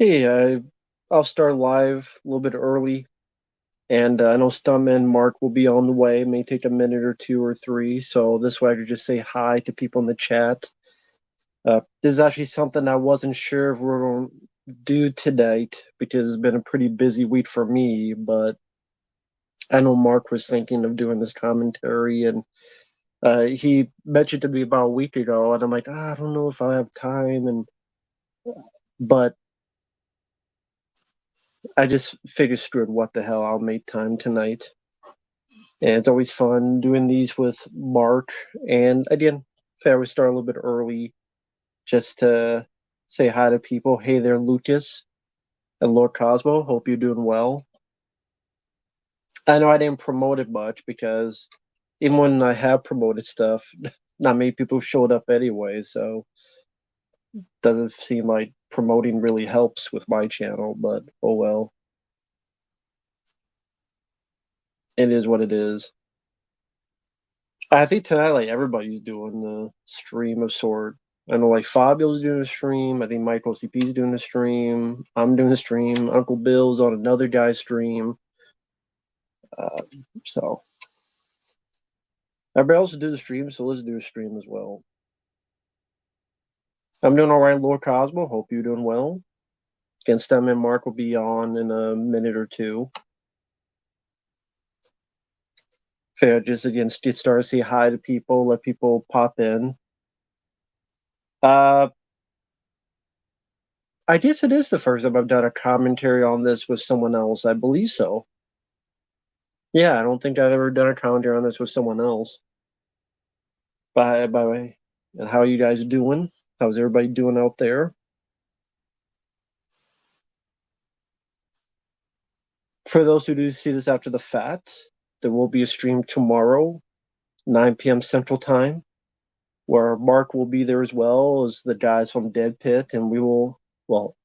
I'll start live a little bit early, and I know Stuntman Marq will be on the way. It may take a minute or two or three, so this way I could just say hi to people in the chat. This is actually something I wasn't sure if we're going to do tonight because it's been a pretty busy week for me, but I know Marq was thinking of doing this commentary, and he mentioned to me about a week ago, and I'm like, I don't know if I have time, and but I just figured, screw it, what the hell, I'll make time tonight. And it's always fun doing these with Marq. And again, I always start a little bit early just to say hi to people. Hey there, Lucas and Lord Cosmo. Hope you're doing well. I know I didn't promote it much because even when I have promoted stuff, not many people showed up anyway. So doesn't seem like promoting really helps with my channel, but oh well. It is what it is. I think tonight, like everybody's doing the stream of sort. I know, like Fabio's doing a stream. I think Michael CP's doing a stream. I'm doing a stream. Uncle Bill's on another guy's stream. Uh, so everybody else do the stream, so let's do a stream as well. I'm doing all right, Lord Cosmo. Hope you're doing well. Again, Stuntman Marq will be on in a minute or two. Fair, just again get started, say hi to people, let people pop in. Uh, I guess it is the first time I've done a commentary on this with someone else. I believe so. Yeah, I don't think I've ever done a commentary on this with someone else. By the way, and how are you guys doing? How's everybody doing out there? For those who do see this after the fact, there will be a stream tomorrow, 9 p.m. Central Time, where Marq will be there as well as the guys from Dead Pit, and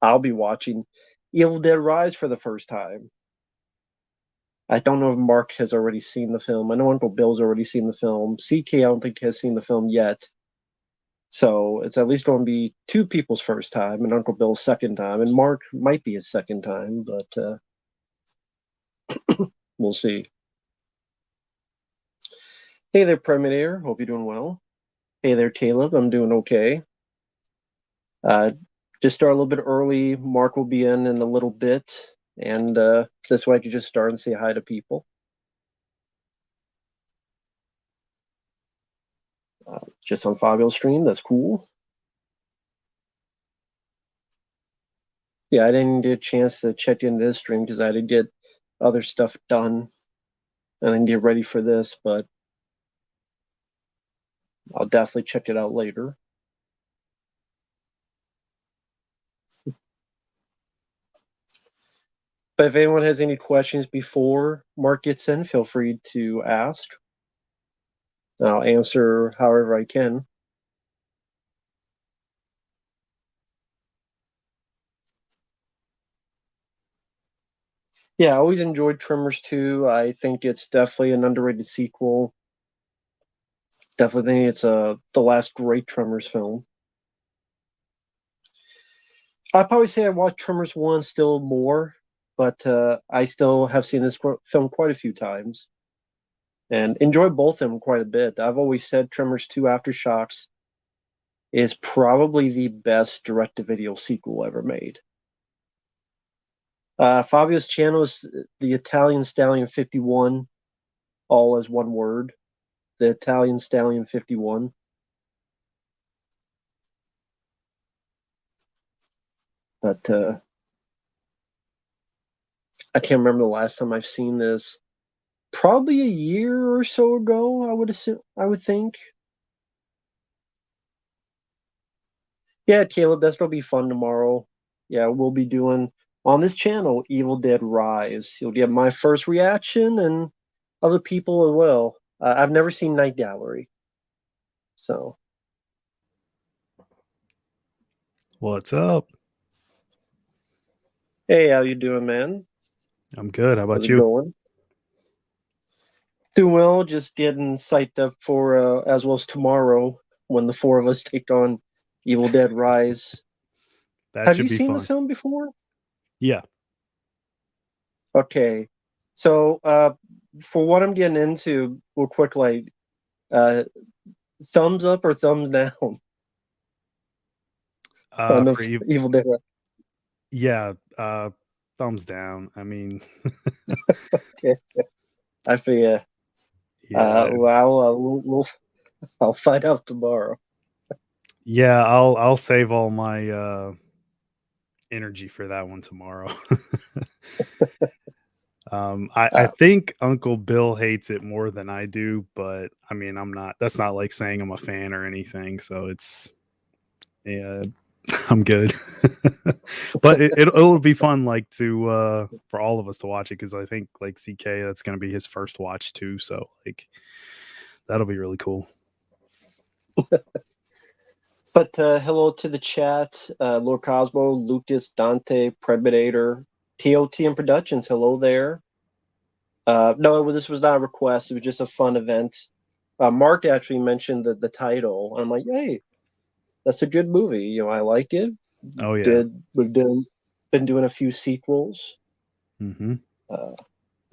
I'll be watching Evil Dead Rise for the first time. I don't know if Marq has already seen the film. I know Uncle Bill's already seen the film. CK, I don't think has seen the film yet. So it's at least going to be two people's first time, and Uncle Bill's second time, and Marq might be his second time, but we'll see. Hey there, Preminator. Hope you're doing well. Hey there, Caleb. I'm doing okay. Uh, just start a little bit early. Marq will be in a little bit, and this way I can just start and say hi to people. Just on Fabio's stream. That's cool. Yeah, I didn't get a chance to check into this stream because I had to get other stuff done and then get ready for this, but I'll definitely check it out later. But if anyone has any questions before Marq gets in, feel free to ask. I'll answer however I can. Yeah, I always enjoyed Tremors 2. I think it's definitely an underrated sequel. Definitely think it's the last great Tremors film. I'd probably say I watched Tremors 1 still more, but I still have seen this film quite a few times and enjoy both of them quite a bit. I've always said Tremors 2 Aftershocks is probably the best direct-to-video sequel ever made. Fabio's channel is the Italian Stallion 51, all as one word. The Italian Stallion 51. But I can't remember the last time I've seen this. Probably a year or so ago, I would assume. I would think. Yeah, Caleb, that's gonna be fun tomorrow. Yeah, we'll be doing on this channel Evil Dead Rise. You'll get my first reaction and other people as well. I've never seen Night Gallery, so What's up? hey, how you doing, man? I'm good. How How's about it you? going? Doing well. Just getting psyched up for as well as tomorrow when the four of us take on Evil Dead Rise. That Have should you be seen the fun. film before? Yeah. Okay. So for what I'm getting into, real quick, like uh, thumbs up or thumbs down on the For you, Evil Dead. yeah. Thumbs down. I mean, Okay. I figure. yeah, Well, I'll find out tomorrow. yeah. I'll save all my energy for that one tomorrow. I Uh, think Uncle Bill hates it more than I do, but I mean, I'm not. That's not like saying I'm a fan or anything. So it's yeah, I'm good. But it'll be fun, like to for all of us to watch it because I think like CK that's gonna be his first watch too. So like that'll be really cool. but hello to the chat, Lord Cosmo, Lucas, Dante, Predator, TOT and Productions. Hello there. No, this was not a request. It was just a fun event. Mark actually mentioned the title. I'm like, hey, that's a good movie. I like it. Oh yeah. We've been doing a few sequels, Hmm. uh,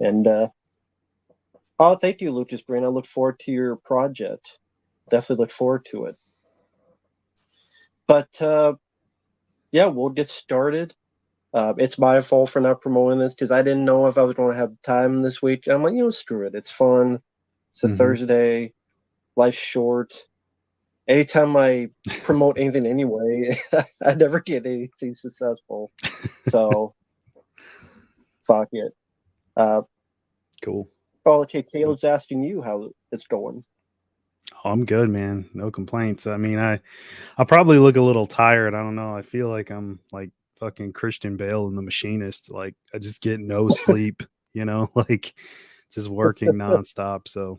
and oh, thank you, Lucas Breen. I look forward to your project. Definitely look forward to it. But yeah, we'll get started. It's my fault for not promoting this because I didn't know if I was going to have time this week. I'm like, screw it. It's fun. It's a Hmm. Thursday. Life's short. Anytime I promote anything anyway, I never get anything successful. So fuck it. Uh, Cool. oh, okay. Caleb's asking you how it's going. Oh, I'm good, man. No complaints. I mean, I probably look a little tired. I don't know. I feel like I'm like fucking Christian Bale in The Machinist. Like I just get no sleep, like just working nonstop. So,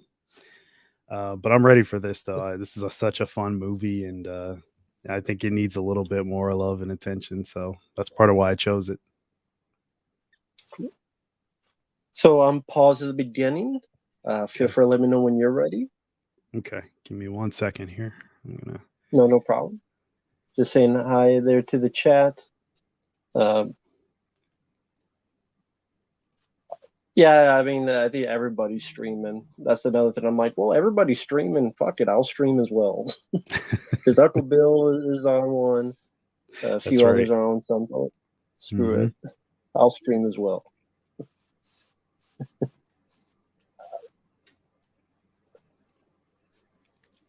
but I'm ready for this though. This is such a fun movie, and I think it needs a little bit more love and attention. So that's part of why I chose it. So I'm pause at the beginning. Feel Okay. free to let me know when you're ready. Okay. Give me 1 second here. I'm gonna. No, no problem. Just saying hi there to the chat. Um, yeah, I mean, I think everybody's streaming. That's another thing. I'm like, well, everybody's streaming. Fuck it, I'll stream as well. Because Uncle Bill is on one. A That's few right. others are on some. Screw Hmm. it. I'll stream as well.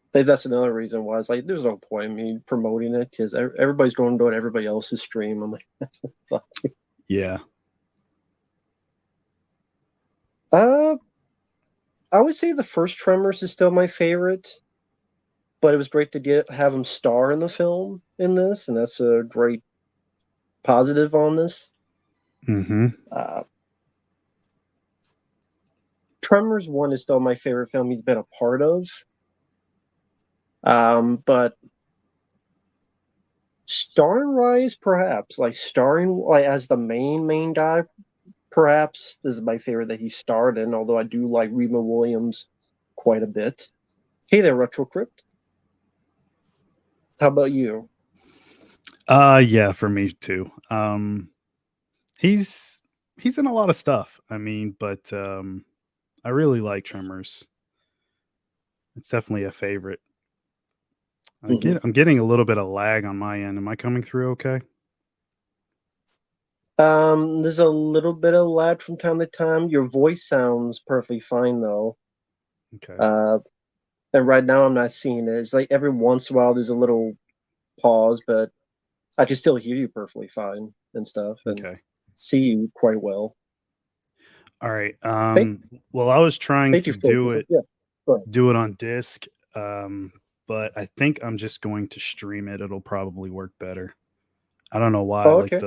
I think that's another reason why it's like, there's no point in me promoting it because everybody's going to everybody else's stream. I'm like, fuck. Yeah. Uh, I would say the first Tremors is still my favorite, but it was great to have him star in the film in this, and that's a great positive on this. Hmm. Uh, Tremors 1 is still my favorite film he's been a part of. But starring wise, perhaps like starring like as the main guy, perhaps this is my favorite that he starred in. Although I do like Reba Williams quite a bit. Hey there, Retro Crypt. How about you? Yeah, for me too. He's he's in a lot of stuff. I mean, but I really like Tremors. It's definitely a favorite. Mhm. I'm getting a little bit of lag on my end. Am I coming through okay? There's a little bit of lag from time to time. Your voice sounds perfectly fine though. Okay. Uh, and right now I'm not seeing it. It's like every once in a while there's a little pause, but I can still hear you perfectly fine and stuff, and Okay. see you quite well. All right. Thank, Well, I was trying thank to you for yeah. Go ahead. do it on disc. But I think I'm just going to stream it. It'll probably work better. I don't know why. Oh, Like okay.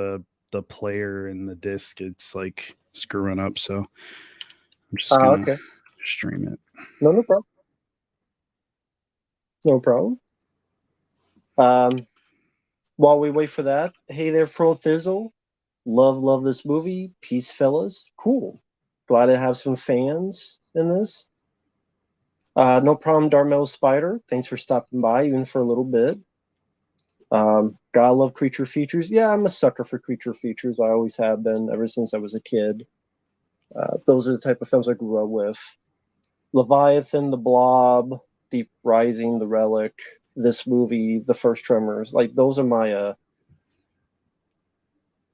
the player and the disc, it's like screwing up. So I'm just gonna Okay. stream it. No, no problem. No problem. Um, while we wait for that, hey there, Fro Thizzle. Love this movie. Peace, fellas. Cool. Glad to have some fans in this. No problem, Darmel Spider. Thanks for stopping by, even for a little bit. Gotta love creature features. Yeah, I'm a sucker for creature features. I always have been ever since I was a kid. Those are the type of films I grew up with. Leviathan, The Blob, Deep Rising, The Relic, this movie, the first Tremors. Like those are my uh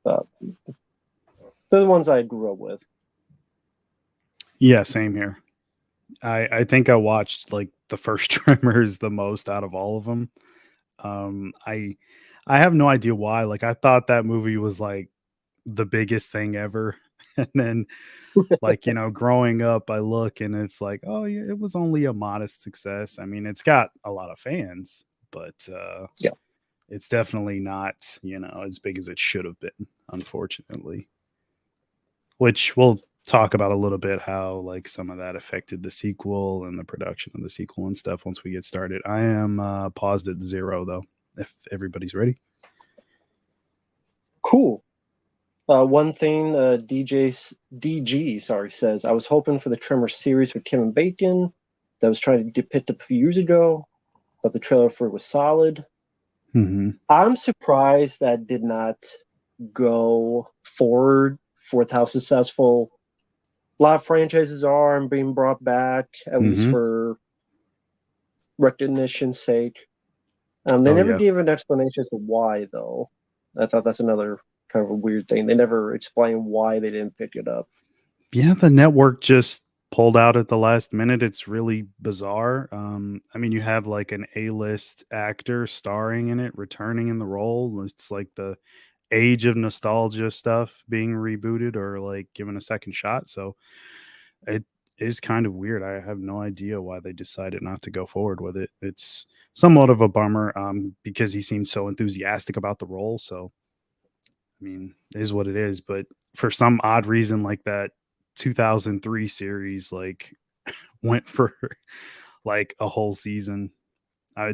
they're the ones I grew up with. Yeah, same here. I think I watched like the first Tremors the most out of all of them. Um, I I have no idea why. Like I thought that movie was like the biggest thing ever, and then like growing up, I look and it's like, oh yeah, it was only a modest success. I mean, it's got a lot of fans, but Yeah. it's definitely not as big as it should have been, unfortunately. Which we'll talk about a little bit how like some of that affected the sequel and the production of the sequel and stuff once we get started. I am paused at 0 though, if everybody's ready. Cool. One thing, DG, sorry, says I was hoping for the Tremor series with Kevin Bacon that was trying to depict a few years ago. Thought the trailer for it was solid. Mm-hmm. I'm surprised that did not go forward with how successful a lot of franchises are and being brought back, at least Mm-hmm. for recognition's sake. They Oh never yeah. gave an explanation as to why, though. I thought that's another kind of a weird thing. They never explain why they didn't pick it up. Yeah, the network just pulled out at the last minute. It's really bizarre. I mean, you have like an A-list actor starring in it, returning in the role. It's like the age of nostalgia stuff being rebooted or like given a second shot. So it is kind of weird. I have no idea why they decided not to go forward with it. It's somewhat of a bummer because he seems so enthusiastic about the role. So I mean, it is what it is. But for some odd reason, like that 2003 series, like went for like a whole season.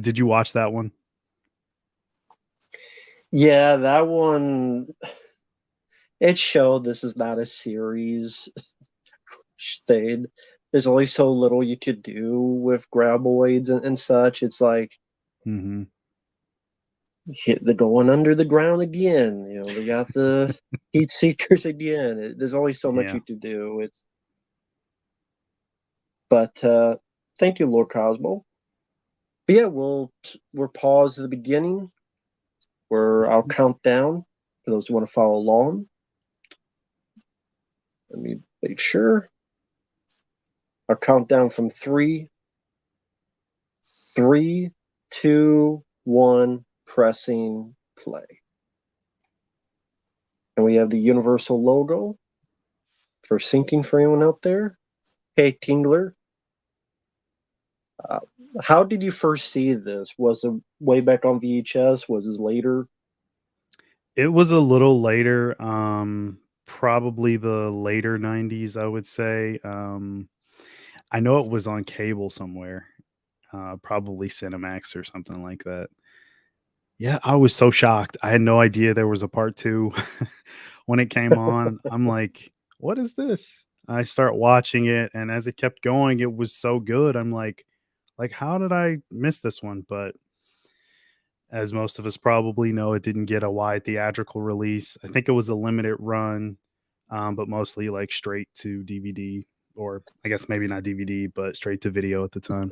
Did you watch that one? Yeah, that one, it showed this is not a series thing. There's only so little you could do with graboids and such. It's like Mm-hmm. hit the going under the ground again. They got the heat seekers again. There's only so much Yeah. you could do. But thank you, Lord Cosmo. But yeah, we're paused at the beginning where I'll count down for those who want to follow along. Let me make sure. I'll count down from three, two, one, pressing play. And we have the universal logo for syncing for anyone out there. Hey, Tingler, uh, how did you first see this? Was it way back on VHS? Was it later? It was a little later, probably the later 90s, I would say. I know it was on cable somewhere, probably Cinemax or something like that. Yeah, I was so shocked. I had no idea there was a part two when it came on. I'm like, what is this? I start watching it, and as it kept going, it was so good. I'm like, how did I miss this one? But as most of us probably know, it didn't get a wide theatrical release. I think it was a limited run, but mostly like straight to DVD, or I guess maybe not DVD, but straight to video at the time.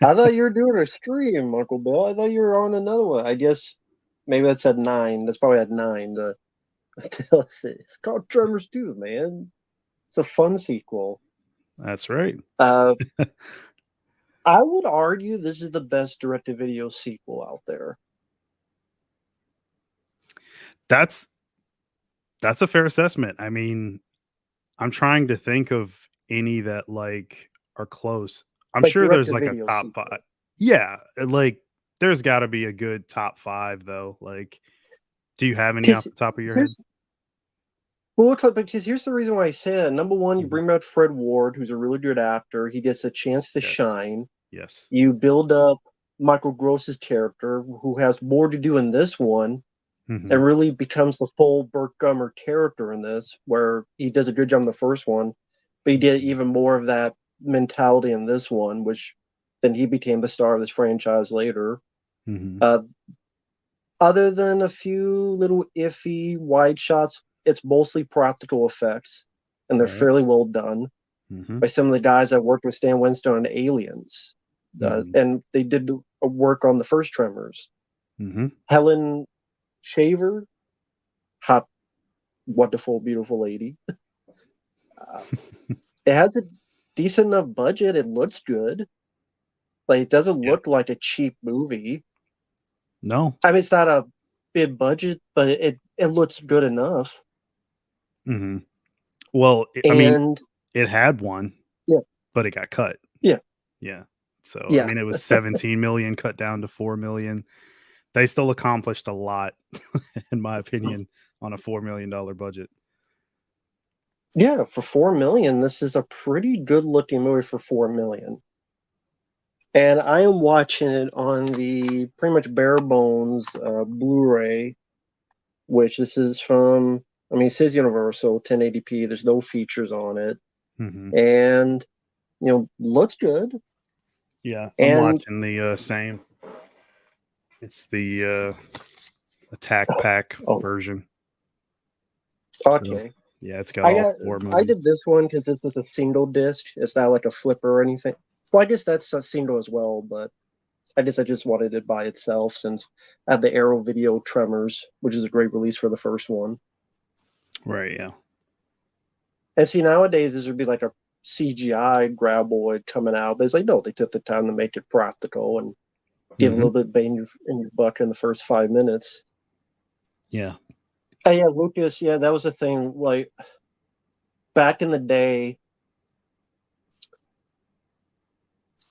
I thought you were doing a stream, Uncle Bill. I thought you were on another one. I guess maybe that's at 9. That's probably at 9. It's called Tremors 2, man. It's a fun sequel. That's right. Uh, I would argue this is the best direct-to-video sequel out there. That's that's a fair assessment. I mean, I'm trying to think of any that like are close. I'm Like sure there's like a direct-to-video top 5. sequel. Yeah, like there's got to be a good top 5 though. Like, do you have any off Because the top of your head? here's because here's the reason why I say that. Number one, you Mhm. bring back Fred Ward, who's a really good actor. He gets a chance to Yes. shine. Yes. You build up Michael Gross's character, who has more to do in this one, Hmm. and really becomes the full Burt Gummer character in this, where he does a good job in the first one, but he did even more of that mentality in this one, which then he became the star of this franchise later. Hmm. Uh, other than a few little iffy wide shots, it's mostly practical effects, and they're Right. fairly well done Hmm. by some of the guys that worked with Stan Winston on Aliens. Hmm. And they did work on the first Tremors. Hmm. Helen Shaver, hot, wonderful, beautiful lady. Uh, it has a decent enough budget. It looks good. Like, it doesn't Yeah. look like a cheap movie. No. I mean, it's not a big budget, but it looks good enough. Hmm. Well, I mean, And it had one, yeah, but it got cut. yeah, Yeah. So, I yeah, mean, it was 17 million cut down to 4 million. They still accomplished a lot, in my opinion, on a $4 million budget. yeah. For 4 million, this is a pretty good looking movie for 4 million. And I am watching it on the pretty much bare bones Blu-ray, which this is from. I mean, it says Universal 1080p. There's no features on it, Hmm. and looks good. Yeah. I'm And watching the same. It's the attack pack oh, version. So, okay. yeah, it's got I all got. four I movies. did this one because this is a single disc. It's not like a flipper or anything. Well, I guess that's a single as well, but I guess I just wanted it by itself since I had the Arrow Video Tremors, which is a great release for the first one. Right. Yeah. And see, nowadays this would be like a CGI graboid coming out, but it's like no, they took the time to make it practical and give a Hmm. little bit of bang in your buck in the first 5 minutes. Yeah. Oh yeah, Lucas. Yeah, that was the thing. Like back in the day,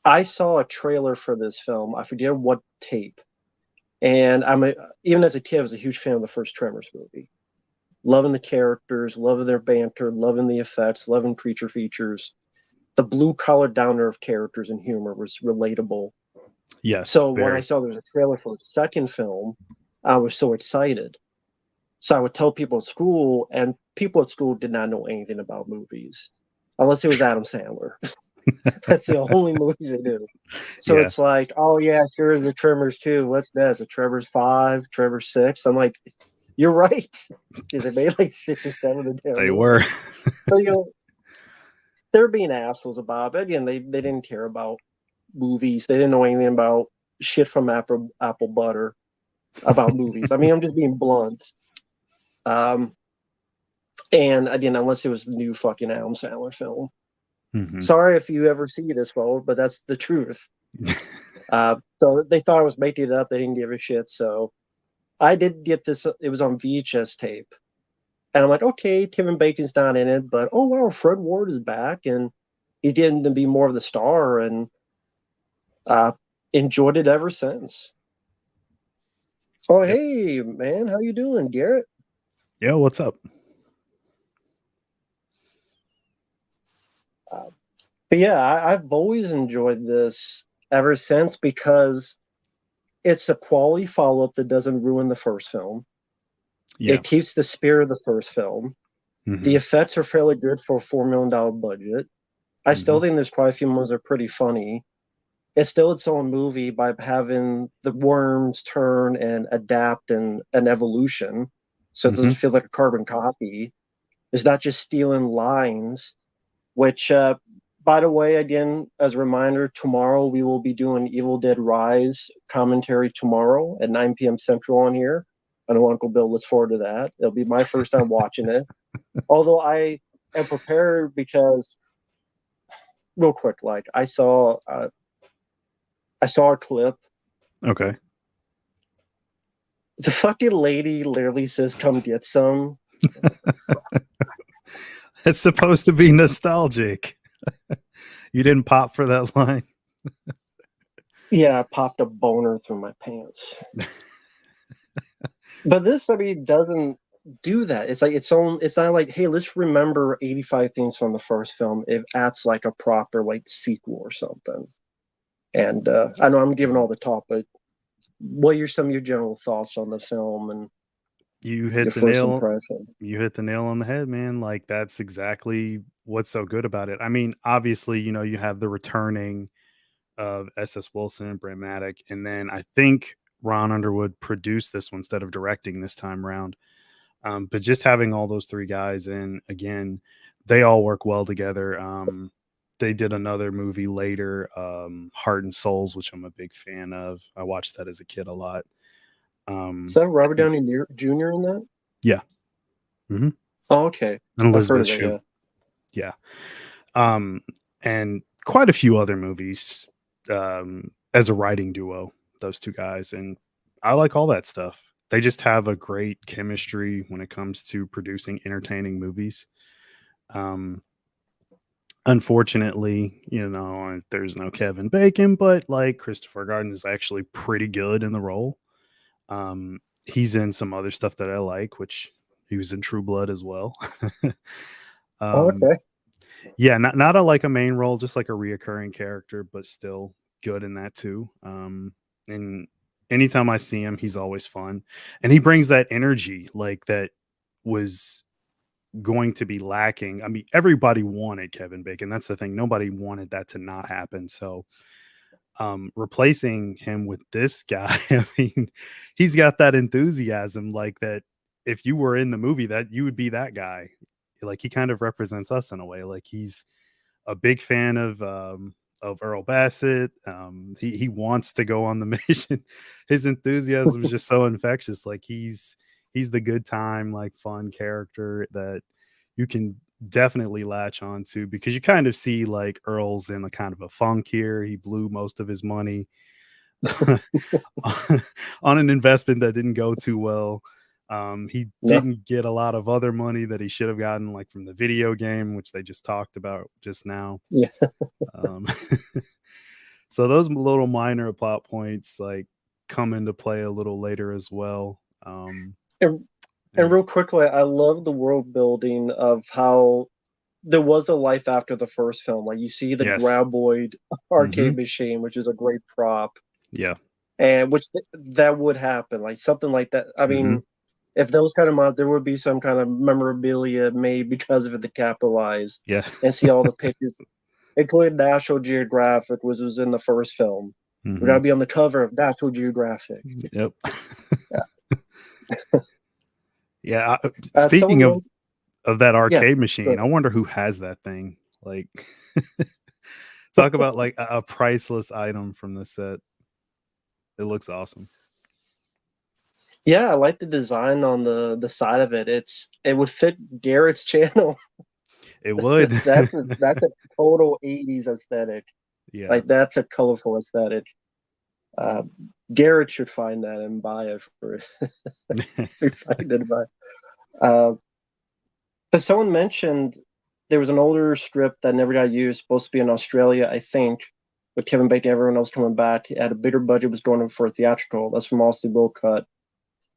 I saw a trailer for this film. I forget what tape, and even as a kid, I was a huge fan of the first Tremors movie. Loving the characters, loving their banter, loving the effects, loving creature features. The blue collar down to earth characters and humor was relatable. Yes. So when I Very. saw there was a trailer for the second film, I was so excited. So I would tell people at school, and people at school did not know anything about movies, unless it was Adam Sandler. That's the only movies they knew. So Yeah. it's like, oh yeah, sure, the Tremors too. What's that? The Tremors 5, Tremors 6. I'm like, you're right. Because they made like 6 or 7 of damn They were. movies. So they're being assholes about it. Again, they didn't care about movies. They didn't know anything about shit from apple butter about movies. I mean, I'm just being blunt. Um, and again, unless it was the new fucking Adam Sandler film. Hmm. Sorry if you ever see this, folks, but that's the truth. So they thought I was making it up. They didn't give a shit. So I did get this. It was on VHS tape. And I'm like, okay, Kevin Bacon's not in it, but oh wow, Fred Ward is back, and he's getting to be more of the star, and uh, enjoyed it ever since. Oh Yep. hey man, how you doing, Garrett? Yeah. What's up? Uh, but yeah, I've always enjoyed this ever since because it's a quality follow up that doesn't ruin the first film. Yeah. It keeps the spirit of the first film. The Hmm. effects are fairly good for a $4 million budget. I Hmm. still think there's quite a few ones that are pretty funny. It's still its own movie by having the worms turn and adapt and an evolution. So it doesn't Hmm. feel like a carbon copy. It's not just stealing lines, which, by the way, again, as a reminder, tomorrow we will be doing Evil Dead Rise commentary tomorrow at 9 p.m. Central on here. I know Uncle Bill looks forward to that. It'll be my first time watching it. Although I am prepared because, real quick, like I saw a clip. Okay. The fucking lady literally says, "Come get some." It's supposed to be nostalgic. You didn't pop for that line. Yeah, I popped a boner through my pants. But this, I mean, doesn't do that. It's like its own. It's not like, hey, let's remember 85 things from the first film. It acts like a proper like sequel or something. And I know I'm giving all the talk, but what are some of your general thoughts on the film and You your hit the first nail. impression? You hit the nail on the head, man. Like that's exactly what's so good about it. I mean, obviously, you have the returning of SS Wilson and Brent Maddock, and then I think Ron Underwood produced this one instead of directing this time around. But just having all those three guys in again, they all work well together. They did another movie later, Heart and Souls, which I'm a big fan of. I watched that as a kid a lot. Is that Robert Downey Jr. in that? Yeah. Mm-hmm. Oh, okay. And I've heard Elizabeth of it, Shue. yeah. Yeah. And quite a few other movies as a writing duo, those two guys. And I like all that stuff. They just have a great chemistry when it comes to producing entertaining movies. Unfortunately, there's no Kevin Bacon, but like Christopher Garden is actually pretty good in the role. He's in some other stuff that I like, which he was in True Blood as well. Oh, um, okay. yeah, not a like a main role, just like a reoccurring character, but still good in that too. And anytime I see him, he's always fun, and he brings that energy like that was going to be lacking. I mean, everybody wanted Kevin Bacon. That's the thing. Nobody wanted that to not happen. So replacing him with this guy, I mean, he's got that enthusiasm like that. If you were in the movie, that you would be that guy. Like he kind of represents us in a way. Like he's a big fan of Earl Bassett. He wants to go on the mission. His enthusiasm is just so infectious. Like he's the good time, like fun character that you can definitely latch on to, because you kind of see like Earl's in a kind of a funk here. He blew most of his money on an investment that didn't go too well. He No. didn't get a lot of other money that he should have gotten, like from the video game, which they just talked about just now. Yeah. Um, so those little minor plot points like come into play a little later as well. And, and And real quickly, I love the world building of how there was a life after the first film. Like you see the yes, Graboid hmm arcade machine, which is a great prop, yeah, and which that would happen, like something like that. I hmm mean, if those kind of mods, there would be some kind of memorabilia made because of it to capitalize yeah, and see all the pictures, including National Geographic, which was in the first film. Would hmm I be on the cover of National Geographic? yep, Yeah. yeah. Someone, Speaking of that yeah, arcade go machine, I ahead. wonder who has that thing. Like, talk about like a priceless item from the set. It looks awesome. Yeah, I like the design on the side of it. It would fit Garrett's channel. It would. That's a total 80s aesthetic. Yeah. Like that's a colorful aesthetic. Uh, Garrett should find that and buy it for find it buy. Uh, but someone mentioned there was an older strip that never got used, supposed to be in Australia, I think. But Kevin Bacon, everyone else coming back, it had a bigger budget, was going in for a theatrical. That's from Austin Will Cut.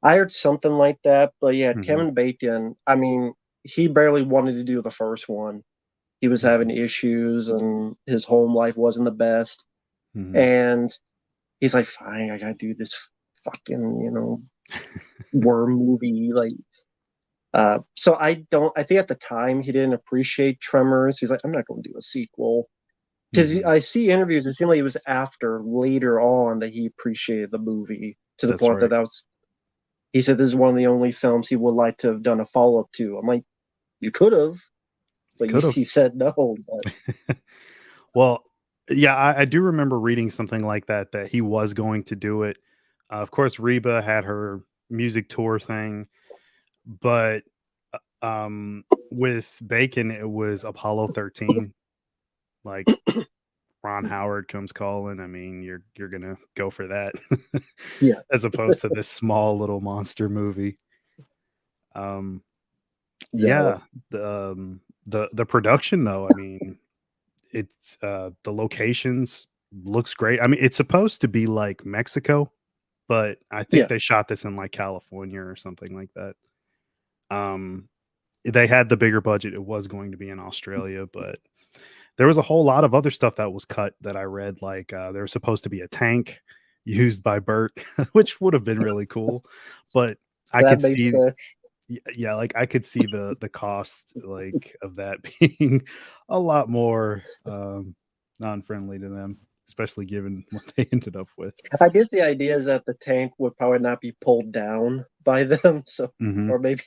I heard something like that, but yeah, hmm Kevin Bacon. I mean, he barely wanted to do the first one. He was having hmm issues, and his home life wasn't the best. hmm And he's like, "Fine, I gotta do this fucking worm movie." Like, so I don't. I think at the time he didn't appreciate Tremors. He's like, "I'm not going to do a sequel." Because hmm I see interviews, it seemed like it was after later on that he appreciated the movie to the That's point that right. that was. He said this is one of the only films he would like to have done a follow up to. I'm like, you could have, but Could have. you said no. But Well, yeah, I do remember reading something like that, that he was going to do it. Of course, Reba had her music tour thing, but with Bacon, it was Apollo 13. Like Ron Howard comes calling. I mean, you're gonna go for that yeah, as opposed to this small little monster movie. Um, exactly. yeah, the production though. I mean, it's the locations looks great. I mean, it's supposed to be like Mexico, but I think Yeah, they shot this in like California or something like that. Um, they had the bigger budget. It was going to be in Australia, but there was a whole lot of other stuff that was cut that I read. Like there was supposed to be a tank used by Bert, which would have been really cool. But I that could makes see, sense. yeah, like I could see the cost like of that being a lot more non-friendly to them. especially given what they ended up with. I guess the idea is that the tank would probably not be pulled down by them, so Hmm. or maybe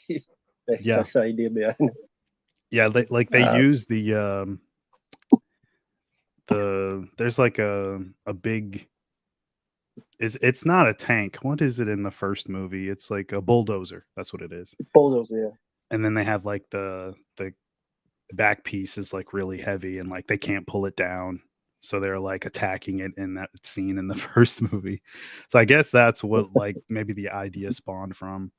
Yeah, that's the idea behind it. yeah. They Uh, use there's like a big, it's not a tank. What is it in the first movie? It's like a bulldozer. That's what it is. bulldozer, yeah. And then they have like the back piece is like really heavy and like they can't pull it down. So they're like attacking it in that scene in the first movie. So I guess that's what like maybe the idea spawned from.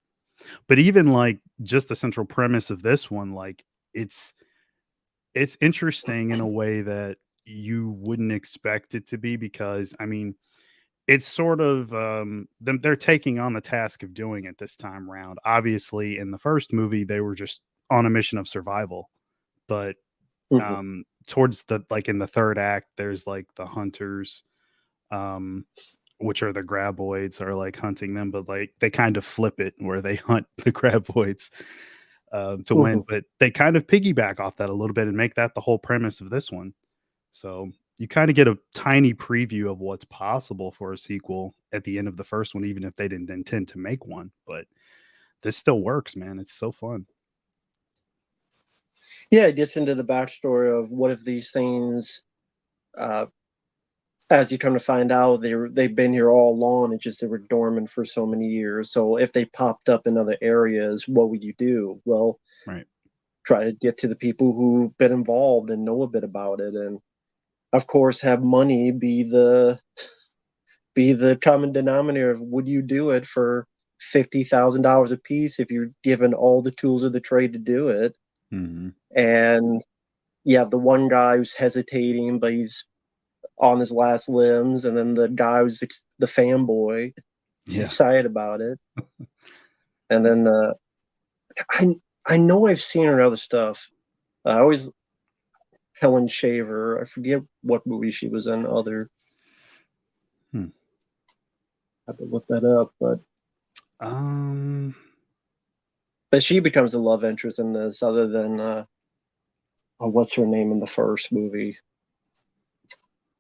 But even like just the central premise of this one, like it's it's interesting in a way that you wouldn't expect it to be, because I mean it's sort of them, they're taking on the task of doing it this time round. Obviously in the first movie they were just on a mission of survival, but Hmm. towards the like in the third act there's like the hunters, um which are the graboids, are like hunting them, but like they kind of flip it where they hunt the graboids to win, Hmm. but they kind of piggyback off that a little bit and make that the whole premise of this one. So you kind of get a tiny preview of what's possible for a sequel at the end of the first one, even if they didn't intend to make one. But this still works, man. It's so fun. Yeah, it gets into the backstory of what if these things, uh, as you come to find out, they've been here all along. It's just they were dormant for so many years. So if they popped up in other areas, what would you do? Well, Right. try to get to the people who've been involved and know a bit about it, and of course, have money be the common denominator of would you do it for $50,000 a piece if you're given all the tools of the trade to do it? Hmm. And you have the one guy who's hesitating, but he's on his last limbs, and then the guy who's the fanboy Yeah. excited about it, and then I I know I've seen her in other stuff. I always Helen Shaver. I forget what movie she was in. Other Hmm. I have to look that up, Um. but she becomes a love interest in this. Other than oh, what's her name in the first movie?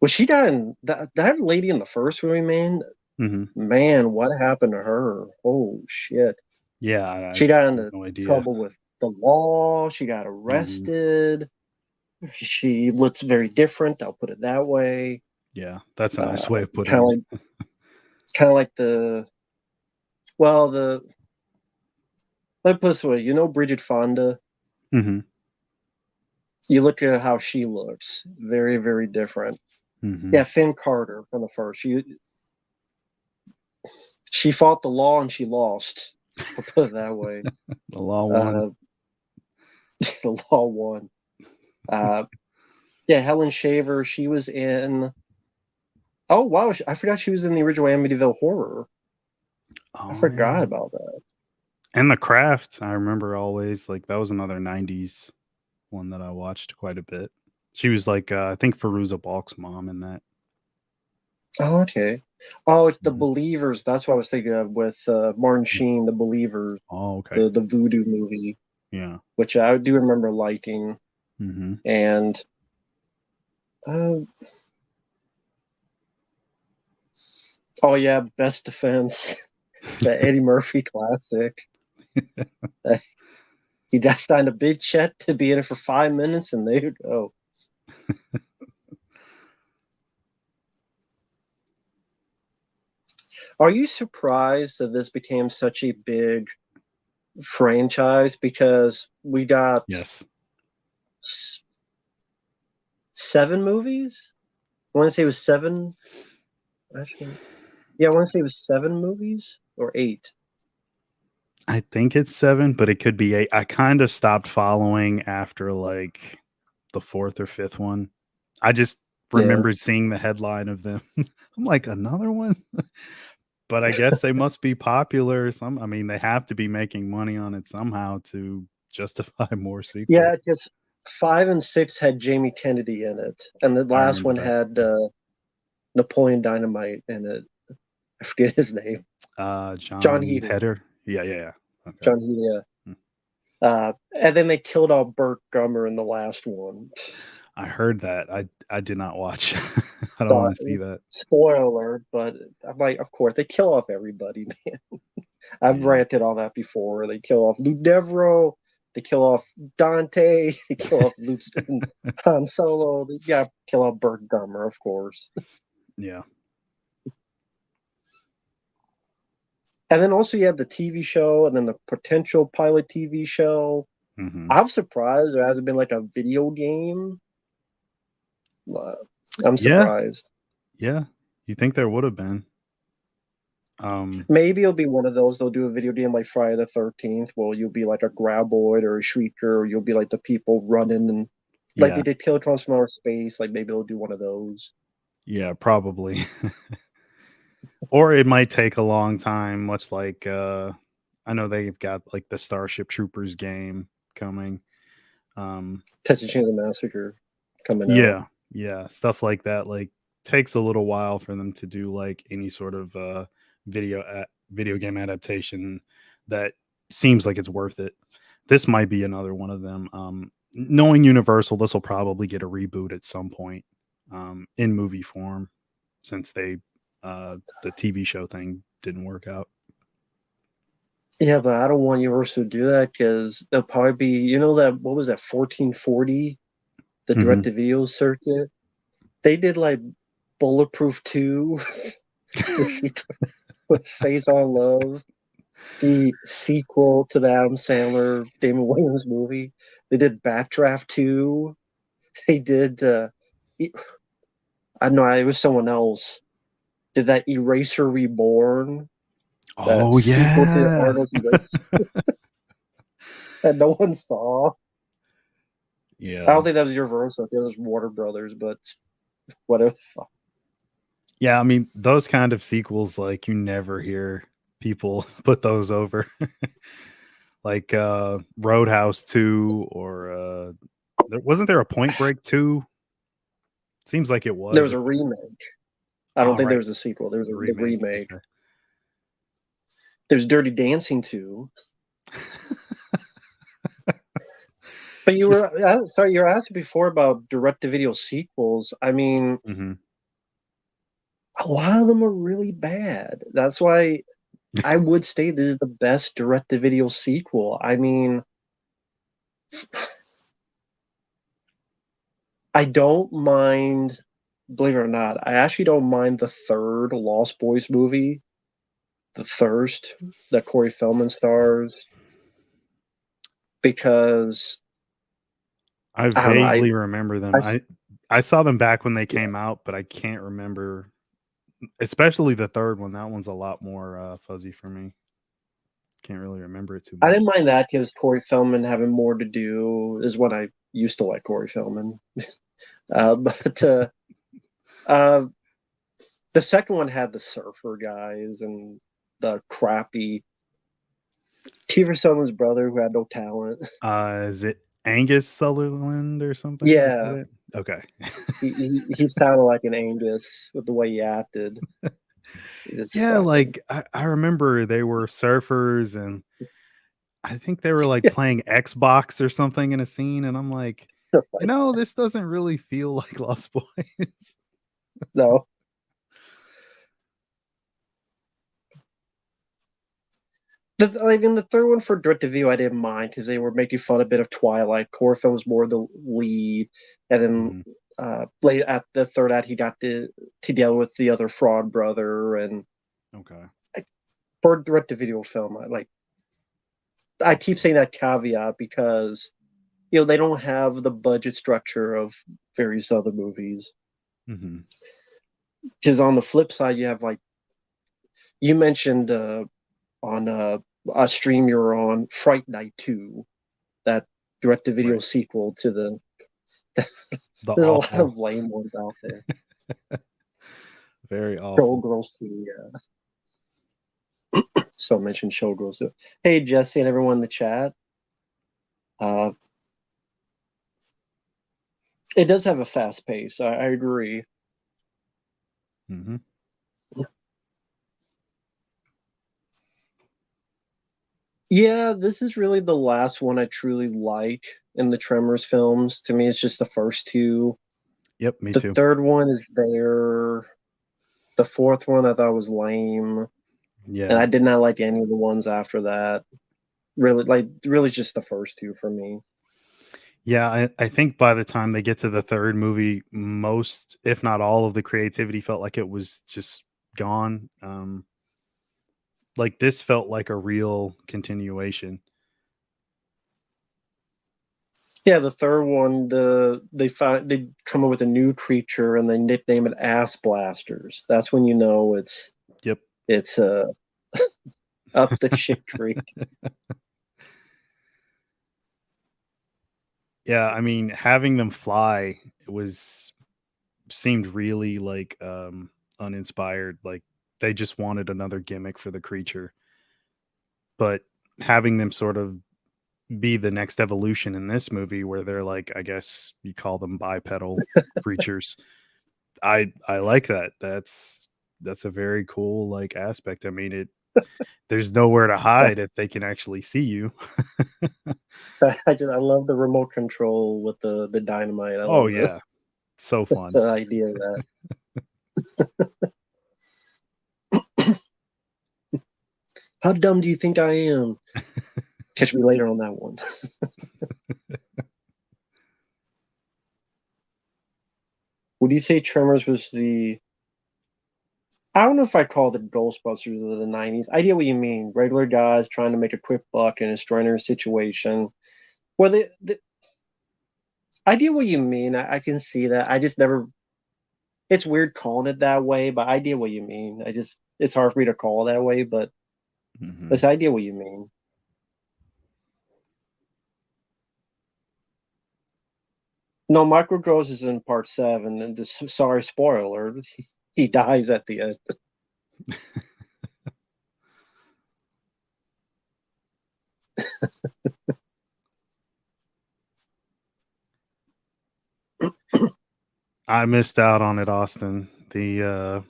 Was she died in that lady in the first movie? Man, Mhm. man, what happened to her? Oh shit! Yeah, I She got have into no idea. trouble with the law. She got Mhm. arrested. She looks very different. I'll put it that way. Yeah, that's a nice way Uh, of putting kind of it. like kind of like the well the let's put it this way. You know Bridget Fonda. Mhm. You look at how she looks. Very very different. Yeah, Mhm. Finn Carter from the first. She fought the law and she lost. I'll put it that way. The law won. Uh, the law won. Uh, yeah, Helen Shaver. She was in. Oh wow, I forgot she was in the original Amityville Horror. I Oh, forgot yeah. about that. And The Craft, I remember always, like, that was another 90s one that I watched quite a bit. She was like, I think Fairuza Balk's mom in that. Oh, okay. Oh, it's The Mhm. Believers. That's what I was thinking of with Martin Sheen, The Believers, Oh, okay. the voodoo movie, Yeah. which I do remember liking. Mhm. And uh, oh yeah, Best Defense, the Eddie Murphy classic. Uh, he just signed a big check to be in it for 5 minutes, and there you go. Are you surprised that this became such a big franchise? Because we got Yes. 7 movies. I want to say it was seven. Actually, yeah, I want to say it was 7 movies or 8. I think it's 7, but it could be 8. I kind of stopped following after, like, the 4th or 5th one. I just Yeah, remembered seeing the headline of them. I'm like, "Another one?" But I guess they must be popular. I mean, they have to be making money on it somehow to justify more sequels. yeah, because 5 and 6 had Jamie Kennedy in it, and the I last remember one that. had Napoleon Dynamite in it. I forget his name. John John Heaton. Heder? Yeah, yeah, yeah. Okay. John Heaton. Yeah. Hmm. And then they killed off Burt Gummer in the last one. I heard that. I did not watch. I don't So, want to see that. spoiler alert, but I'm like, of course, they kill off everybody, man. I've Yeah. ranted on that before. They kill off Luke Devereaux, they kill off Dante, they kill off Luke Han Solo, they gotta kill off Burt Gummer, of course. Yeah. And then also you had the TV show and then the potential pilot TV show. Hmm. I'm surprised there hasn't been like a video game. I'm Yeah. surprised. Yeah. You think there would have been? Um. Maybe it'll be one of those. They'll do a video game like Friday the 13th. Well, you'll be like a Graboid or a Shrieker, or you'll be like the people running and like Yeah. they did Kilotron from Outer Space. Like maybe they'll do one of those. Yeah. Probably. Or it might take a long time, much like I know they've got like the Starship Troopers game coming. Texas Chainsaw Massacre coming out. Yeah, yeah, stuff like that. Like takes a little while for them to do like any sort of video game adaptation that seems like it's worth it. This might be another one of them. Knowing Universal, this will probably get a reboot at some point in movie form, since the TV show thing didn't work out. Yeah, but I don't want Universal to do that because they'll probably be, that, what was that, 1440, the Hmm. direct-to-video circuit? They did like Bulletproof 2, the sequel with Face on Love, the sequel to the Adam Sandler, Damon Wayans movie. They did Backdraft 2. They did, I know it was someone else. Did that Eraser Reborn, that Oh sequel to yeah. Arnold's Eraser that no one saw. I Yeah. don't think that was Universal. I think it was Warner Brothers, but whatever. Yeah, I mean, those kind of sequels, like you never hear people put those over. Like Roadhouse 2 or wasn't there a Point Break 2? Seems like it There was. was a remake. I don't All think there right, was a sequel. There was the the remake. remake. Okay. There's Dirty Dancing 2. But you Just were sorry, you were asking before about direct-to-video sequels. I mean, mhm. a lot of them are really bad. That's why I would say this is the best direct-to-video sequel. I mean, I don't mind, believe it or not, I actually don't mind the third Lost Boys movie, The Thirst, that Corey Feldman stars, because I I don't know. vaguely remember them. I I saw them back when they yeah. came out, but I can't remember, especially the third one. That one's a lot more fuzzy for me. Can't really remember it too I much. didn't mind that because Corey Feldman having more to do is what I used to like Corey Feldman. But uh, the second one had the surfer guys and the crappy Kiefer Sutherland's brother who had no talent. Is it Angus Sutherland or something? Is that Yeah, it? Okay. he sounded like an Angus with the way he acted. He just Yeah, sucking. like I remember they were surfers and I think they were like playing Xbox or something in a scene, and I'm like, this doesn't really feel like Lost Boys. No, like in the third one for direct to view, I didn't mind because they were making fun a bit of Twilight. Corey was more the lead, and then Mhm. late at the third act, he got to deal with the other fraud brother. And Okay. for direct to video film, I keep saying that caveat because they don't have the budget structure of various other movies. Mhm. Because on the flip side, you have like you mentioned on a stream you were on, Fright Night 2, that direct to video Right. sequel to the. The There's a lot awful, of lame ones out there. very awful. Showgirls 2, yeah. So mentioned Showgirls 2. Hey, Jesse and everyone in the chat. Uh, it does have a fast pace. I agree. Mhm. Yeah, this is really the last one I truly like in the Tremors films. To me, it's just the first two. Yep, me The too. third one is there. The fourth one I thought was lame, and Yeah. I did not like any of the ones after that. Really, just the first two for me. Yeah, I think by the time they get to the third movie, most, if not all, of the creativity felt like it was just gone. Like this felt like a real continuation. Yeah, the third one, they come up with a new creature and they nickname it Ass Blasters. That's when you know Yep. it's up the shit creek. Yeah, I mean, having them fly was seemed really like uninspired. Like they just wanted another gimmick for the creature. But having them sort of be the next evolution in this movie where they're like, I guess you call them bipedal creatures. I like that. That's a very cool like aspect. I mean, it there's nowhere to hide if they can actually see you. So I love the remote control with the dynamite. I Oh love the yeah. So fun. the idea of that. How dumb do you think I am? Catch me later on that one. Would you say Tremors was the? I don't know if I call it Ghostbusters of the '90s. I get what you mean. Regular guys trying to make a quick buck in a strainer situation. Well, I get what you mean. I can see that. I just never. It's weird calling it that way, but I get what you mean. It's hard for me to call it that way, but Mhm. this I get what you mean. No, Michael Gross is in part seven, and just sorry, spoiler, he dies at the end. I missed out on it, Austin. The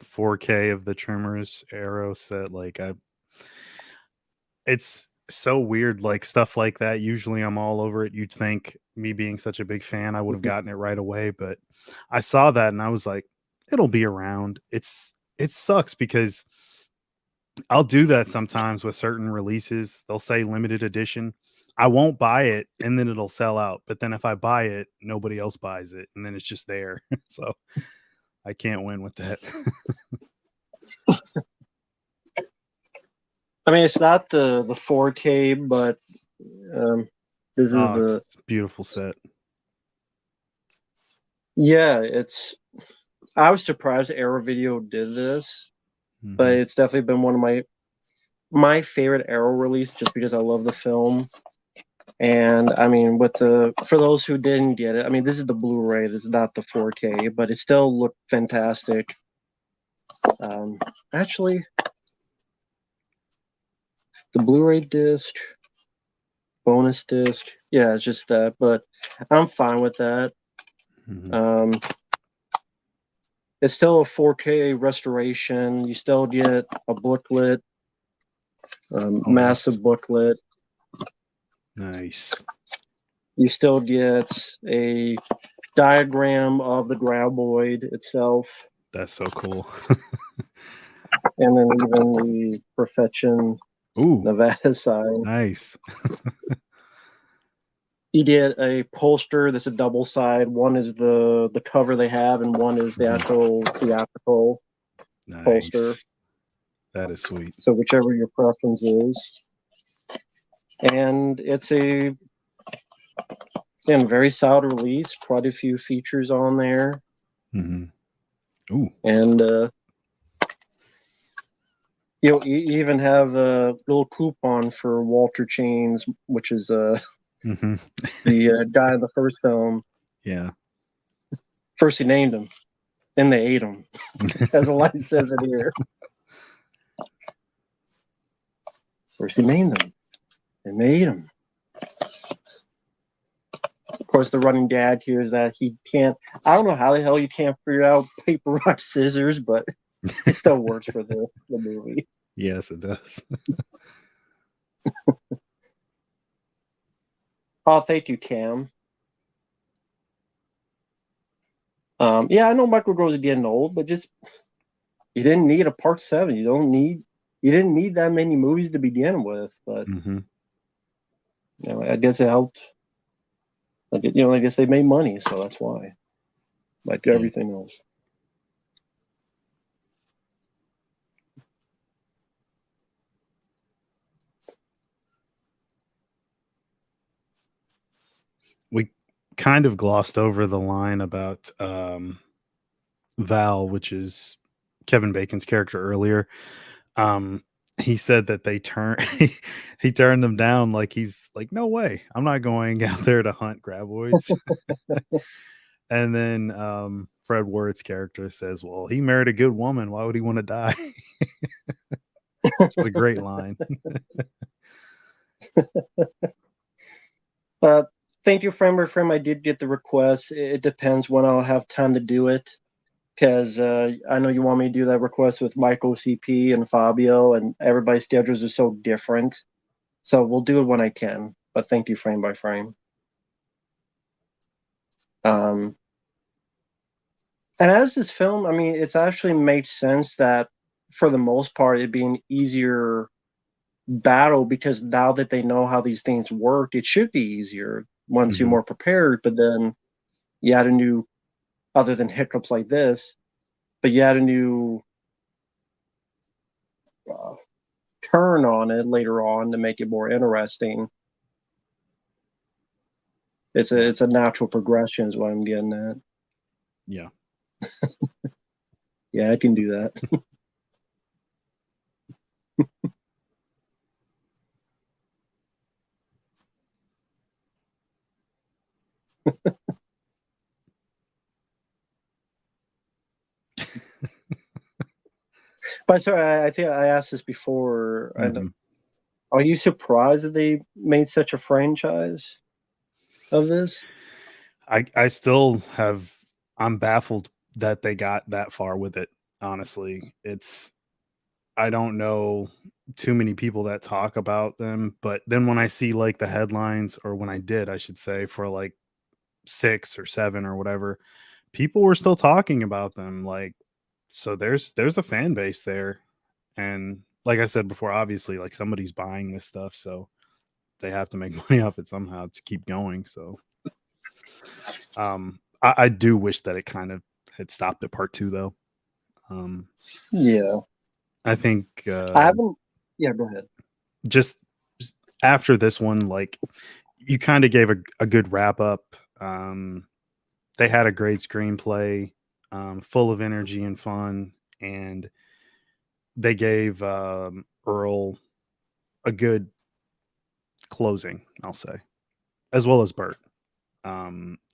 4K of the Tremors Arrow set, like I it's so weird, like stuff like that. Usually I'm all over it. You'd think me being such a big fan, I would have gotten it right away, but I saw that and I was like, it'll be around. It sucks because I'll do that sometimes with certain releases. They'll say limited edition. I won't buy it and then it'll sell out. But then if I buy it, nobody else buys it and then it's just there. So I can't win with that. I mean, it's not the 4K, but um, this is Oh, the it's a beautiful set. yeah. It's I was surprised Arrow Video did this, but Hmm. it's definitely been one of my favorite Arrow release just because I love the film. And I mean, with the for those who didn't get it, I mean, this is the Blu-ray. This is not the 4K, but it still looked fantastic. Um, Actually, the Blu-ray disc, bonus disc, yeah, it's just that. But I'm fine with that. Hmm. Um, it's still a 4K restoration. You still get a booklet, Oh, nice. massive booklet. Nice. You still get a diagram of the graboid itself, That's so cool. and then even the Perfection Ooh, Nevada sign. nice. He did a poster that's a double side. One is the cover they have, and one is the Mhm. actual theatrical poster. Nice. That is sweet. So whichever your preference is, and it's a again very solid release. Quite a few features on there, Hmm. Ooh. and you even have a little coupon for Walter Chains, which is Hmm. the guy in the first film. Yeah. First, he named him, then they ate him, as the line says it here. First, he named him, then they ate him. Of course, the running gag here is that he can't. I don't know how the hell you can't figure out paper, rock, scissors, but it still works for the movie. Yes, it does. Oh, thank you, Cam. Yeah, I know Michael Groves getting old, but just you didn't need a part 7. You didn't need that many movies to begin with. But Mm-hmm. I guess it helped. Like I guess they made money, so that's why. Like Yeah. everything else. We kind of glossed over the line about Val, which is Kevin Bacon's character earlier. Um, he said that they turn he turned them down, like he's like, no way, I'm not going out there to hunt graboids. And then Fred Ward's character says, well, he married a good woman, why would he want to die? Which is a great line. Uh, Thank you, frame by frame. I did get the request. It depends when I'll have time to do it, because I know you want me to do that request with Michael CP and Fabio, and everybody's schedules are so different. So we'll do it when I can. But thank you, frame by frame. Um, and as this film, I mean, it's actually made sense that for the most part, it'd be an easier battle because now that they know how these things work, it should be easier once you're Mhm. more prepared. But then you add a new, other than hiccups like this, but you add a new uh, turn on it later on to make it more interesting. Yeah. It's a natural progression is what I'm getting at. Yeah. Yeah, I can do that. But sorry, I think I asked this before. Mhm. Are you surprised that they made such a franchise of this? I still have I'm baffled that they got that far with it, honestly. It's I don't know too many people that talk about them, but then when I see like the headlines, or when I did, I should say, for like 6 or 7 or whatever, people were still talking about them, like, so there's a fan base there. And like I said before, obviously, like, somebody's buying this stuff, so they have to make money off it somehow to keep going. So I do wish that it kind of had stopped at part 2 though. Um Yeah, I think I haven't. Yeah, go ahead. just after this one, like, you kind of gave a good wrap up. They had a great screenplay, full of energy and fun, and they gave Earl a good closing, I'll say, as well as Bert.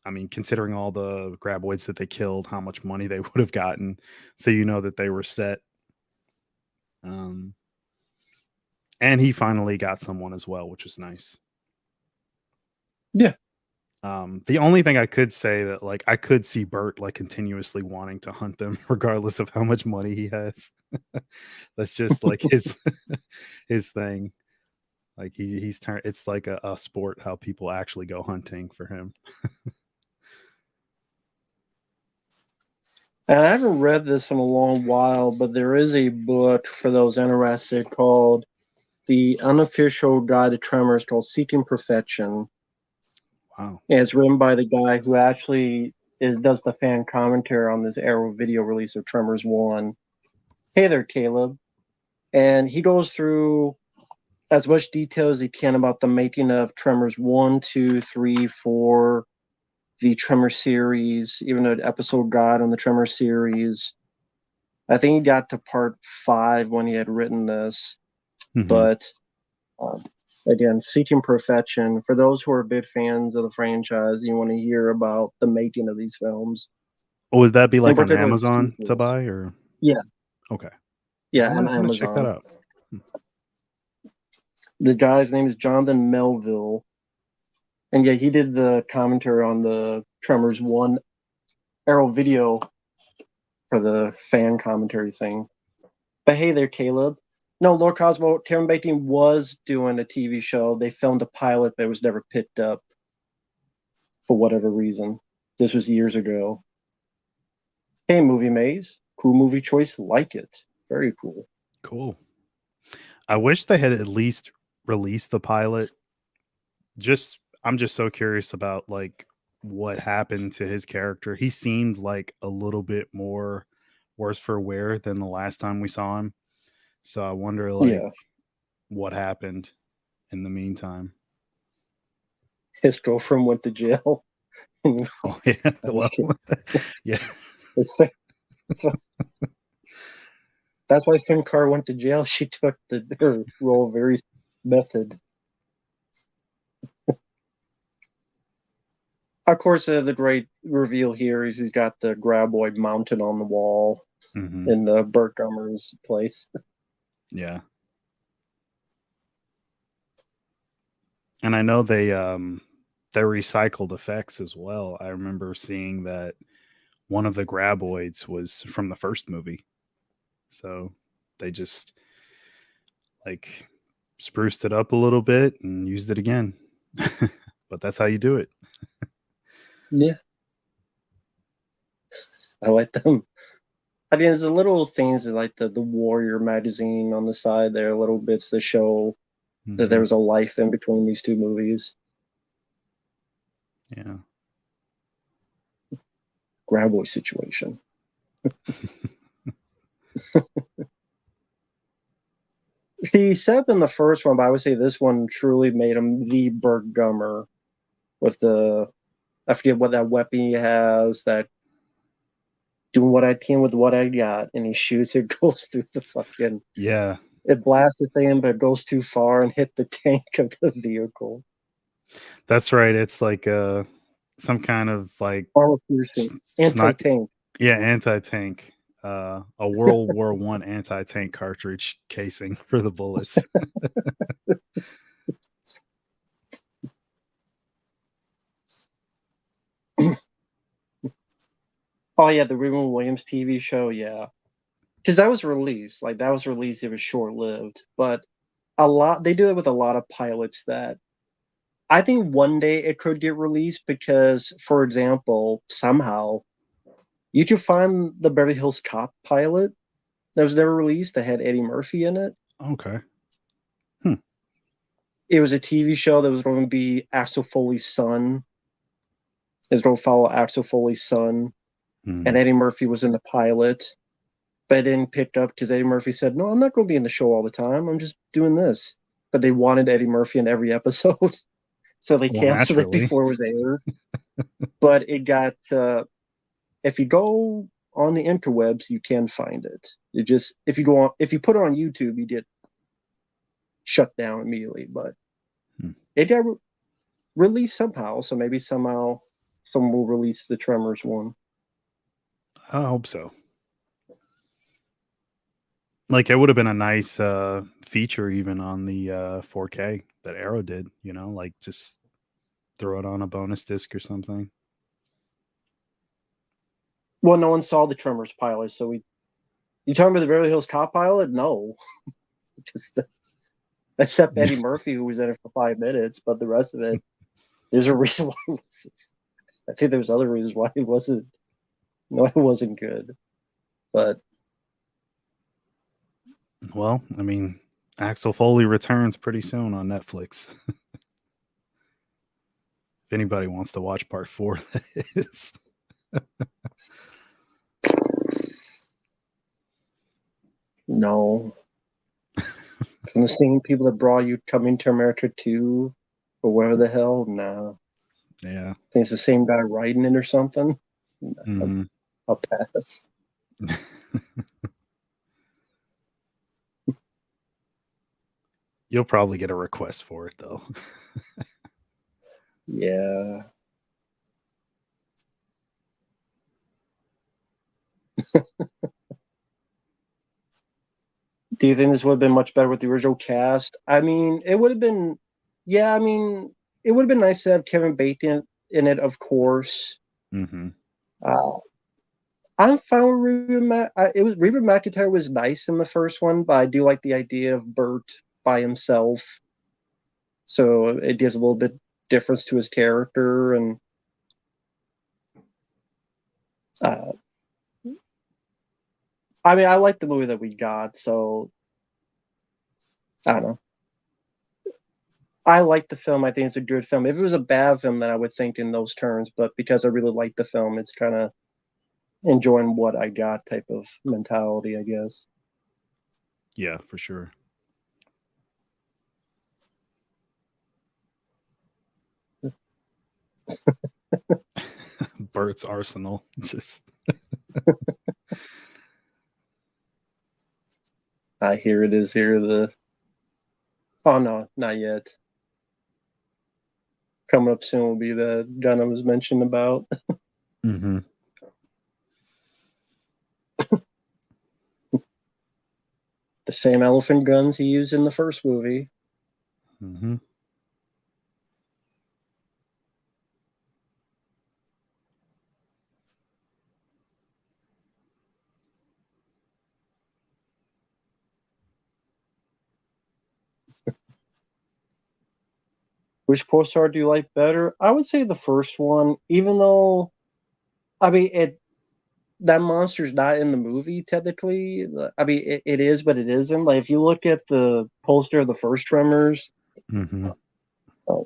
I mean, considering all the graboids that they killed, how much money they would have gotten, so you know that they were set. Um, and he finally got someone as well, which was nice. Yeah, The only thing I could say that, like, I could see Bert like continuously wanting to hunt them regardless of how much money he has. That's just like his his thing. Like he's turned it's like a sport how people actually go hunting for him. and I haven't read this in a long while, but there is a book for those interested called "The Unofficial Guide to Tremors," called "Seeking Perfection." Wow. And it's written by the guy who actually does the fan commentary on this Arrow video release of Tremors 1. Hey there, Caleb. And he goes through as much detail as he can about the making of Tremors 1, 2, 3, 4, the Tremor series, even an episode guide on the Tremor series. I think he got to part 5 when he had written this. Mhm. But um, again, Seeking Perfection, for those who are big fans of the franchise, you want to hear about the making of these films, Would that be in like on particular the Amazon to sequels. buy, or Yeah, okay? yeah, I'm and gonna check that Amazon. out. The guy's name is Jonathan Melville, and yeah, he did the commentary on the Tremors 1 Arrow video for the fan commentary thing. But hey there, Caleb. No, Lord Cosmo, Kevin Bacon was doing a TV show. They filmed a pilot that was never picked up. for whatever reason. This was years ago. Hey, Movie Maze. Cool movie choice. Like it. Very cool. Cool. I wish they had at least released the pilot. I'm just so curious about like what happened to his character. He seemed like a little bit more worse for wear than the last time we saw him. So I wonder like Yeah. what happened in the meantime. His girlfriend went to jail. Oh yeah. Well, yeah. That's why Finn Carr went to jail. She took her role very method. Of course, the great reveal here is he's got the graboid mounted on the wall Mhm. in Burt Gummer's place. Yeah. And I know they recycled effects as well. I remember seeing that one of the graboids was from the first movie. So they just like spruced it up a little bit and used it again. But that's how you do it. Yeah, I like them. I mean, there's the little things that, like the Warrior magazine on the side there, little bits to show that there Mhm. was a life in between these two movies. Yeah. Graboid situation. See, Seb in the first one, but I would say this one truly made him the Burt Gummer with the, I forget what that weapon he has, that doing what I can with what I got, and he shoots it, goes through the fucking, Yeah. it blasts the thing, but it goes too far and hit the tank of the vehicle. That's right. It's like some kind of like Armor piercing, snipe. anti-tank. Yeah, anti-tank. A World War One anti-tank cartridge casing for the bullets. Oh yeah, the Raymond Williams TV show, yeah, because that was released. Like that was released, it was short lived, but a lot they do it with a lot of pilots that I think one day it could get released because, for example, somehow you could find the Beverly Hills Cop pilot that was never released that had Eddie Murphy in it. Okay. Hmm. It was a TV show that was going to be Axel Foley's son. It was going to follow Axel Foley's son, and Hmm. Eddie Murphy was in the pilot, but it didn't pick up because Eddie Murphy said, "No, I'm not going to be in the show all the time. I'm just doing this." But they wanted Eddie Murphy in every episode, so they Well, canceled it naturally. before it was aired. But it got if you go on the interwebs, you can find it. You just if you put it on YouTube, you get shut down immediately. But Hmm. it got released somehow, so maybe somehow someone will release the Tremors one. I hope so. Like it would have been a nice feature even on the 4K that Arrow did, you know, like just throw it on a bonus disc or something. Well, no one saw the Tremors pilot, so we. You talking about the Beverly Hills Cop pilot? No, just except Eddie Murphy, who was in it for 5 minutes, but the rest of it, there's a reason why. I think there's other reasons why it wasn't. No, it wasn't good, but Well, I mean, Axel Foley returns pretty soon on Netflix. If anybody wants to watch part 4, that is. no. From the same people that brought you Coming to America 2 or whatever the hell, nah. Yeah. I think it's the same guy writing it or something. Nah, Hmm. I'll pass. You'll probably get a request for it though. Yeah. Do you think this would have been much better with the original cast? I mean, it would have been, yeah, I mean, it would have been nice to have Kevin Bacon in it, of course. Hmm. Uh, I'm fine with Reba McEntire was nice in the first one, but I do like the idea of Bert by himself. So it gives a little bit difference to his character, and Uh, I mean, I like the movie that we got, so I don't know. I like the film. I think it's a good film. If it was a bad film, then I would think in those terms. But because I really like the film, it's kind of enjoying what I got type of mentality, I guess. Yeah, for sure. Bert's arsenal. Just Here it is. Here the. Oh no, not yet. Coming up soon will be the gun I was mentioned about. mm-hmm. The same elephant guns he used in the first movie. Mm-hmm. Which poster art do you like better? I would say the first one, even though I mean it that monster's not in the movie technically. I mean it is, but it isn't. Like if you look at the poster of the first Tremors, Mm-hmm. uh,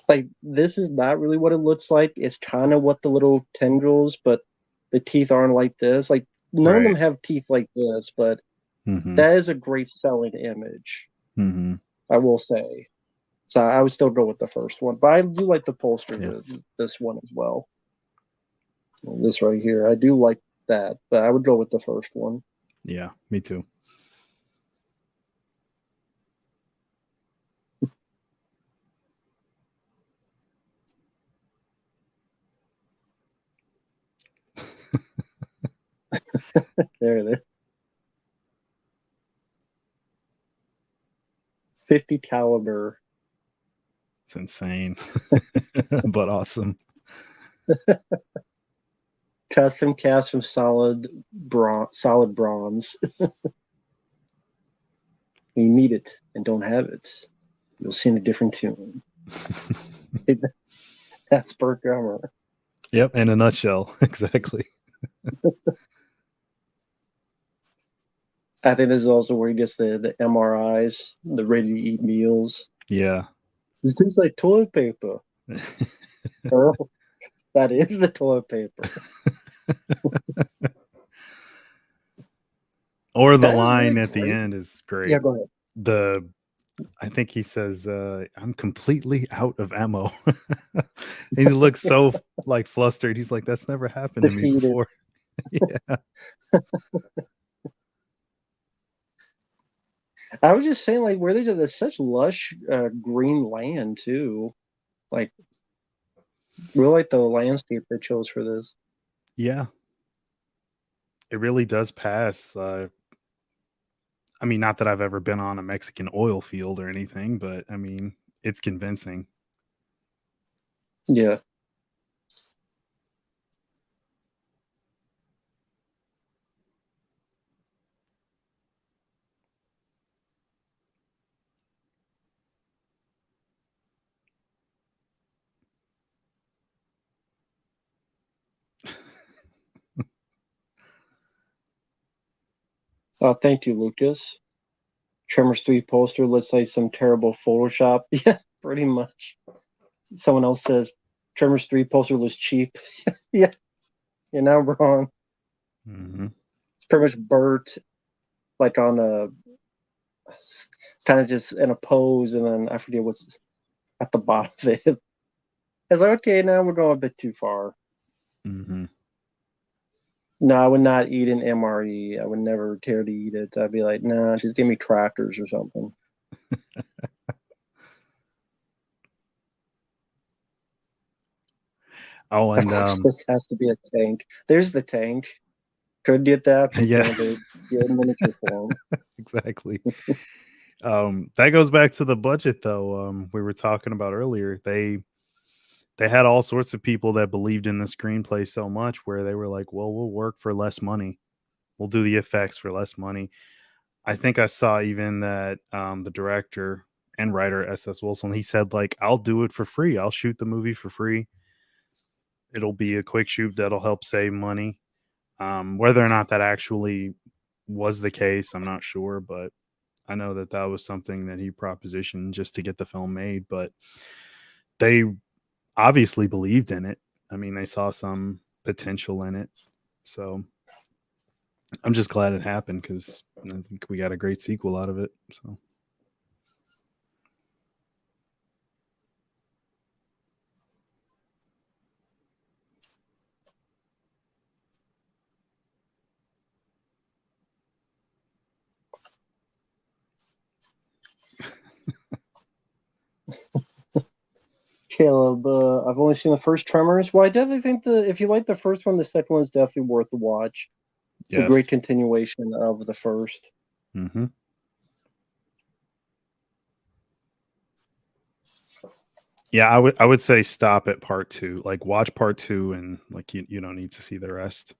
like this is not really what it looks like. It's kind of what the little tendrils, but the teeth aren't like this. Like none of them Right. have teeth like this, but Mm-hmm. that is a great selling image, Mm-hmm. I will say. So I would still go with the first one, but I do like the poster Yeah. of this one as well. This right here, I do like that, but I would go with the first one. Yeah, me too. There it is. 50 caliber. It's insane, but awesome. Custom cast from solid bronze. You need it and don't have it, you'll sing a different tune. That's Burt Gummer. Yep, in a nutshell. Exactly. I think this is also where he gets the MRIs, the ready to eat meals. Yeah. This tastes like toilet paper. Earl, that is the toilet paper. Or the That is really line at the great. end is Yeah, great. go ahead. I think he says, I'm completely out of ammo. And he looks so like flustered. He's like, that's never happened to me Defeated. before. Yeah. I was just saying, like, where they did this such lush green land too. Like, really like the landscape they chose for this. Yeah. It really does pass. I mean, not that I've ever been on a Mexican oil field or anything, but I mean, it's convincing. Yeah. Thank you, Lucas. Tremors 3 poster looks like some terrible Photoshop. Yeah, pretty much. Someone else says Tremors 3 poster looks cheap. Yeah, you're not wrong. Mm-hmm. It's pretty much Bert, like on a kind of just in a pose, and then I forget what's at the bottom of it. It's like, okay, now we're going a bit too far. Mm-hmm. No, I would not eat an MRE. I would never care to eat it. I'd be like, nah, just give me crackers or something. Oh, Of and course, this has to be a tank. There's the tank. Could get that, but yeah, damn it, get in miniature form. exactly. That goes back to the budget though. We were talking about earlier. They had all sorts of people that believed in the screenplay so much where they were like, well, we'll work for less money. We'll do the effects for less money. I think I saw even that the director and writer SS Wilson, he said like, I'll do it for free. I'll shoot the movie for free. It'll be a quick shoot that'll help save money. Whether or not that actually was the case, I'm not sure, but I know that that was something that he propositioned just to get the film made. But they obviously believed in it. I mean, they saw some potential in it. So I'm just glad it happened because I think we got a great sequel out of it. So Caleb, I've only seen the first Tremors. Well, I definitely think if you like the first one, the second one is definitely worth the watch. It's a great yes. continuation of the first. Hmm. Yeah, I would say stop at part two. Like watch part two, and like you don't need to see the rest.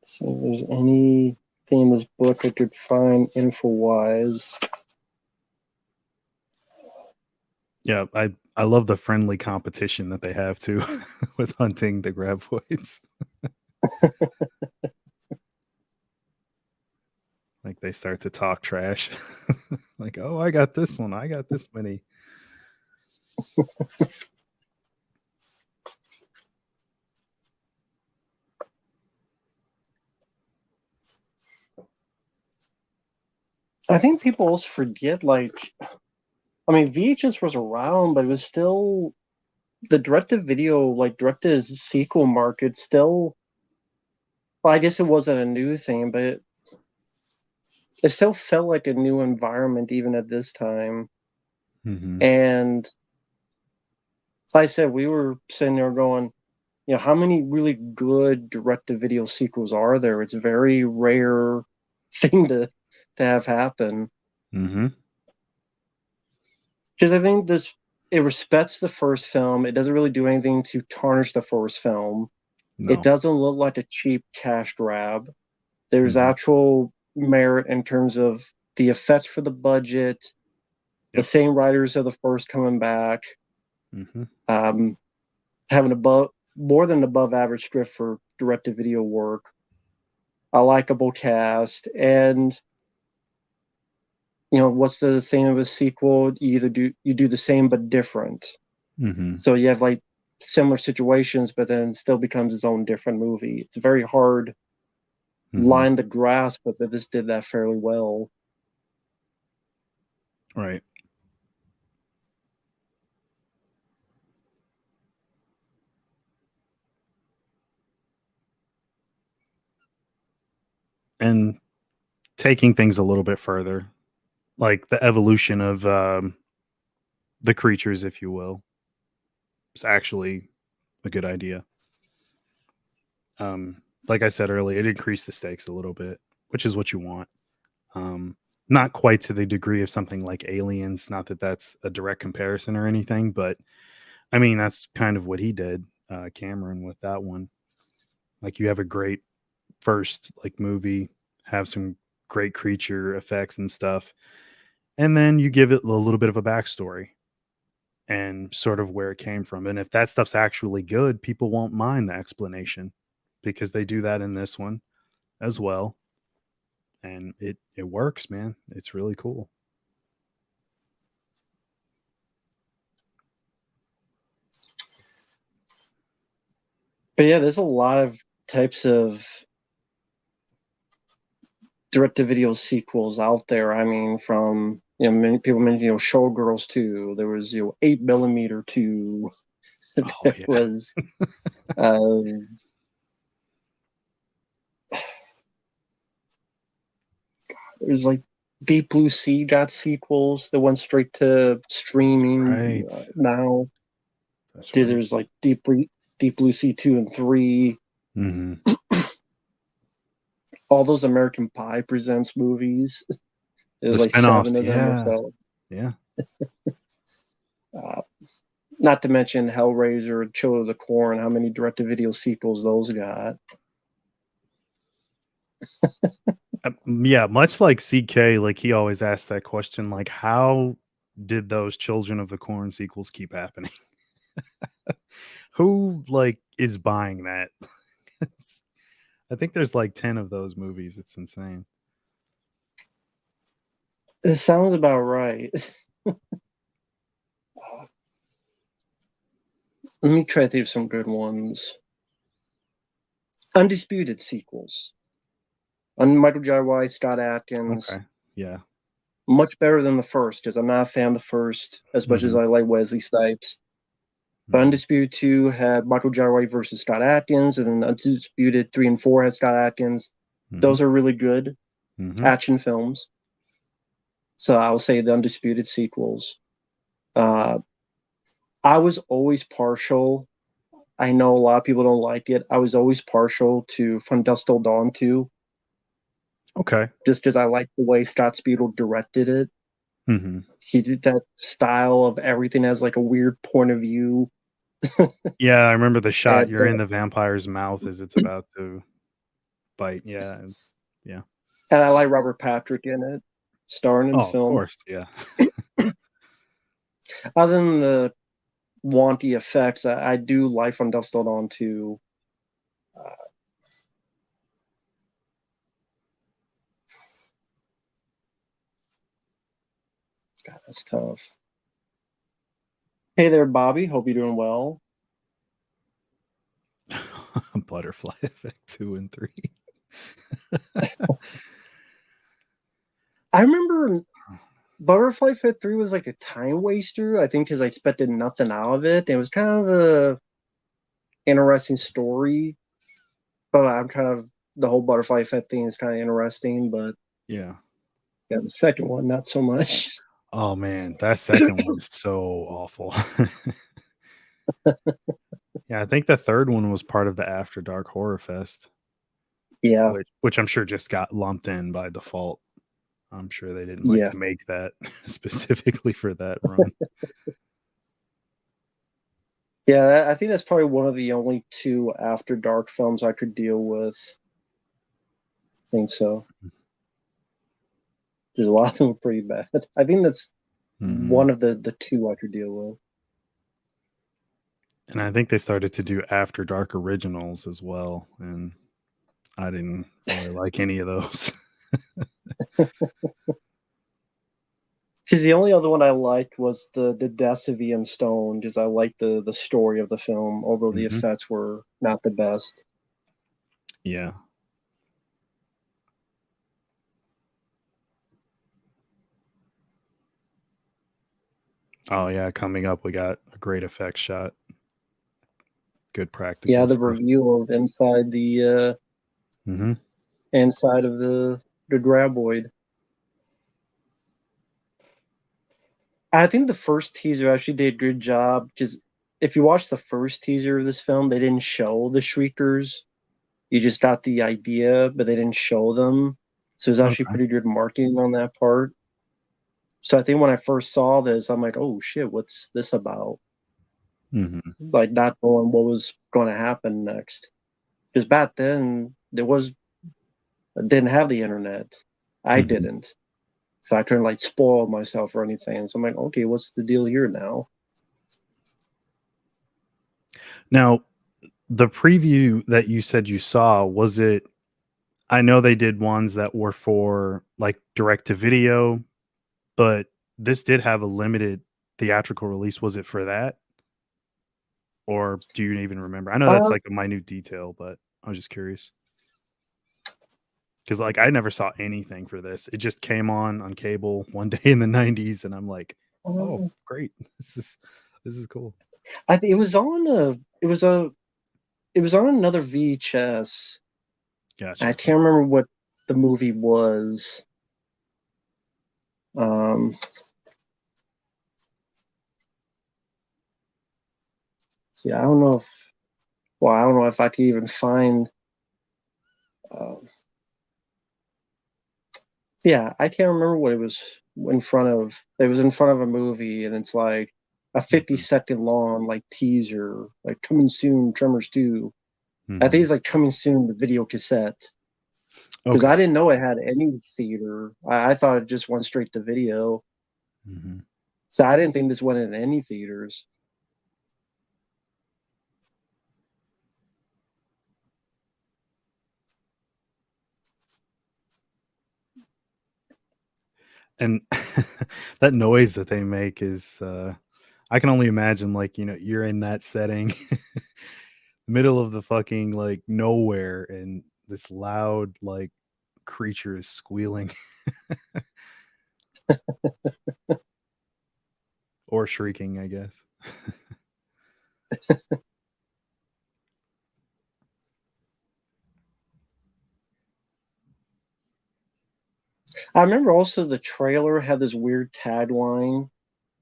So if there's anything in this book I could find info-wise. Yeah, I love the friendly competition that they have too with hunting the graboids. Like they start to talk trash. Like, oh, I got this one. I got this many. I think people also forget, like, I mean, VHS was around, but it was still the direct-to-video, like direct-to-sequel market still. Well, I guess it wasn't a new thing, but it still felt like a new environment even at this time. Hmm. And like I said, we were sitting there going, how many really good direct-to-video sequels are there? It's a very rare thing to have happen. Hmm. Because I think it respects the first film. It doesn't really do anything to tarnish the first film. It No. doesn't look like a cheap cash grab. There's Hmm. actual merit in terms of the effects for the budget, the Yep. same writers of the first coming back, Hmm. um, having more than above average script for direct to video work, a likable cast, and what's the thing of a sequel? You do the same but different. Hmm. So you have like similar situations, but then still becomes its own different movie. It's a very hard Hmm. line to grasp, but this did that fairly well. Right. And taking things a little bit further, like the evolution of the creatures, if you will, is actually a good idea. Like I said earlier, it increased the stakes a little bit, which is what you want. Um, Not quite to the degree of something like Aliens. Not that that's a direct comparison or anything, but I mean that's kind of what he did, Cameron, with that one. Like you have a great first like movie, have some great creature effects and stuff, and then you give it a little bit of a backstory and sort of where it came from. And if that stuff's actually good, people won't mind the explanation because they do that in this one as well. And it works, man. It's really cool. But yeah, there's a lot of types of direct to video sequels out there. I mean, from many people mentioned Showgirls 2. There was 8mm 2. Oh There yeah. was uh, there's like Deep Blue Sea got sequels that went straight to That's streaming right. now. That's right. There's like Deep Blue Sea 2 and 3. Hmm. All those American Pie Presents movies. The There's like 7 spinoffs, of them or yeah. so. Yeah. Uh, Not to mention Hellraiser, Children of the Corn, how many direct-to-video sequels those got. Yeah, much like CK, like he always asks that question, like, how did those Children of the Corn sequels keep happening? Who like is buying that? I think there's like 10 of those movies. It's insane. It sounds about right. Let me try to think of some good ones. Undisputed sequels. Michael J. White, Scott Adkins. Okay. Yeah. Much better than the first, because I'm not a fan of the first as much as Mhm. I like Wesley Snipes. But Mhm. Undisputed 2 had Michael J. White versus Scott Adkins, and then Undisputed 3 and 4 had Scott Adkins. Mhm. Those are really good Mhm. action films. So I'll say the Undisputed sequels. Uh, I was always partial. I know a lot of people don't like it. I was always partial to From Dusk Till Dawn 2, Okay. just because I liked the way Scott Spiegel directed it. Mhm. He did that style of everything as like a weird point of view. Yeah, I remember the shot. And You're in the vampire's mouth as it's about to bite. Yeah. Yeah. and I like Robert Patrick in it, starring in the Oh, of film. course. Yeah. Other than the wanty effects, I do like From Dusk Till Dawn 2. Uh, God, that's tough. Hey there, Bobby. Hope you're doing well. Butterfly Effect 2 and 3. I remember Butterfly Fit 3 was like a time waster, I think, because I expected nothing out of it. It was kind of a interesting story, but I'm kind of the whole Butterfly Effect thing is kind of interesting, but Yeah. yeah, the second one, not so much. Oh man, that second one is so awful. Yeah, I think the third one was part of the After Dark Horror Fest, Yeah, which I'm sure just got lumped in by default. I'm sure they didn't yeah. like make that specifically for that run. Yeah, I think that's probably one of the only two After Dark films I could deal with. I think so. There's a lot of them are pretty bad. I think that's Mhm. one of the two I could deal with. And I think they started to do After Dark originals as well, and I didn't really like any of those. Because the only other one I liked was the deaths of Ian Stone, because I liked the story of the film, although the Mhm. effects were not the best. Yeah. Oh yeah, coming up we got a great effects shot. Good Yeah, practical the stuff. reveal of Mhm. inside of the graboid. I think the first teaser actually did a good job, because if you watch the first teaser of this film, they didn't show the shriekers. You just got the idea, but they didn't show them. So it's actually Okay. pretty good marketing on that part. So I think when I first saw this, I'm like, oh shit, what's this about? Mhm. Like not knowing what was going to happen next. Because back then didn't have the internet. I Mhm. didn't. So I couldn't like spoil myself or anything. So I'm like, okay, what's the deal here now? Now, the preview that you said you saw, was it I know they did ones that were for, like, direct to video, but this did have a limited theatrical release. Was it for that? Or do you even remember? I know that's, Uh, like, a minute detail, but I was just curious. Because like, I never saw anything for this. It just came on cable one day in the '90s, and I'm like, "Oh, uh, great. This is cool." I think it was on another VHS. I Gotcha. can't remember what the movie was. Um, see, I don't know if well, I don't know if I could even find. Uh, yeah, I can't remember what it was in front of. It was in front of a movie, and it's like a 50 Mhm. second long like teaser, like coming soon, Tremors 2. I think Mhm. it's like coming soon, the video cassette. Because Okay. I didn't know it had any theater. I thought it just went straight to video. Mhm. So I didn't think this went in any theaters. And that noise that they make is I can only imagine, like, you're in that setting, middle of the fucking like nowhere, and this loud like creature is squealing or shrieking, I guess. I remember also the trailer had this weird tagline.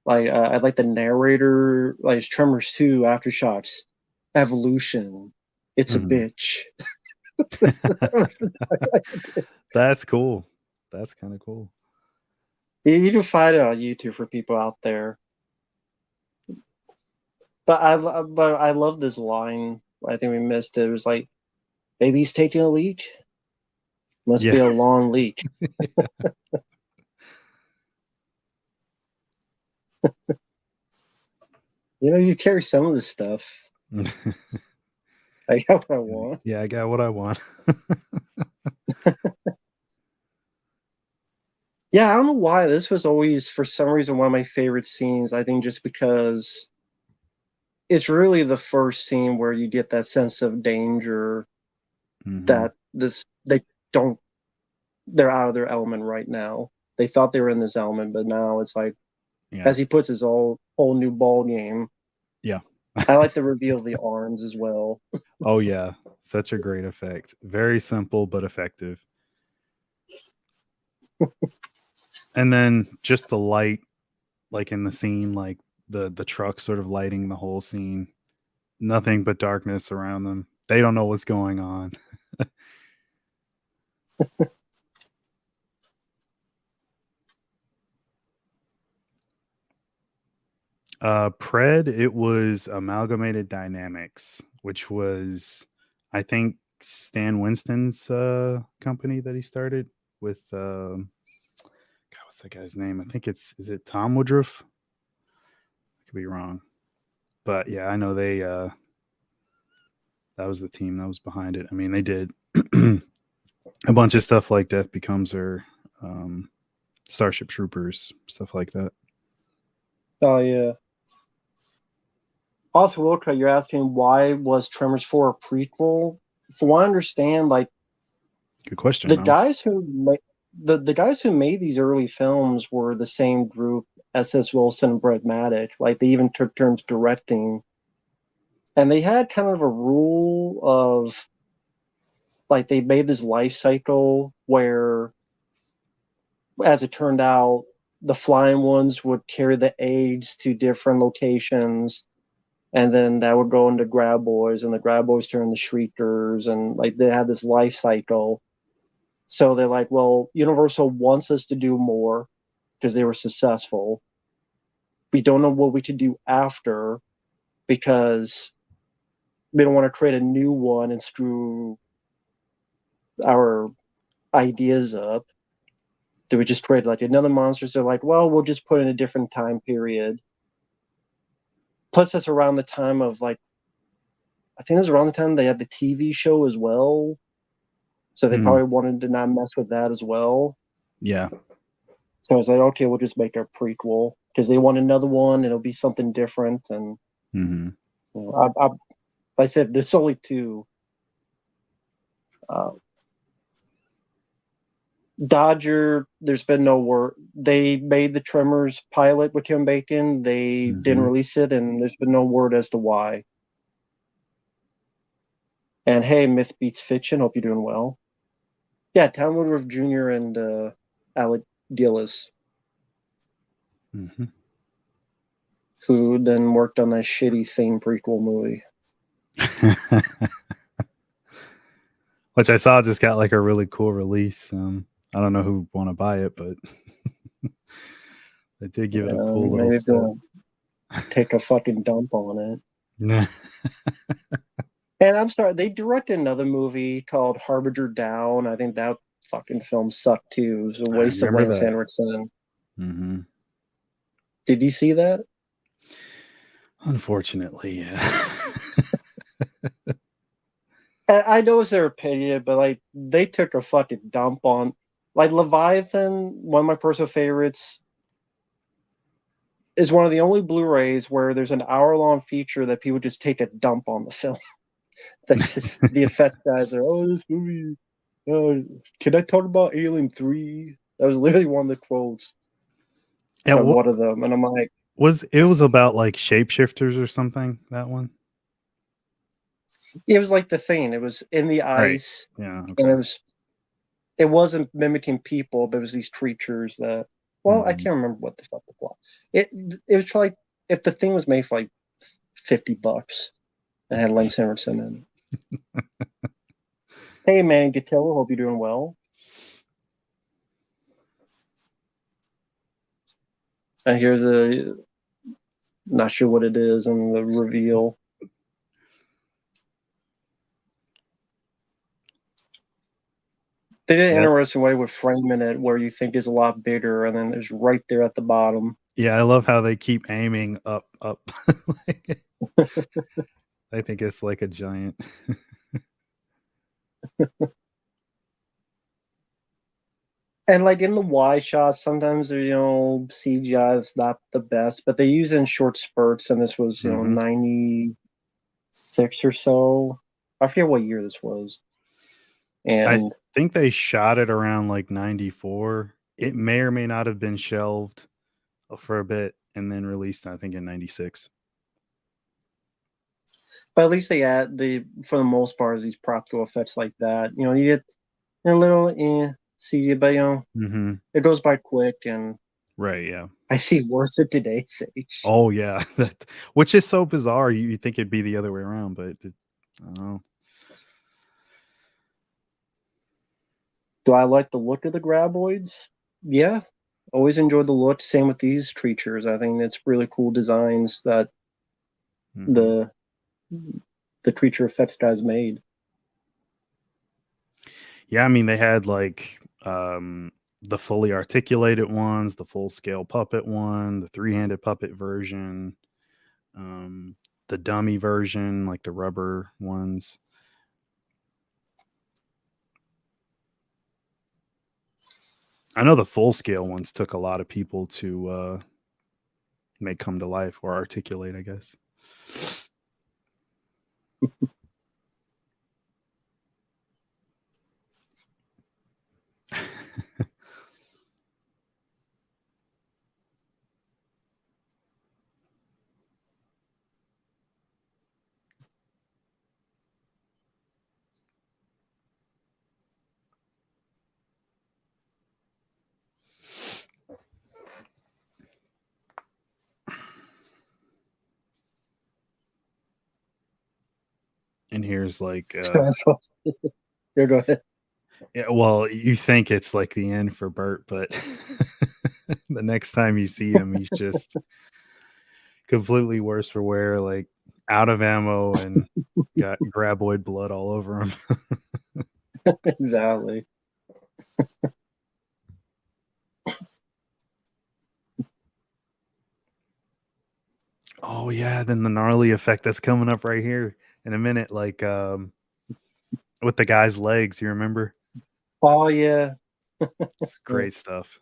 Like I like the narrator, like it's Tremors 2, Aftershocks, Evolution. It's a Mhm. bitch. That was the tagline. That's cool. That's kind of cool. You can find it on YouTube for people out there. But I love this line. I think we missed it. It was like, "Maybe he's taking a leak. Must be Yeah. a long leak." You carry some of this stuff. I got what I want. Yeah, I got what I want. Yeah, I don't know why. This was always, for some reason, one of my favorite scenes. I think just because it's really the first scene where you get that sense of danger Hmm. that they don't they're out of their element right now. They thought they were in this element, but now it's like, Yeah. as he puts his whole new ball game. Yeah. I like the reveal of the arms as well. Oh yeah, such a great effect. Very simple but effective. And then just the light, like in the scene, like the truck sort of lighting the whole scene. Nothing but darkness around them. They don't know what's going on. Pred, it was Amalgamated Dynamics, which was, I think, Stan Winston's company that he started with. God, what's that guy's name? I think is it Tom Woodruff? I could be wrong, but yeah, I know they. That was the team that was behind it. I mean, they did a bunch of stuff like Death Becomes Her, um, Starship Troopers, stuff like that. Oh yeah. Also, real quick, you're asking why was Tremors 4 a prequel? From what I understand, like Good question. the No. guys who made the guys who made these early films were the same group, S.S. Wilson and Brett Maddock. Like they even took turns directing, and they had kind of a rule of like they made this life cycle where, as it turned out, the flying ones would carry the aids to different locations, and then that would go into grab boys, and the grab boys turn the shriekers, and like they had this life cycle. So they're like, well, Universal wants us to do more because they were successful. We don't know what we could do after because we don't want to create a new one and screw our ideas up. Do we just create like another monster? So they're like, well, we'll just put in a different time period. Plus, that's around the time of like, I think it was around the time they had the TV show as well. So they Mm, probably wanted to not mess with that as well. yeah. So I was like, okay, we'll just make a prequel because they want another one. It'll be something different. And Hmm. you know, I said there's only two. Uh, Dodger, there's been no word. They made the Tremors pilot with Tim Bacon. They didn't Hmm. release it, and there's been no word as to why. And hey, myth beats fiction. Hope you're doing well. Yeah, Tom Woodruff Jr. and Alec Gillis, Hmm. who then worked on that shitty Thing prequel movie. Which I saw just got like a really cool release. I don't know who want to buy it, but they did give it a cool little Maybe if you set. want to take a fucking dump on it. Yeah. And I'm sorry, they directed another movie called Harbinger Down. I think that fucking film sucked too. It was a I waste of remember Lance that. Henriksen. Hmm. Did you see that? Unfortunately, yeah. I know it's their opinion, but like they took a fucking dump on. Like Leviathan, one of my personal favorites, is one of the only Blu-rays where there's an hour-long feature that people just take a dump on the film. That's just the effects guys are. Oh, this movie. Can I talk about Alien 3? That was literally one of the quotes Yeah, of what one of them, and I'm like, was it was about like shapeshifters or something, that one? it was like the thing. It was in the Right. ice, Yeah, and okay. it wasn't mimicking people, but it was these creatures that. Well, I Mhm. can't remember what the fuck the plot. It it was like if the thing was made for like $50 and had Lance Henriksen in it. Hey man, Gatilla, hope you're doing well. And here's a not sure what it is and the reveal. They did an Yeah. interesting way with framing it where you think is a lot bigger and then it's right there at the bottom. Yeah, I love how they keep aiming up, up. Like, I think it's like a giant. And like in the wide shots, sometimes CGI is not the best, but they use it in short spurts, and this was Mhm. 96 or so. I forget what year this was. I And think they shot it around like 94. It may or may not have been shelved for a bit and then released, I think, in 96. but at least they add the for the most part is these practical effects like that. You get a little CGI, but Mhm. it goes by quick, and Right, yeah. I see worse at today's age. Oh, yeah. That, which is so bizarre. You think it'd be the other way around, but I don't know. Do I like the look of the graboids? Yeah, always enjoyed the look. Same with these creatures. I think it's really cool designs that Mhm. the the creature effects guys made. Yeah, I mean, they had like the fully articulated ones, the full scale puppet one, the three-handed puppet version, um, the dummy version, like the rubber ones. I know the full scale ones took a lot of people to make come to life or articulate, I guess. And here's like Yeah, go ahead. yeah, well, you think it's like the end for Bert, but the next time you see him, he's just completely worse for wear, like out of ammo and got graboid blood all over him. Exactly. Oh yeah, then the gnarly effect that's coming up right here in a minute, like with the guy's legs, you remember? Oh yeah. It's great stuff.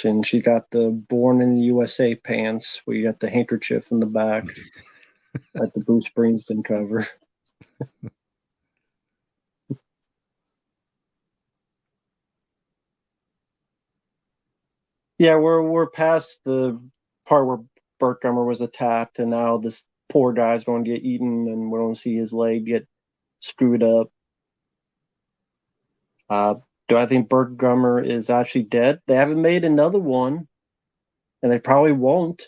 And she got the Born in the USA pants where you got the handkerchief in the back at the Bruce Springsteen cover. Yeah, we're past the part where Burt Gummer was attacked, and now this poor guy's going to get eaten, and we're going to see his leg get screwed up. Uh, do I think Burt Gummer is actually dead? They haven't made another one, and they probably won't.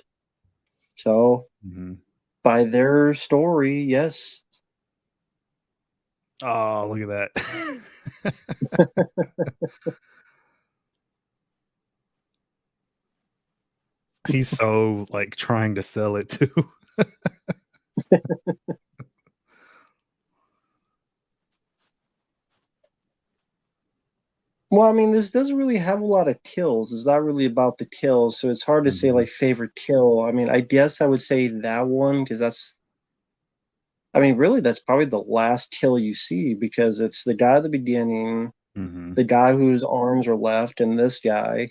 So, Mhm. by their story, yes. Oh, look at that. He's so like trying to sell it too. Well, I mean, this doesn't really have a lot of kills. It's not really about the kills, so it's hard to say Mhm. like favorite kill. I mean, I guess I would say that one because that's, I mean, really, that's probably the last kill you see because it's the guy at the beginning, Mhm. the guy whose arms are left, and this guy.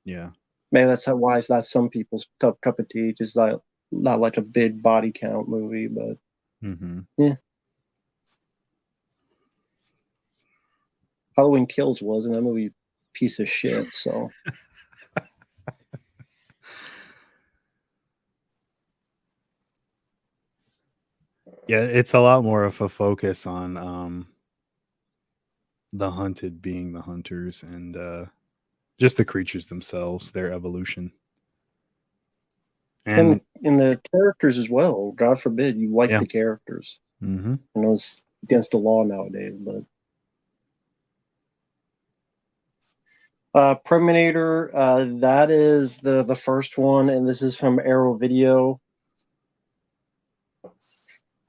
Yeah. Maybe that's why it's not some people's cup of tea. Just not like a big body count movie, but Mhm. yeah, Halloween Kills was, and that movie piece of shit. So Yeah, it's a lot more of a focus on the hunted being the hunters and just the creatures themselves, their evolution. and And in the characters as well. God forbid you like yeah. the characters. Mhm. I know it's against the law nowadays, but Terminator, that is the first one, and this is from Arrow Video.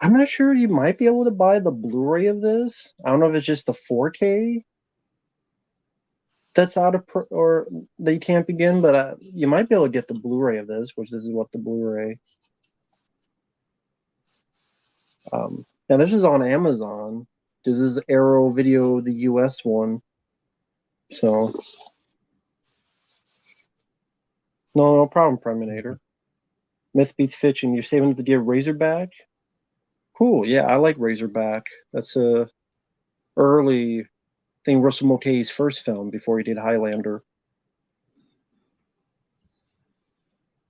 I'm not sure you might be able to buy the Blu-ray of this. I don't know if it's just the 4K that's or they can't begin, but you might be able to get the Blu-ray of this, which this is what the Blu-ray. Now this is on Amazon. This is Arrow Video, the US one. So no problem, Terminator. Myth beats fiction. You're saving it to get Razorback. Cool. Yeah, I like Razorback. That's a early thing. Russell Mulcahy's first film before he did Highlander.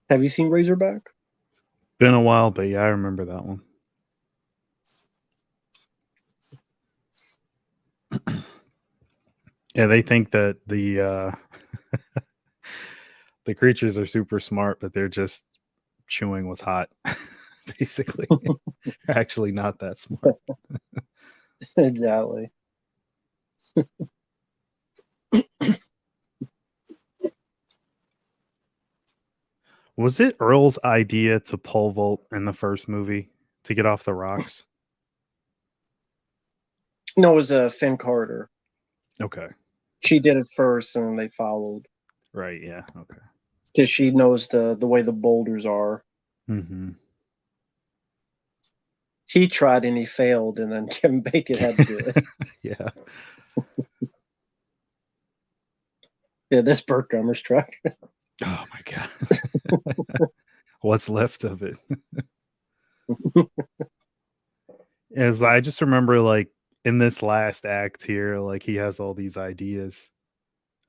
Have you seen Razorback? Been a while, but yeah, I remember that one. Yeah, they think that the creatures are super smart, but they're just chewing what's hot. Basically. They're actually not that smart. Exactly. Was it Earl's idea to pole vault in the first movie to get off the rocks? No, it was Finn Carter. Okay. She did it first, and they followed. Right, yeah. Okay. Because she knows the way the boulders are. Mhm. He tried and he failed, and then Kevin Bacon had to do it. Yeah. Yeah, this Burt Gummer's truck. Oh my god. What's left of it? As I just remember like in this last act here, like he has all these ideas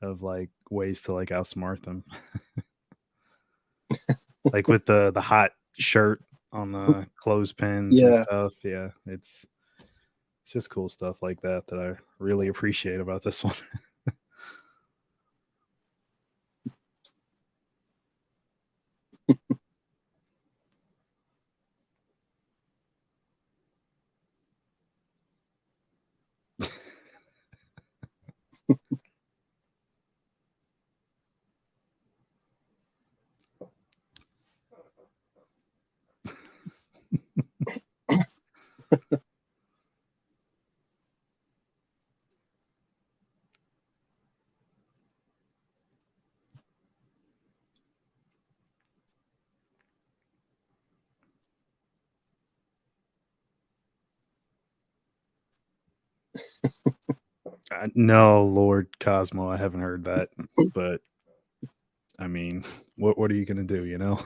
of like ways to like outsmart them. Like with the hot shirt on the clothespins and Yeah. stuff. Yeah, it's just cool stuff like that that I really appreciate about this one. No, Lord Cosmo, I haven't heard that, but I mean, what are you gonna do? You know?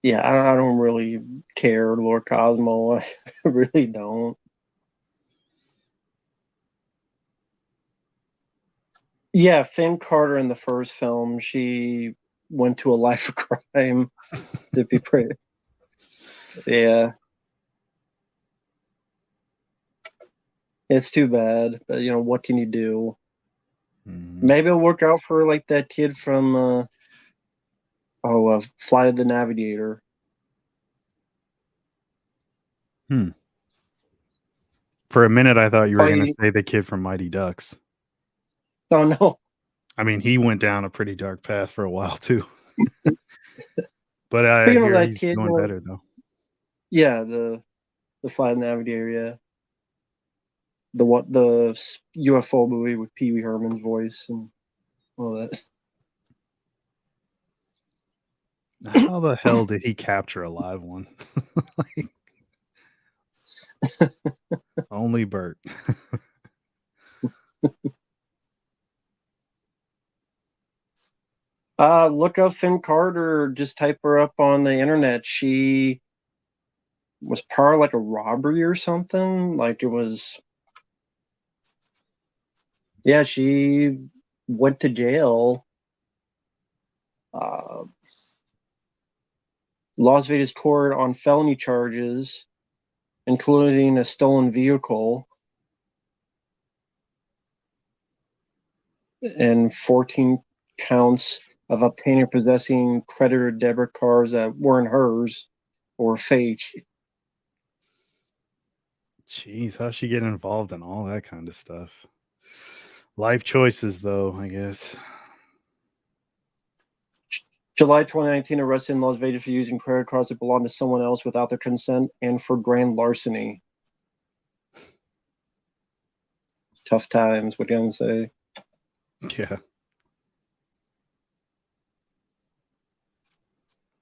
Yeah, I don't really care, Lord Cosmo. I really don't. Yeah, Finn Carter in the first film, she went to a life of crime to be pretty. Yeah, it's too bad, but what can you do? Mhm. Maybe it'll work out for like that kid from Flight of the Navigator. Hmm. For a minute, I thought you were gonna Fighting. say the kid from Mighty Ducks. Oh no. I mean, he went down a pretty dark path for a while too, but But I hear that he's kid, doing better though. yeah, the Flight of the Navigator, yeah. the UFO movie with Pee Wee Herman's voice and all that. How the hell did he capture a live one? Like, only Bert. Look up Finn Carter. Just type her up on the internet. She was part of like a robbery or something. Like it was. Yeah, she went to jail. Uh, Las Vegas court on felony charges, including a stolen vehicle and 14 counts of obtaining or possessing creditor debit cards that weren't hers or fake. Jeez, how's she get involved in all that kind of stuff? Life choices, though, I guess. July 2019, arrested in Las Vegas for using credit cards that belonged to someone else without their consent and for grand larceny. Tough times, what can I say? Yeah.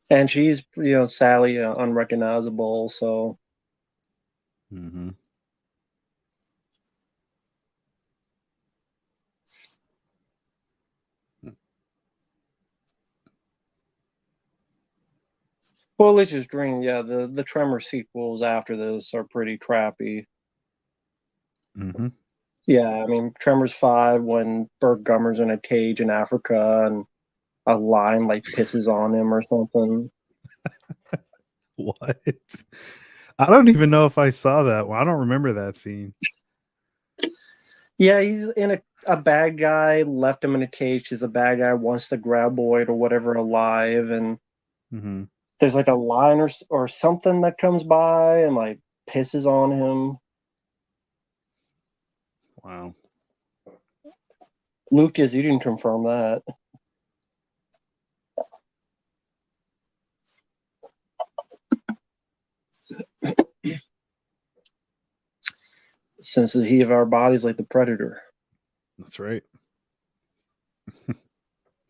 And she's, sadly unrecognizable. So, Mm-hmm. well, at least it's green. Yeah, the Tremors sequels after this are pretty crappy. Mm-hmm. Yeah, I mean, Tremors 5 when Burt Gummer's in a cage in Africa and a lion like pisses on him or something. What? I don't even know if I saw that one. I don't remember that scene. Yeah, he's in a bad guy left him in a cage because the bad guy wants the graboid or whatever alive, and Mm-hmm. there's like a lion or something that comes by and like pisses on him. Wow. Lucas, you didn't confirm that. Since the heat of our bodies like the predator. That's right.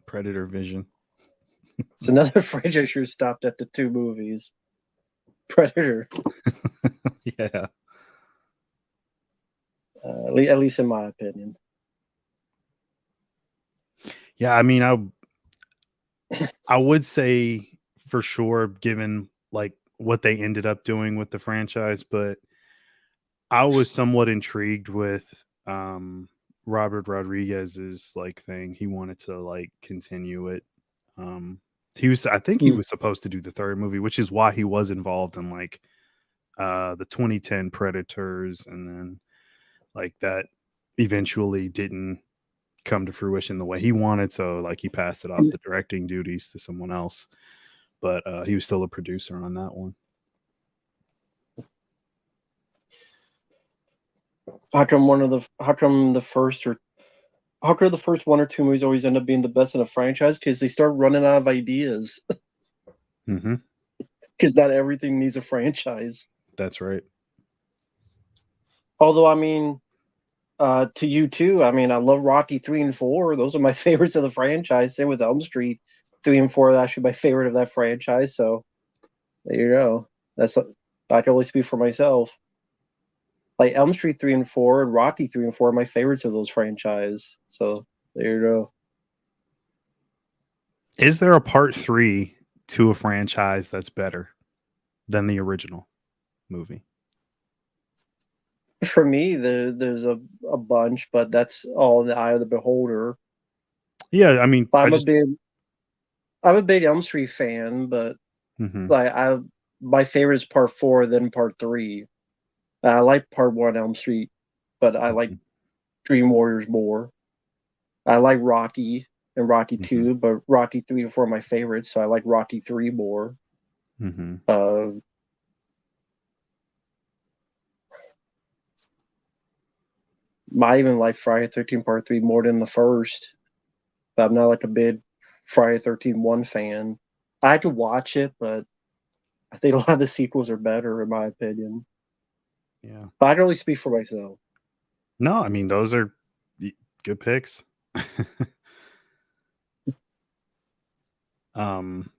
Predator vision. It's another franchise should have stopped at the 2 movies. Predator. Yeah. At least in my opinion. Yeah, I mean, I would say for sure, given like what they ended up doing with the franchise, but I was somewhat intrigued with Robert Rodriguez's like thing. He wanted to like continue it. I think he was supposed to do the 3rd movie, which is why he was involved in like the 2010 Predators, and then like that eventually didn't come to fruition the way he wanted, so like he passed it off the directing duties to someone else, but he was still a producer on that one. How come the first 1 or 2 movies always end up being the best in a franchise? Because they start running out of ideas. Mm-hmm. Because not everything needs a franchise. That's right. Although, I mean, to you too. I mean, I love Rocky 3 and 4. Those are my favorites of the franchise. Same with Elm Street 3 and 4. Are actually my favorite of that franchise. So there you go. I can only speak for myself. Like Elm Street 3 and 4 and Rocky 3 and 4 are my favorites of those franchise. So there you go. Is there a part 3 to a franchise that's better than the original movie? For me, there's a bunch, but that's all in the eye of the beholder. Yeah, I mean, I'm a big Elm Street fan, but mm-hmm. like my favorite is part 4, then part 3. I like part 1 Elm Street, but I like Dream Warriors more. I like Rocky and Rocky 2, but Rocky 3 and 4 are my favorites, so I like Rocky 3 more. Mm-hmm. I even like Friday 13 Part 3 more than the first, but I'm not like a big Friday 13 1 fan. I could watch it, but I think a lot of the sequels are better, in my opinion. Yeah. But I can only speak for myself. No, I mean those are good picks. um,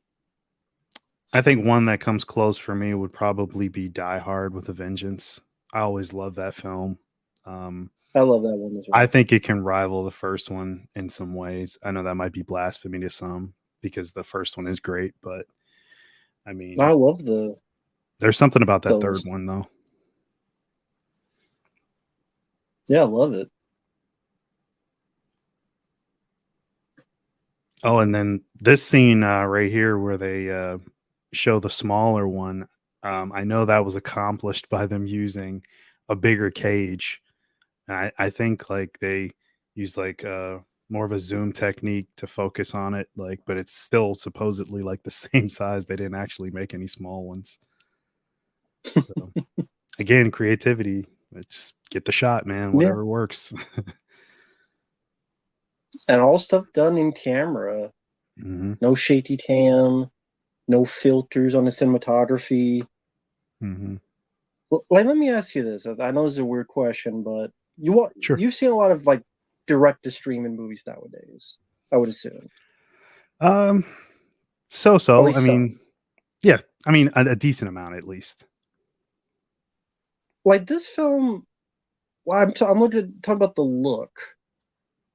I think one that comes close for me would probably be Die Hard with a Vengeance. I always love that film. Um, I love that one as I well. think it can rival the first one in some ways. I know that might be blasphemy to some because the first one is great, but I I mean, love the there's something about that third those. one though. Yeah, I love it. Oh, and then this scene right here where they show the smaller one. I know that was accomplished by them using a bigger cage. And I think like they use like more of a zoom technique to focus on it, like, but it's still supposedly like the same size. They didn't actually make any small ones. So, again, creativity. Just get the shot, man. Yeah, Whatever works. and all stuff done in camera. hmm No shaky cam, no filters on the cinematography. hmm Well, let me ask you this. I know this is a weird question, but Sure. you've seen a lot of like direct to streaming movies nowadays, I would assume. Um, At so. I least some. mean, yeah. I mean, a decent amount at least. Like this film, well, I'm talking about the look,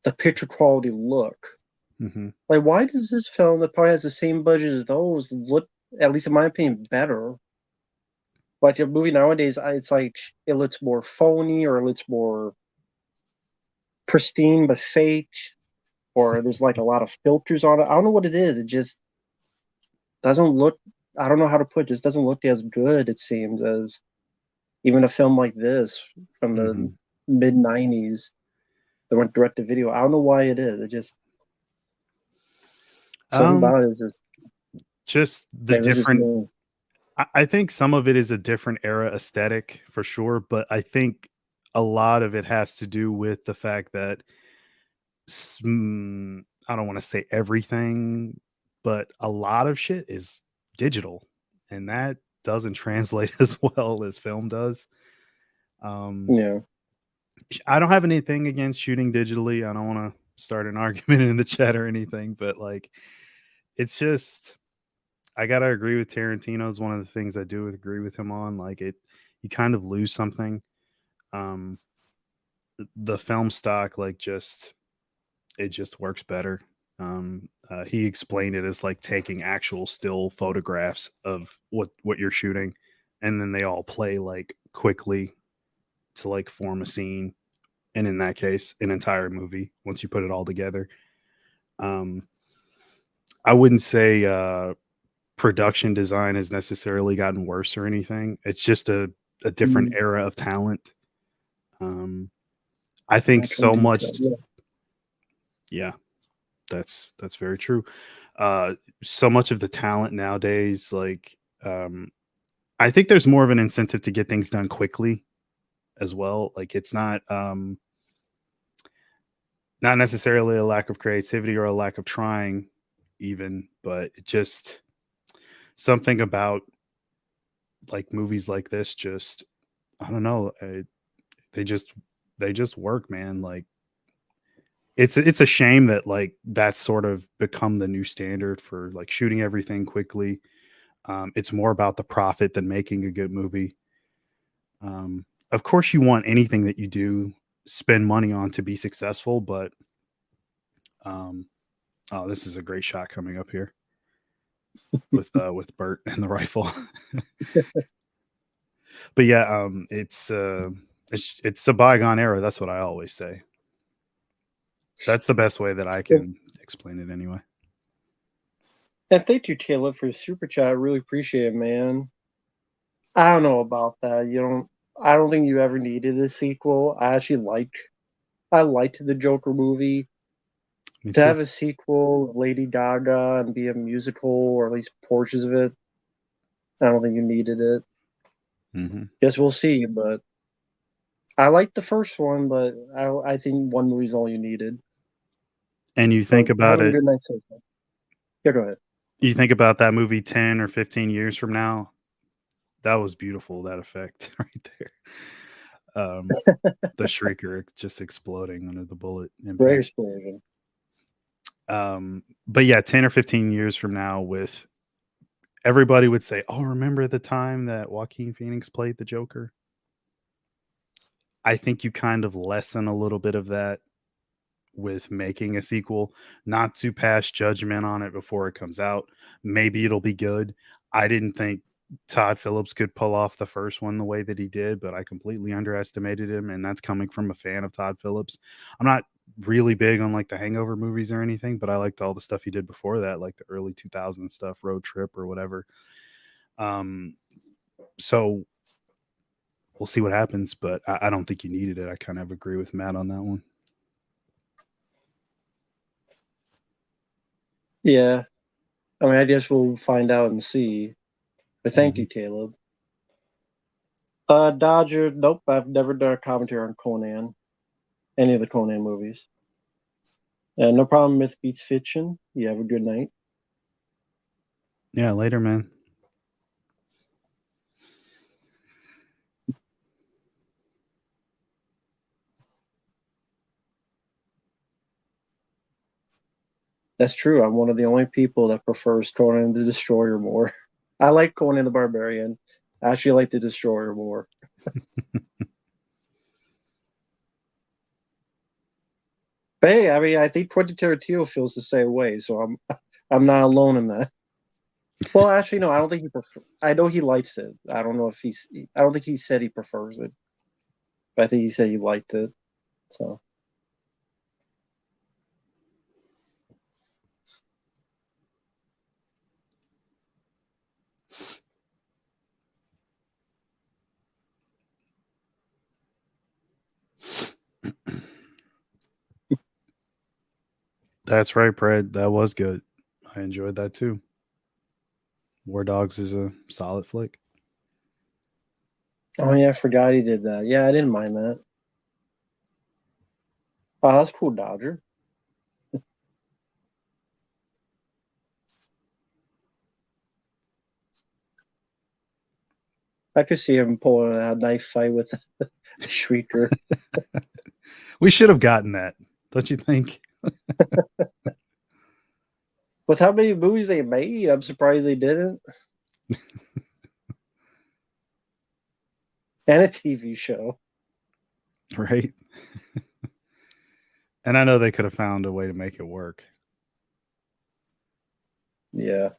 the picture quality look. hmm Like, why does this film that probably has the same budget as those look, at least in my opinion, better? Like a movie nowadays, it's like it looks more phony or it looks more pristine but fake, or there's like a lot of filters on it. I don't know what it is. It just doesn't look. I don't know how to put it. Just doesn't look as good. It seems as even a film like this from the hmm mid '90s that went direct to video. I don't know why it is. It just something Um, about it is just just the maybe it's just different. me. I think some of it is a different era aesthetic for sure, but I think a lot of it has to do with the fact that I don't want to say everything, but a lot of shit is digital, and that doesn't translate as well as film does. Um, Yeah. I don't have anything against shooting digitally. I don't want to start an argument in the chat or anything, but like, it's just I gotta agree with Tarantino is one of the things I do agree with him on. Like it, you kind of lose something. Um, the film stock, like just it just works better. He explained it as like taking actual still photographs of what you're shooting, and then they all play like quickly to like form a scene, and in that case, an entire movie once you put it all together. Um, I wouldn't say production design has necessarily gotten worse or anything. It's just a different Mm, era of talent. Um, I think natural so much. detail. Yeah. Yeah, that's very true. Uh, so much of the talent nowadays, like, I think there's more of an incentive to get things done quickly as well. Like, it's not necessarily a lack of creativity or a lack of trying, even, but it just something about like movies like this. Just I don't know. They just they just work, man. Like it's a shame that like that's sort of become the new standard for like shooting everything quickly. It's more about the profit than making a good movie. Of course, you want anything that you do spend money on to be successful, but um, oh, this is a great shot coming up here with Bert and the rifle. But yeah, it's a bygone era. That's what I always say. That's the best way that I And, can explain it anyway. and thank you, Caleb, for the super chat. I really appreciate it, man. I don't know about that. You don't. I don't think you ever needed a sequel. I liked the Joker movie. Me To too. have a sequel, with Lady Gaga, and be a musical, or at least portions of it, I don't think you needed it. hmm Guess we'll see. But I liked the first one, but I think one movie's all you needed. And But have a good night so far. Yeah, go ahead. you think about that movie 10 or 15 years from now, that was beautiful, that effect right there. the shrieker just exploding under the bullet Great impact. explosion. But yeah, 10 or 15 years from now, with everybody would say, "Oh, remember the time that Joaquin Phoenix played the Joker?" I think you kind of lessen a little bit of that with making a sequel, not to pass judgment on it before it comes out. Maybe it'll be good. I didn't think Todd Phillips could pull off the first one the way that he did, but I completely underestimated him, and that's coming from a fan of Todd Phillips. I'm not really big on like the Hangover movies or anything, but I liked all the stuff he did before that, like the early 2000s stuff, Road Trip or whatever. So we'll see what happens, but I don't think you needed it. I kind of agree with Matt on that one. Yeah. I mean, I guess we'll find out and see. But thank you, Caleb. Dodger, nope, I've never done a commentary on Conan. Any of the Conan movies. No problem, Myth Beats Fiction. You have a good night. Yeah, later, man. That's true. I'm one of the only people that prefers Conan the Destroyer more. I like Conan the Barbarian. I actually like the Destroyer more. But hey, I mean, I think Quentin Tarantino feels the same way, so I'm not alone in that. Well, actually, no, I don't think he I know he likes it. I don't know if I don't think he said he prefers it, but I think he said he liked it. So. That's right, Brad. That was good. I enjoyed that too. War Dogs is a solid flick. Oh yeah, I forgot he did that. Yeah, I didn't mind that. Oh, that's cool, Dodger. I could see him pulling a knife fight with a shrieker. We should have gotten that, don't you think? With how many movies they made, I'm surprised they didn't. And a TV show. Right? And I know they could have found a way to make it work. Yeah.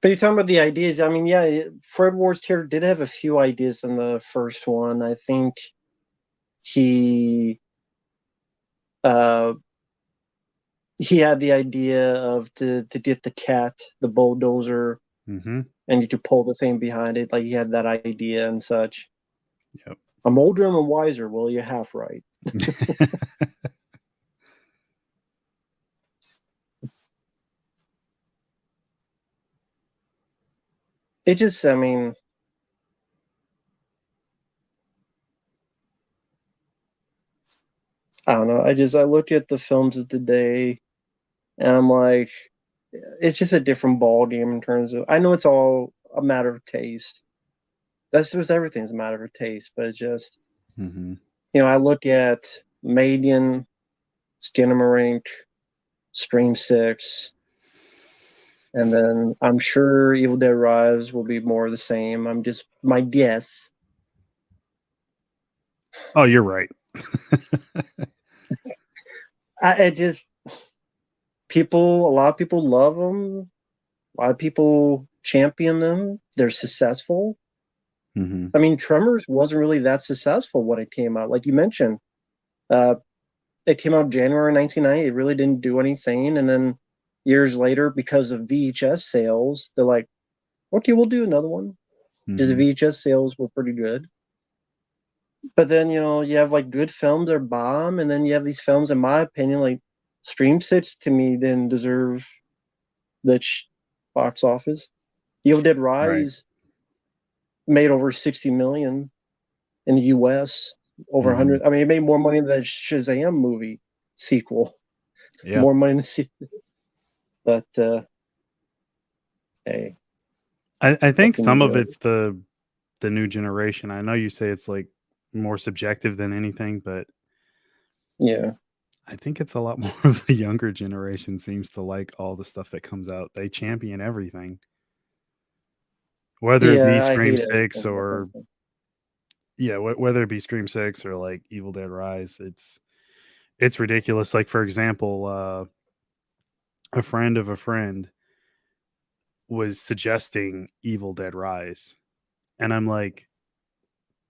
But you're talking about the ideas. I mean, yeah, Fred Ward's character did have a few ideas in the first one. I think he uh he had the idea of to get the cat, the bulldozer, Mm-hmm. and you could pull the thing behind it. Like he had that idea and such. Yep. I'm older and wiser. Well, you're half right. It just, I mean, I don't know. I look at the films of today, and I'm like, it's just a different ball game in terms of. I know it's all a matter of taste. That's just everything's a matter of taste, but it's just, Mm-hmm. I look at Median, Skinamarink, Stream Six, and then I'm sure Evil Dead Rise will be more of the same. I'm just my guess. Oh, you're right. I just a lot of people love them. A lot of people champion them. They're successful. Mm-hmm. I mean, Tremors wasn't really that successful when it came out. Like you mentioned, uh, it came out January 1990. It really didn't do anything. And then years later, because of VHS sales, they're like, okay, we'll do another one. Because the Mm-hmm. VHS sales were pretty good. But then, you have like good films or bomb. And then you have these films, in my opinion, like Stream 6 to me didn't deserve the box office. Evil Dead Right. Rise made over 60 million in the US, over Mm-hmm. 100. I mean, it made more money than the Shazam movie sequel. Yeah. More money than the sequel. But hey, I think fucking some of enjoy. it's the new generation. I know you say it's like more subjective than anything, but Yeah, I think it's a lot more of the younger generation seems to like all the stuff that comes out. They champion everything, whether it be yeah, I Scream hate Six everything that or comes from. yeah, whether it be Scream Six or like Evil Dead Rise. It's ridiculous. Like for example, a friend of a friend was suggesting Evil Dead Rise, and I'm like,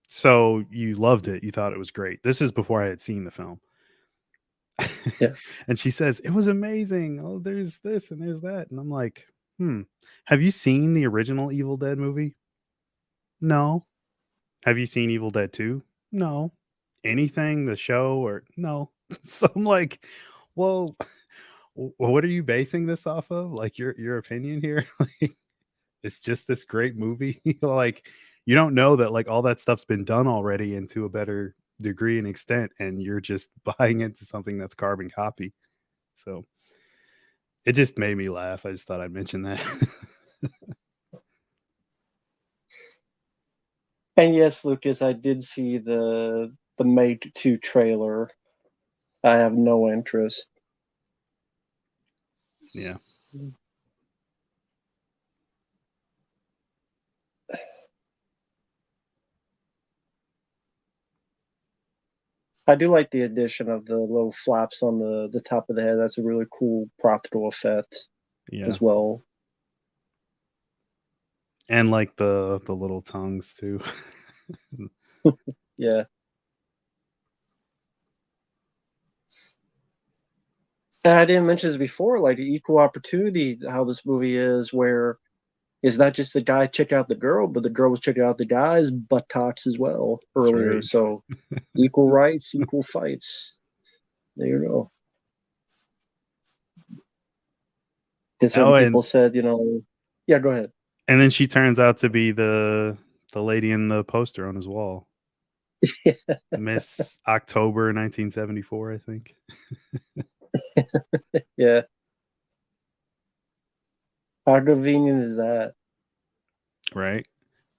so you loved it, you thought it was great. This is before I had seen the film. Yeah, And she says, "It was amazing. Oh, there's this and there's that." And I'm like, "Hmm. Have you seen the original Evil Dead movie?" "No." "Have you seen Evil Dead 2?" "No." "Anything, the show or no?" So I'm like, "Well, what are you basing this off of? Like your opinion here?" Like, it's just this great movie. Like, you don't know that like all that stuff's been done already and to a better degree and extent, and you're just buying into something that's carbon copy. So it just made me laugh. I just thought I'd mention that. and yes, Lucas, I did see the Mate 2 trailer. I have no interest. Yeah. I do like the addition of the little flaps on the top of the head. That's a really cool practical effect Yeah. as well. And like the little tongues too. Yeah. And I didn't mention this before, like equal opportunity, how this movie is, where it's not just the guy checking out the girl, but the girl was checking out the guy's buttocks as well That's earlier. right. So equal rights, equal fights. There you go. Because Oh, when people said, yeah, go ahead. and then she turns out to be the lady in the poster on his wall. Miss October 1974, I think. Yeah. How convenient is that? Right?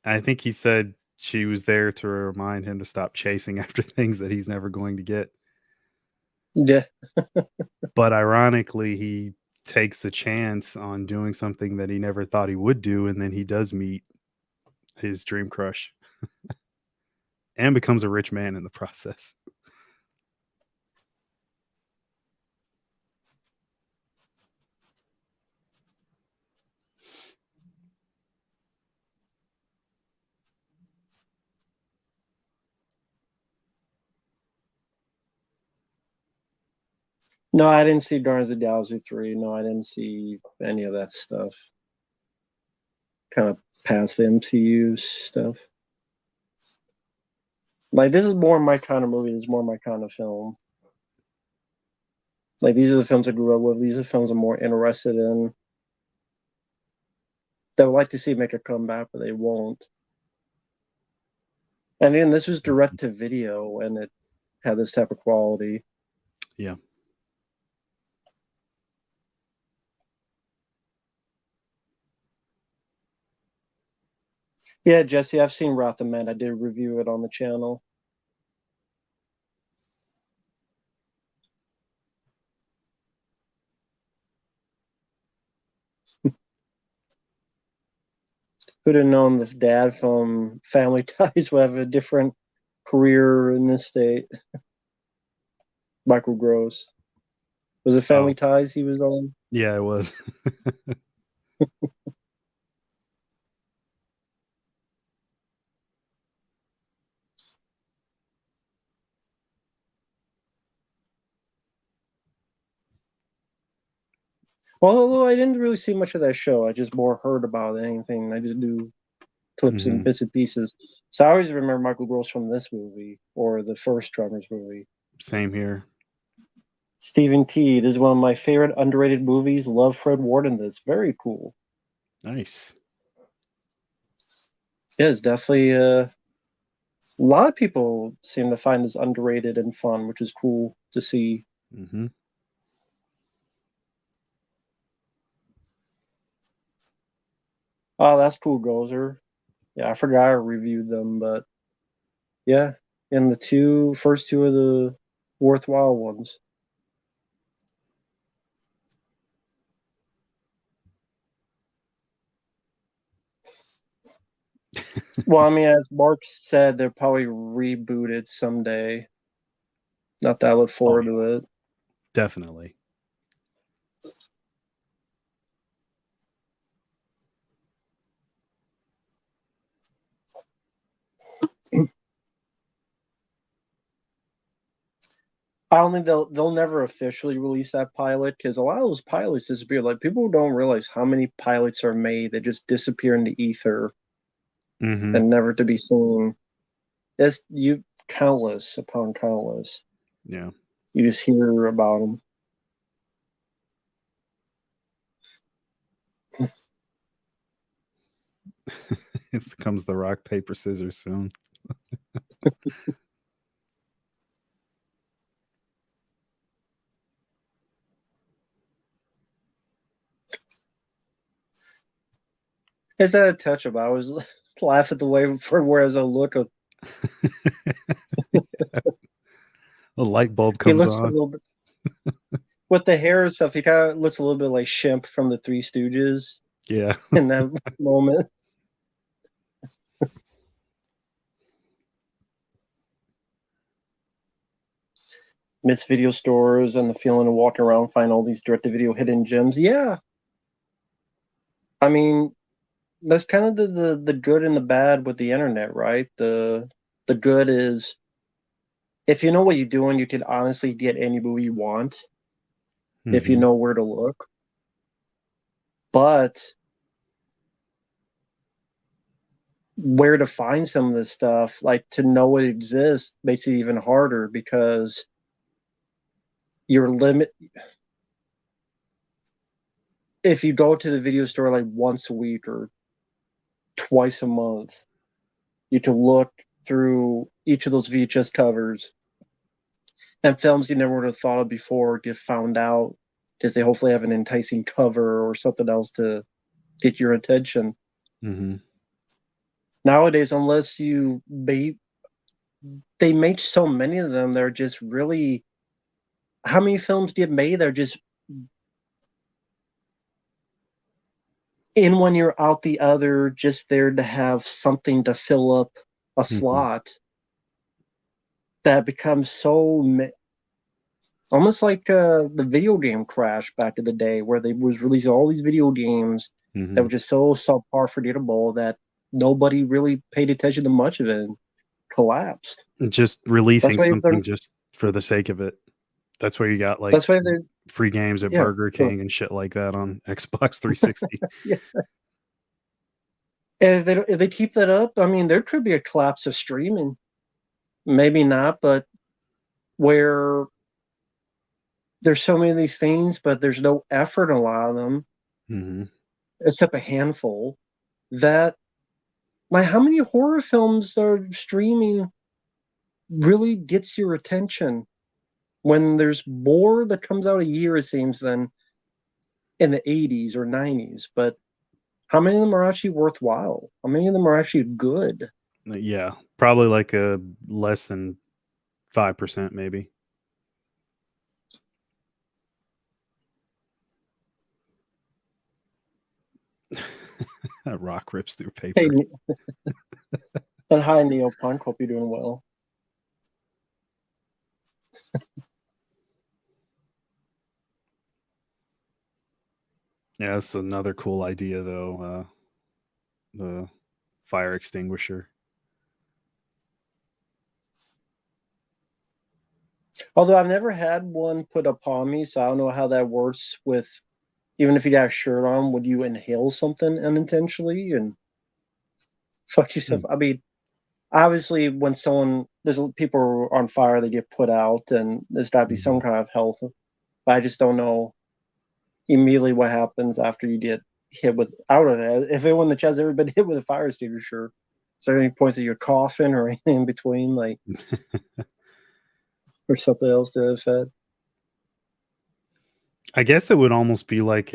I think he said she was there to remind him to stop chasing after things that he's never going to get. Yeah. But ironically, he takes a chance on doing something that he never thought he would do, and then he does meet his dream crush and becomes a rich man in the process. No, I didn't see Guardians of the Galaxy 3. No, I didn't see any of that stuff. Kind of past the MCU stuff. Like, this is more my kind of movie. This is more my kind of film. Like, these are the films I grew up with. These are films I'm more interested in. That would like to see make a comeback, but they won't. And then this was direct to video, and it had this type of quality. Yeah. Yeah, Jesse, I've seen Wrath of Man. I did review it on the channel. Who'd have known the dad from Family Ties would have a different career in this state? Michael Gross. Was it Family Oh, Ties he was on? yeah, it was. Well, although I didn't really see much of that show, I just more heard about anything. I just do clips and Hmm. bits and pieces. So I always remember Michael Gross from this movie or the first Tremors movie. Same here. Stephen T. This is one of my favorite underrated movies. Love Fred Ward in this. Very cool. Nice. Yeah, it's definitely a lot of people seem to find this underrated and fun, which is cool to see. Hmm. Oh, that's Pool Gozer. Yeah, I forgot I reviewed them, but yeah, and the first two of the worthwhile ones. Well, I mean, as Mark said, they'll probably reboot it someday. Not that I look Oh forward yeah, to it. definitely. I don't think they'll never officially release that pilot because a lot of those pilots disappear. Like people don't realize how many pilots are made that just disappear in the ether Mm-hmm. and never to be seen. It's you countless upon countless. Yeah. You just hear about them. It comes the rock paper scissors soon. It's that a touch of? I was laugh at the way for whereas I look. The light bulb He comes looks a on. little bit with the hair and stuff. He kind of looks a little bit like Shemp from the Three Stooges Yeah. in that moment. Miss video stores and the feeling of walking around, find all these direct-to-video hidden gems. Yeah, I mean that's kind of the good and the bad with the internet, right? The good is if you know what you're doing, you can honestly get any movie you want if you Mm-hmm. know where to look. But where to find some of this stuff, like to know it exists, makes it even harder because your limit. If you go to the video store like once a week or twice a month, you can look through each of those VHS covers and films you never would have thought of before get found out because they hopefully have an enticing cover or something else to get your attention. Mm-hmm. Nowadays, unless they make so many of them, they're just really. How many films get made? They're just in one ear, out the other, just there to have something to fill up a Mm-hmm. slot that becomes so almost like the video game crash back in the day where they was releasing all these video games that Mm-hmm. were just so subpar forgettable that nobody really paid attention to much of it and collapsed. Just That's releasing why they're something just for the sake of it. That's where you got like that's why they're free games at yeah. Burger King and shit like that on Xbox 360. Yeah. And if they keep that up, I mean there could be a collapse of streaming. Maybe not, but where there's so many of these things, but there's no effort in a lot of them, Mm-hmm. except a handful. That like how many horror films are streaming really gets your attention when there's more that comes out a year, it seems, than in the 80s or 90s. But how many of them are actually worthwhile? How many of them are actually good? Yeah, probably like a less than 5%, maybe. That rock rips through Hey, paper. and hi, Neil Punk. Hope you're doing well. Yeah, that's another cool idea, though. The fire extinguisher. Although I've never had one put upon me, so I don't know how that works with even if you got a shirt on, would you inhale something unintentionally and fuck yourself? Hmm. I mean, obviously, when there's people are on fire, they get put out, and there's got to be some Mhm. kind of health. But I just don't know immediately what happens after you get hit with out of it. If anyone in the chat's ever been hit with a fire extinguisher, is there any points that you're coughing or anything in between, like or something else to that effect? I guess it would almost be like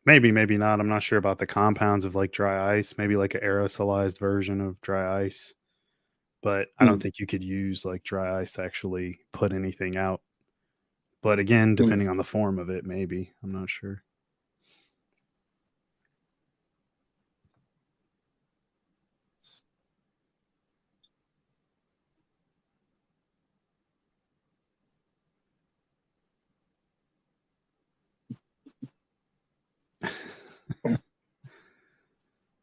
Maybe, maybe not. I'm not sure about the compounds of like dry ice. Maybe like an aerosolized version of dry ice. But I don't Hmm. think you could use like dry ice to actually put anything out. But again, Hmm. depending on the form of it, maybe. I'm not sure.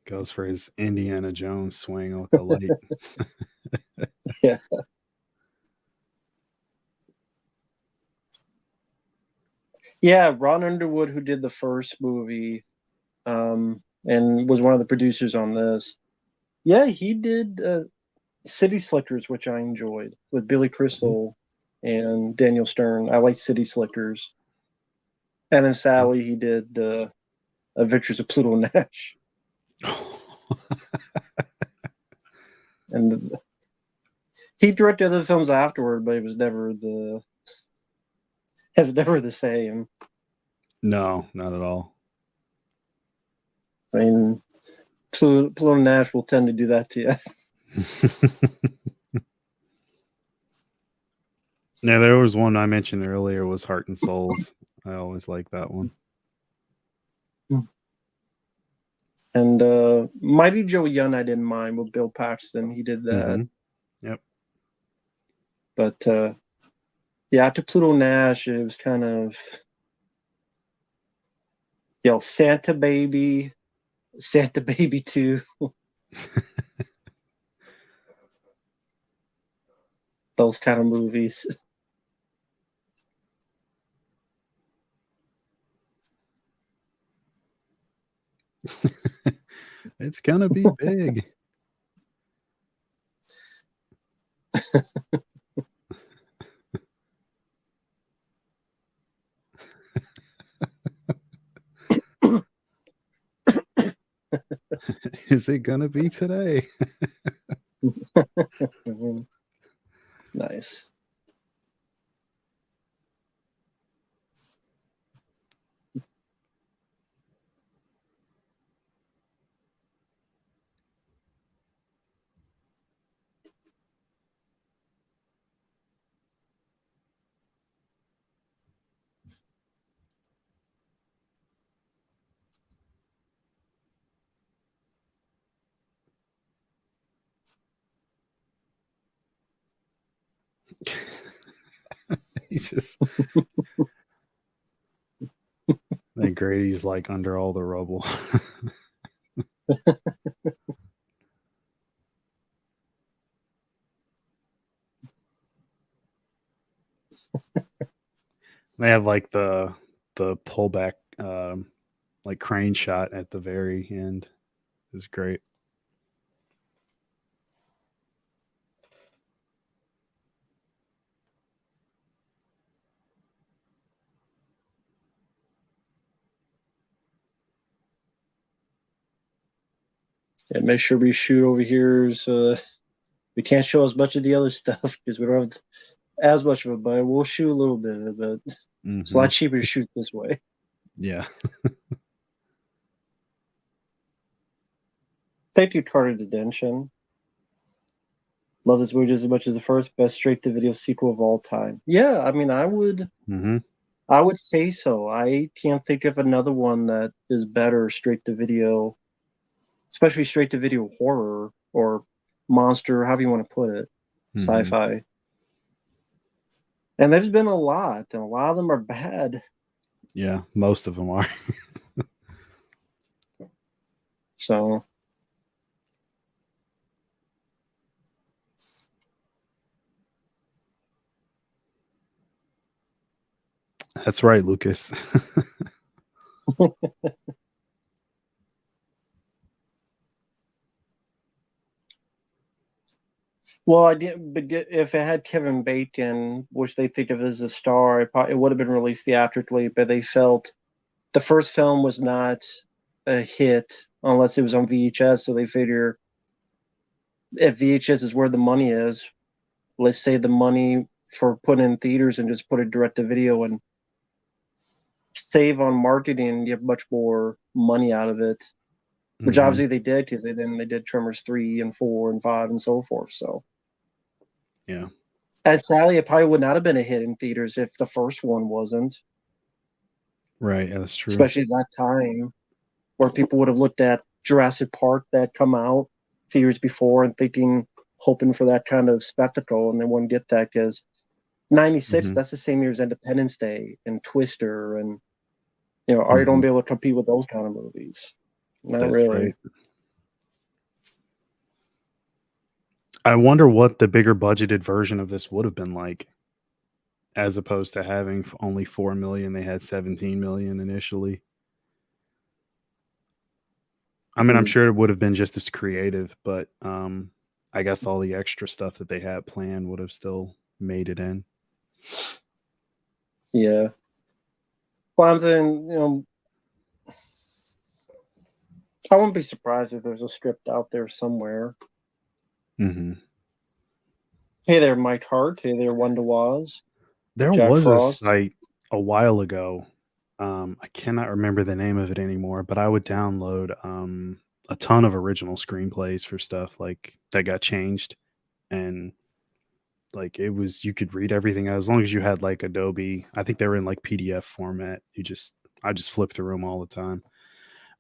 Goes for his Indiana Jones swing with the light. Yeah. Yeah, Ron Underwood, who did the first movie, and was one of the producers on this. Yeah, he did City Slickers, which I enjoyed with Billy Mhm. Crystal and Daniel Stern. I like City Slickers. And then sadly, he did Adventures of Pluto Nash, and he directed other films afterward, but it was never the same. No, not at all. I mean, Pluto Nash will tend to do that to you. Yeah, there was one I mentioned earlier was Heart and Souls. I always like that one. And Mighty Joe Young, I didn't mind with Bill Paxton. He did that. Hmm. Yep. But yeah, to Pluto Nash, it was kind of, Santa Baby, Santa Baby 2, those kind of movies. It's gonna be big. Is it gonna be today? Nice. He's just like Grady's like under all the rubble. They have like the pullback like crane shot at the very end is great. And make sure we shoot over here. We can't show as much of the other stuff because we don't have as much of it, but we'll shoot a little bit of it. It's a Hmm. lot cheaper to shoot this way. Yeah. Thank you, Carter Detention. Love this movie just as much as the first best straight to video sequel of all time. Yeah, I mean, Hmm. I would say so. I can't think of another one that is better straight to video, especially straight to video horror or monster, however you want to put it, Hmm. sci-fi. And there's been a lot, and a lot of them are bad. Yeah, most of them are. So That's right, Lucas. well, I did, but if it had Kevin Bacon, which they think of as a star, it would have been released theatrically. But they felt the first film was not a hit unless it was on VHS. So they figure if VHS is where the money is, let's save the money for putting in theaters and just put it direct to video. And save on marketing and get much more money out of it, which Hmm. obviously they did because they did Tremors 3 and 4 and 5 and so forth. So, Yeah. and sadly, it probably would not have been a hit in theaters if the first one wasn't, Right. Yeah, that's true. especially at that time where people would have looked at Jurassic Park that come out a few years before and thinking, hoping for that kind of spectacle, and they wouldn't get that because 96, Hmm. that's the same year as Independence Day and Twister, and are you don't Hmm. be able to compete with those kind of movies? Not That's really. right. I wonder what the bigger budgeted version of this would have been like, as opposed to having only 4 million. They had 17 million initially. I mean, I'm Hmm. sure it would have been just as creative, but I guess all the extra stuff that they had planned would have still made it in. Yeah. Well, I'm thinking, I wouldn't be surprised if there's a script out there somewhere. Hmm. Hey there, Mike Hart. Hey there, Wanda Waz. There Jack was a Frost. site a while ago. I cannot remember the name of it anymore, but I would download a ton of original screenplays for stuff like that got changed, and like it was you could read everything as long as you had like Adobe. I think they were in like PDF format. I just flip through them all the time.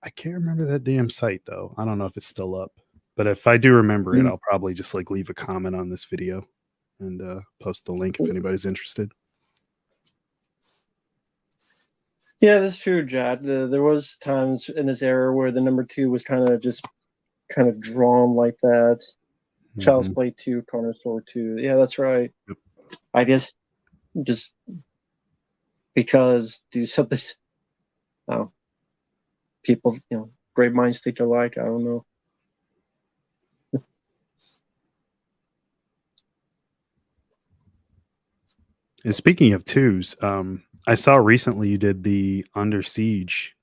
I can't remember that damn site though. I don't know if it's still up, but if I do remember it, Hmm. I'll probably just like leave a comment on this video and post the link if anybody's interested. Yeah, that's true, Jack. There was times in this era where the number two was kind of drawn like that. Child's Hmm. Play 2, Carnosaur 2. Yeah, that's right. Yep. I guess just because do something, oh, people, great minds think alike. I don't know. And speaking of twos, I saw recently you did the Under Siege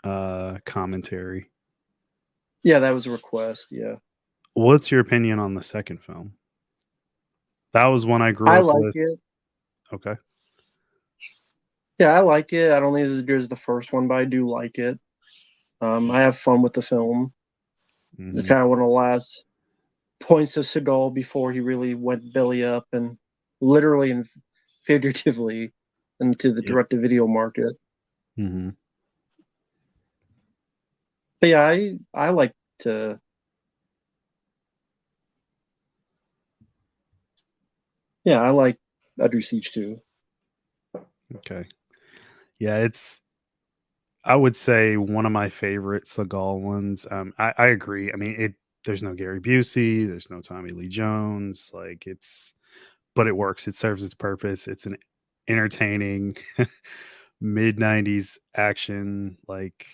commentary. Yeah, that was a request. Yeah. What's your opinion on the second film? That was one I grew I up like with. it. Okay. Yeah, I like it. I don't think it's as good as the first one, but I do like it. I have fun with the film. It's Hmm. kind of one of the last points of Seagal before he really went belly up and literally and figuratively into the Yep. direct-to-video market. Hmm. But yeah, I like to. Yeah, I like Under Siege too. Okay. Yeah, it's I would say one of my favorite Seagal ones. I agree. I mean, there's no Gary Busey, there's no Tommy Lee Jones. Like but it works. It serves its purpose. It's an entertaining mid '90s action like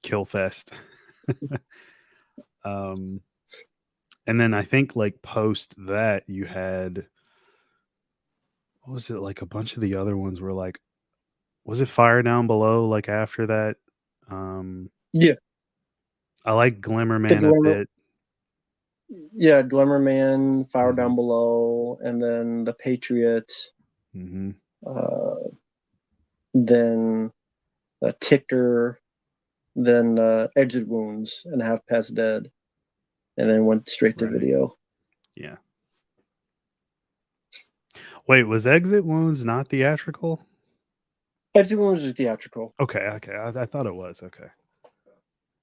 kill fest. um, and then I think like post that you had what was it like a bunch of the other ones were like was it Fire Down Below like after that? Um, Yeah, I like the Glimmerman a Glimmer. bit. Yeah, Glimmerman, Fire Hmm. Down Below, and then The Patriot. Hmm. Uh, then Ticker. Then Exit Wounds and Half Past Dead, and then went straight to Right. video. Yeah. Wait, was Exit Wounds not theatrical? Exit Wounds is theatrical. Okay, okay. I thought it was. Okay.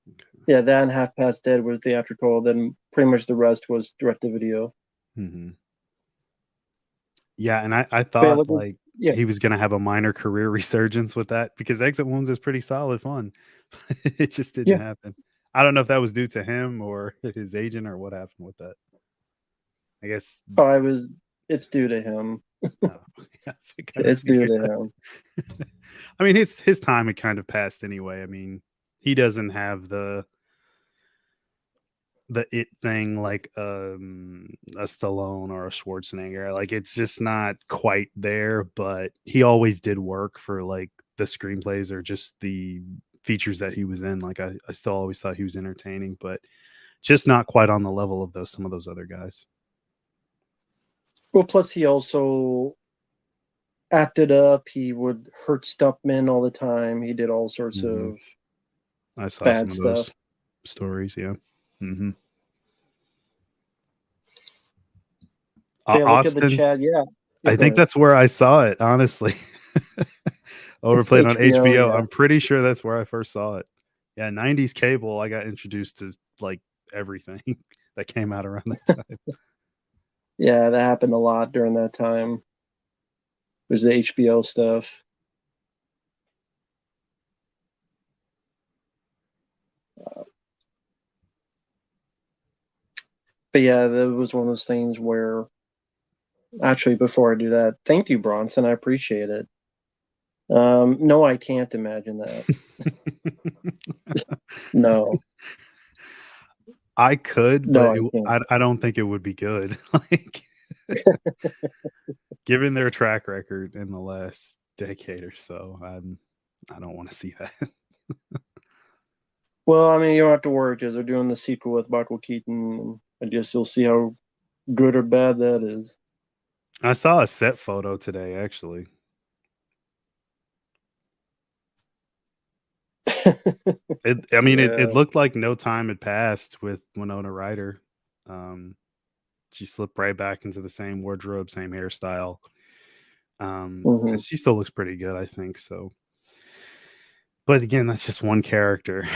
Okay. Yeah, that and Half Past Dead was theatrical. Then pretty much the rest was direct to video. Hmm. Yeah, and I But yeah, thought look, like yeah, he was gonna have a minor career resurgence with that because Exit Wounds is pretty solid fun. It just didn't yeah. happen. I don't know if that was due to him or his agent or what happened with that. I guess Oh, I was. It's due to him. oh, yeah, I kind of It's due figured to that. him. I mean, his time had kind of passed anyway. I mean, he doesn't have the it thing like a Stallone or a Schwarzenegger. Like it's just not quite there, but he always did work for like the screenplays or just the features that he was in. Like I still always thought he was entertaining, but just not quite on the level of those some of those other guys. Well, plus he also acted up. He would hurt Stuntman all the time. He did all sorts Mhm. of I saw bad some of stuff. those stories. Yeah. Hmm. Yeah, look at the Austin, chat. Yeah, yeah. I Go think ahead. that's where I saw it. Honestly, overplayed on HBO. HBO. Yeah, I'm pretty sure that's where I first saw it. Yeah, 90s cable. I got introduced to like everything that came out around that time. yeah. That happened a lot during that time. There's the HBO stuff. But yeah, that was one of those things where actually, before I do that, thank you, Bronson. I appreciate it. No, I can't imagine that. No, I could, no, but I can't. I don't think it would be good. Like, given their track record in the last decade or so, I don't want to see that. Well, I mean, you don't have to worry because they're doing the sequel with Michael Keaton. I guess you'll see how good or bad that is. I saw a set photo today, actually. I mean, it Yeah. looked like no time had passed with Winona Ryder. Um, she slipped right back into the same wardrobe, same hairstyle. And Hmm. she still looks pretty good, I think. So, but again, that's just one character.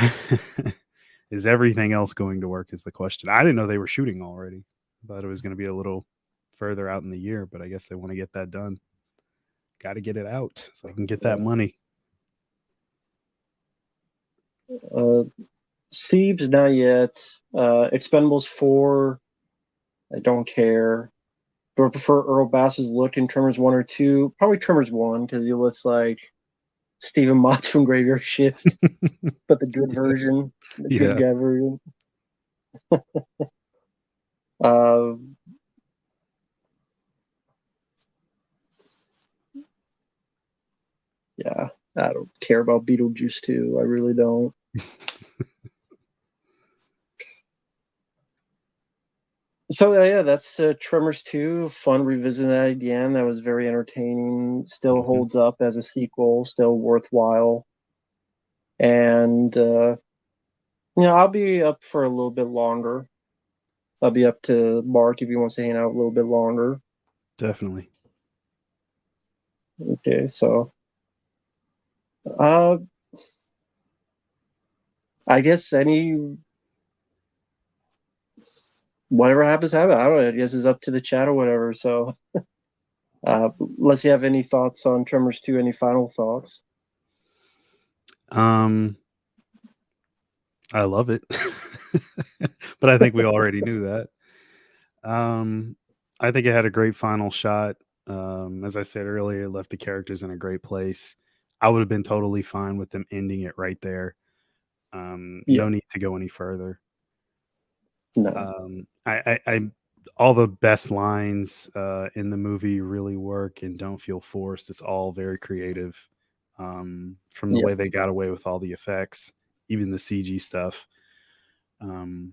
Is everything else going to work? Is the question. I didn't know they were shooting already. I thought it was going to be a little further out in the year, but I guess they want to get that done. Got to get it out so I can get that Yeah. money. Uh, Siebes, not yet. Expendables 4, I don't care. Do I prefer Earl Bass's look in Tremors 1 or 2? Probably Tremors 1 because he looks like Stephen Mott from Graveyard Shift, but the good Yeah. version, the good Yeah. guy version. Uh, yeah, I don't care about Beetlejuice 2. I really don't. So yeah, that's Tremors 2. Fun revisiting that again. That was very entertaining. Still Mhm. holds up as a sequel. Still worthwhile. And I'll be up for a little bit longer. I'll be up to Mark if he wants to hang out a little bit longer. Definitely. Okay, so uh, I guess any whatever happens, happen. I don't know. I guess it's up to the chat or whatever. So unless you have any thoughts on Tremors 2, any final thoughts? Um, I love it. But I think we already knew that. Um, I think it had a great final shot. As I said earlier, it left the characters in a great place. I would have been totally fine with them ending it right there. Yeah, No need to go any further. no, I all the best lines in the movie really work and don't feel forced. It's all very creative. From the yeah, way they got away with all the effects, even the CG stuff. Um,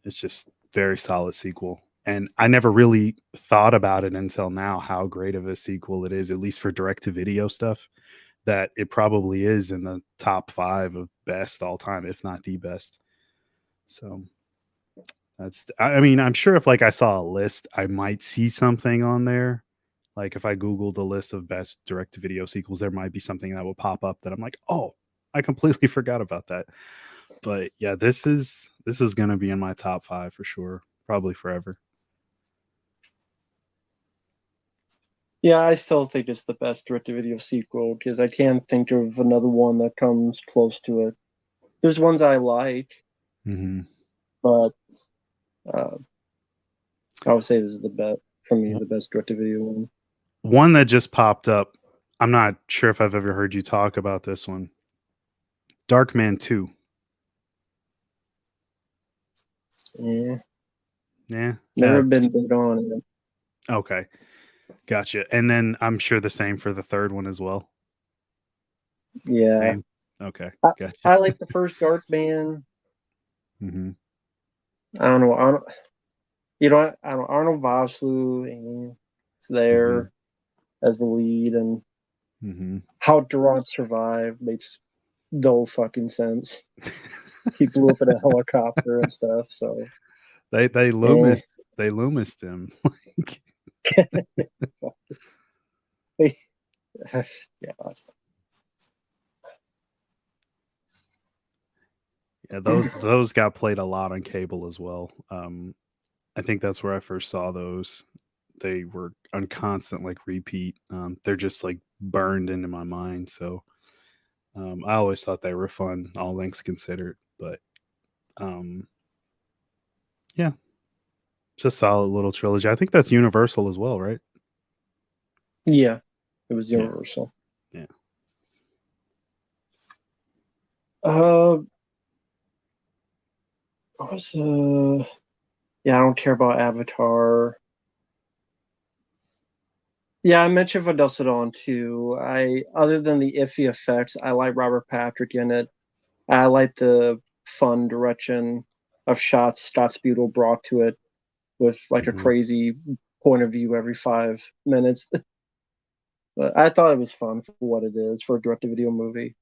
it's just very solid sequel. And I never really thought about it until now how great of a sequel it is, at least for direct to video stuff, that it probably is in the top 5 of best all time, if not the best. So that's I mean, I'm sure if like I saw a list, I might see something on there. Like if I googled a list of best direct to video sequels, there might be something that will pop up that I'm like, "Oh, I completely forgot about that." But yeah, this is gonna be in my top 5 for sure, probably forever. yeah. I still think it's the best direct-to-video sequel because I can't think of another one that comes close to it. There's ones I like, Mhm. but uh, I would say this is the best for me, the best direct-to-video one. One that just popped up, I'm not sure if I've ever heard you talk about this one. Darkman 2. Yeah, Yeah. never been big on it. Okay. Gotcha. And then I'm sure the same for the third one as well. Yeah, Same. Okay. I, Gotcha. I like the first Dark Man. Mhm. I don't know. I don't. Arnold Vosloo. It's Mhm. there. as the lead, and Mm-hmm. how Durant survived makes no fucking sense. He blew up in a helicopter and stuff. So They eh. Loomised him. Like, Yeah. yeah, those got played a lot on cable as well. I think that's where I first saw those. They were on constant like repeat. They're just like burned into my mind. So I always thought they were fun, all things considered. But um, yeah, it's a solid little trilogy. I think that's Universal as well, right? Yeah, it was Yeah, Universal. yeah. Uh, what was yeah, I don't care about Avatar. Yeah, I mentioned Vanessa Dawn too. Other than the iffy effects, I like Robert Patrick in it. I like the fun direction of shots Scott Spiegel brought to it with like a Hmm. crazy point of view every 5 minutes. But I thought it was fun for what it is for a direct-to-video movie.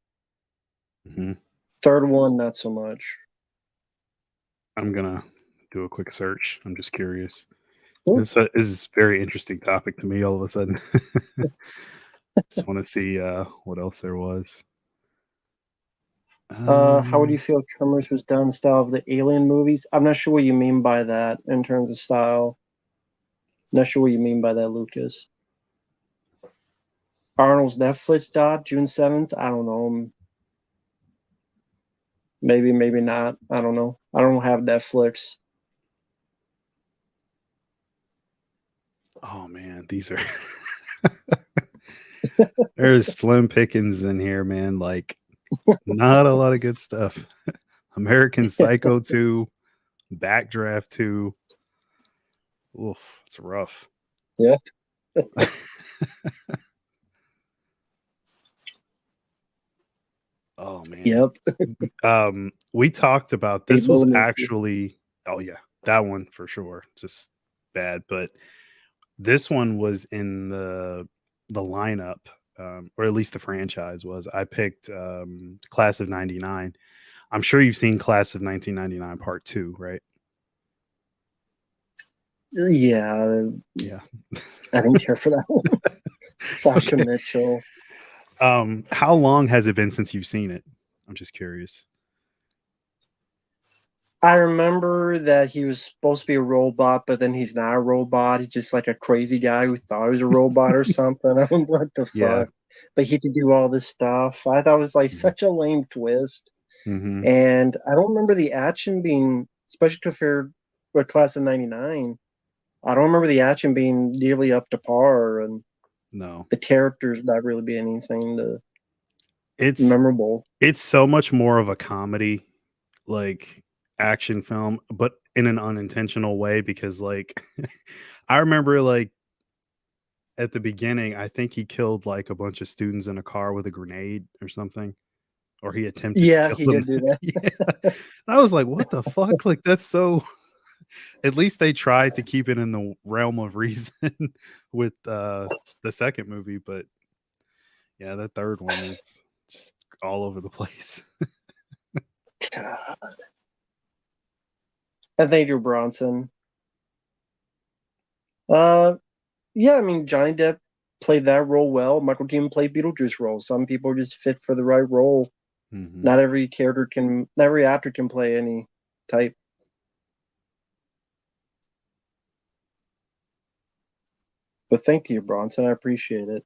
Hmm. Third one, not so much. I'm gonna do a quick search. I'm just curious. Cool. This is a very interesting topic to me. All of a sudden, just want to see what else there was. How would you Um, feel if Tremors was done in style of the Alien movies? I'm not sure what you mean by that in terms of style. Not sure what you mean by that, Lucas. Arnold's Netflix dot June 7th. I don't know. Maybe, maybe not. I don't know. I don't have Netflix. oh man, these are there's slim pickings in here, man. Like not a lot of good stuff. American Psycho 2, Backdraft 2. Oof, it's rough. Yeah. Oh man. Yep. We talked about Eight this was millimeter. actually oh yeah, that one for sure. Just bad, but this one was in the lineup, or at least the franchise was. I picked Class of '99. I'm sure you've seen Class of 1999 Part 2, right? Yeah, Yeah. I didn't care for that one. Sasha Okay. Mitchell. How long has it been since you've seen it? I'm just curious. I remember that he was supposed to be a robot, but then he's not a robot. He's just like a crazy guy who thought he was a robot or something. I don't know what the Yeah. fuck. But he could do all this stuff. I thought it was like Mhm. such a lame twist. Mhm. And I don't remember the action being, especially compared with Class of 99. I don't remember the action being nearly up to par and No. the characters not really being anything It's memorable. it's so much more of a comedy like action film, but in an unintentional way because like I remember like at the beginning, I think he killed like a bunch of students in a car with a grenade or something, or he attempted to Yeah, kill he them. did do that. Yeah. I was like, what the fuck? Like that's so at least they tried to keep it in the realm of reason with the second movie, but yeah, that third one is just all over the place. And thank you, Bronson. Uh, yeah, I mean Johnny Depp played that role well. Michael Keaton played Beetlejuice role. Some people just fit for the right role. Hmm. Not every character can, not every actor can play any type. But thank you, Bronson. I appreciate it.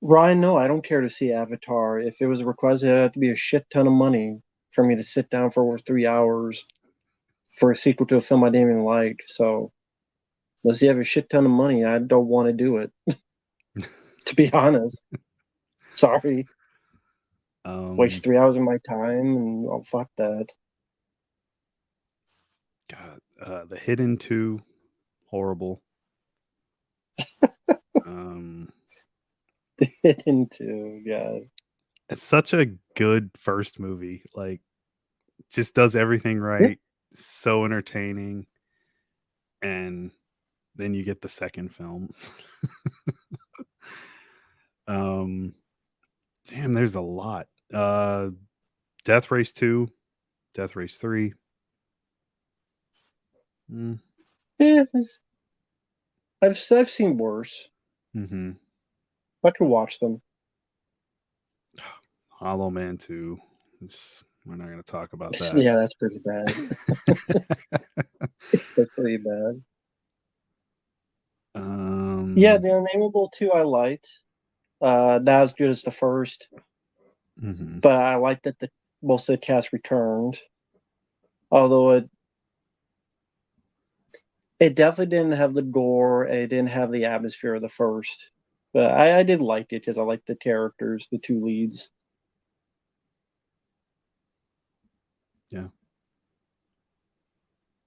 Ryan, no, I don't care to see Avatar. If it was requested, it had to be a shit ton of money for me to sit down for over 3 hours for a sequel to a film I didn't even like. So unless you have a shit ton of money, I don't want to do it. To be honest, sorry, um waste 3 hours of my time, and oh fuck that. God, the Hidden Two, horrible. Um, Into yeah, it's such a good first movie. Like, just does everything yeah, right. So entertaining, and then you get the second film. Damn, there's a lot. Death Race 2, Death Race 3. Mm. Yeah, I've seen worse. Mm-hmm. I could watch them. Hollow Man 2. We're not going to talk about that. Yeah, that's pretty bad. That's pretty bad. Yeah, the Unnameable 2 I liked. Not as good as the first, mm-hmm. but I liked that most of the cast returned. Although it definitely didn't have the gore, it didn't have the atmosphere of the first. But I did like it because I liked the characters, the two leads. Yeah.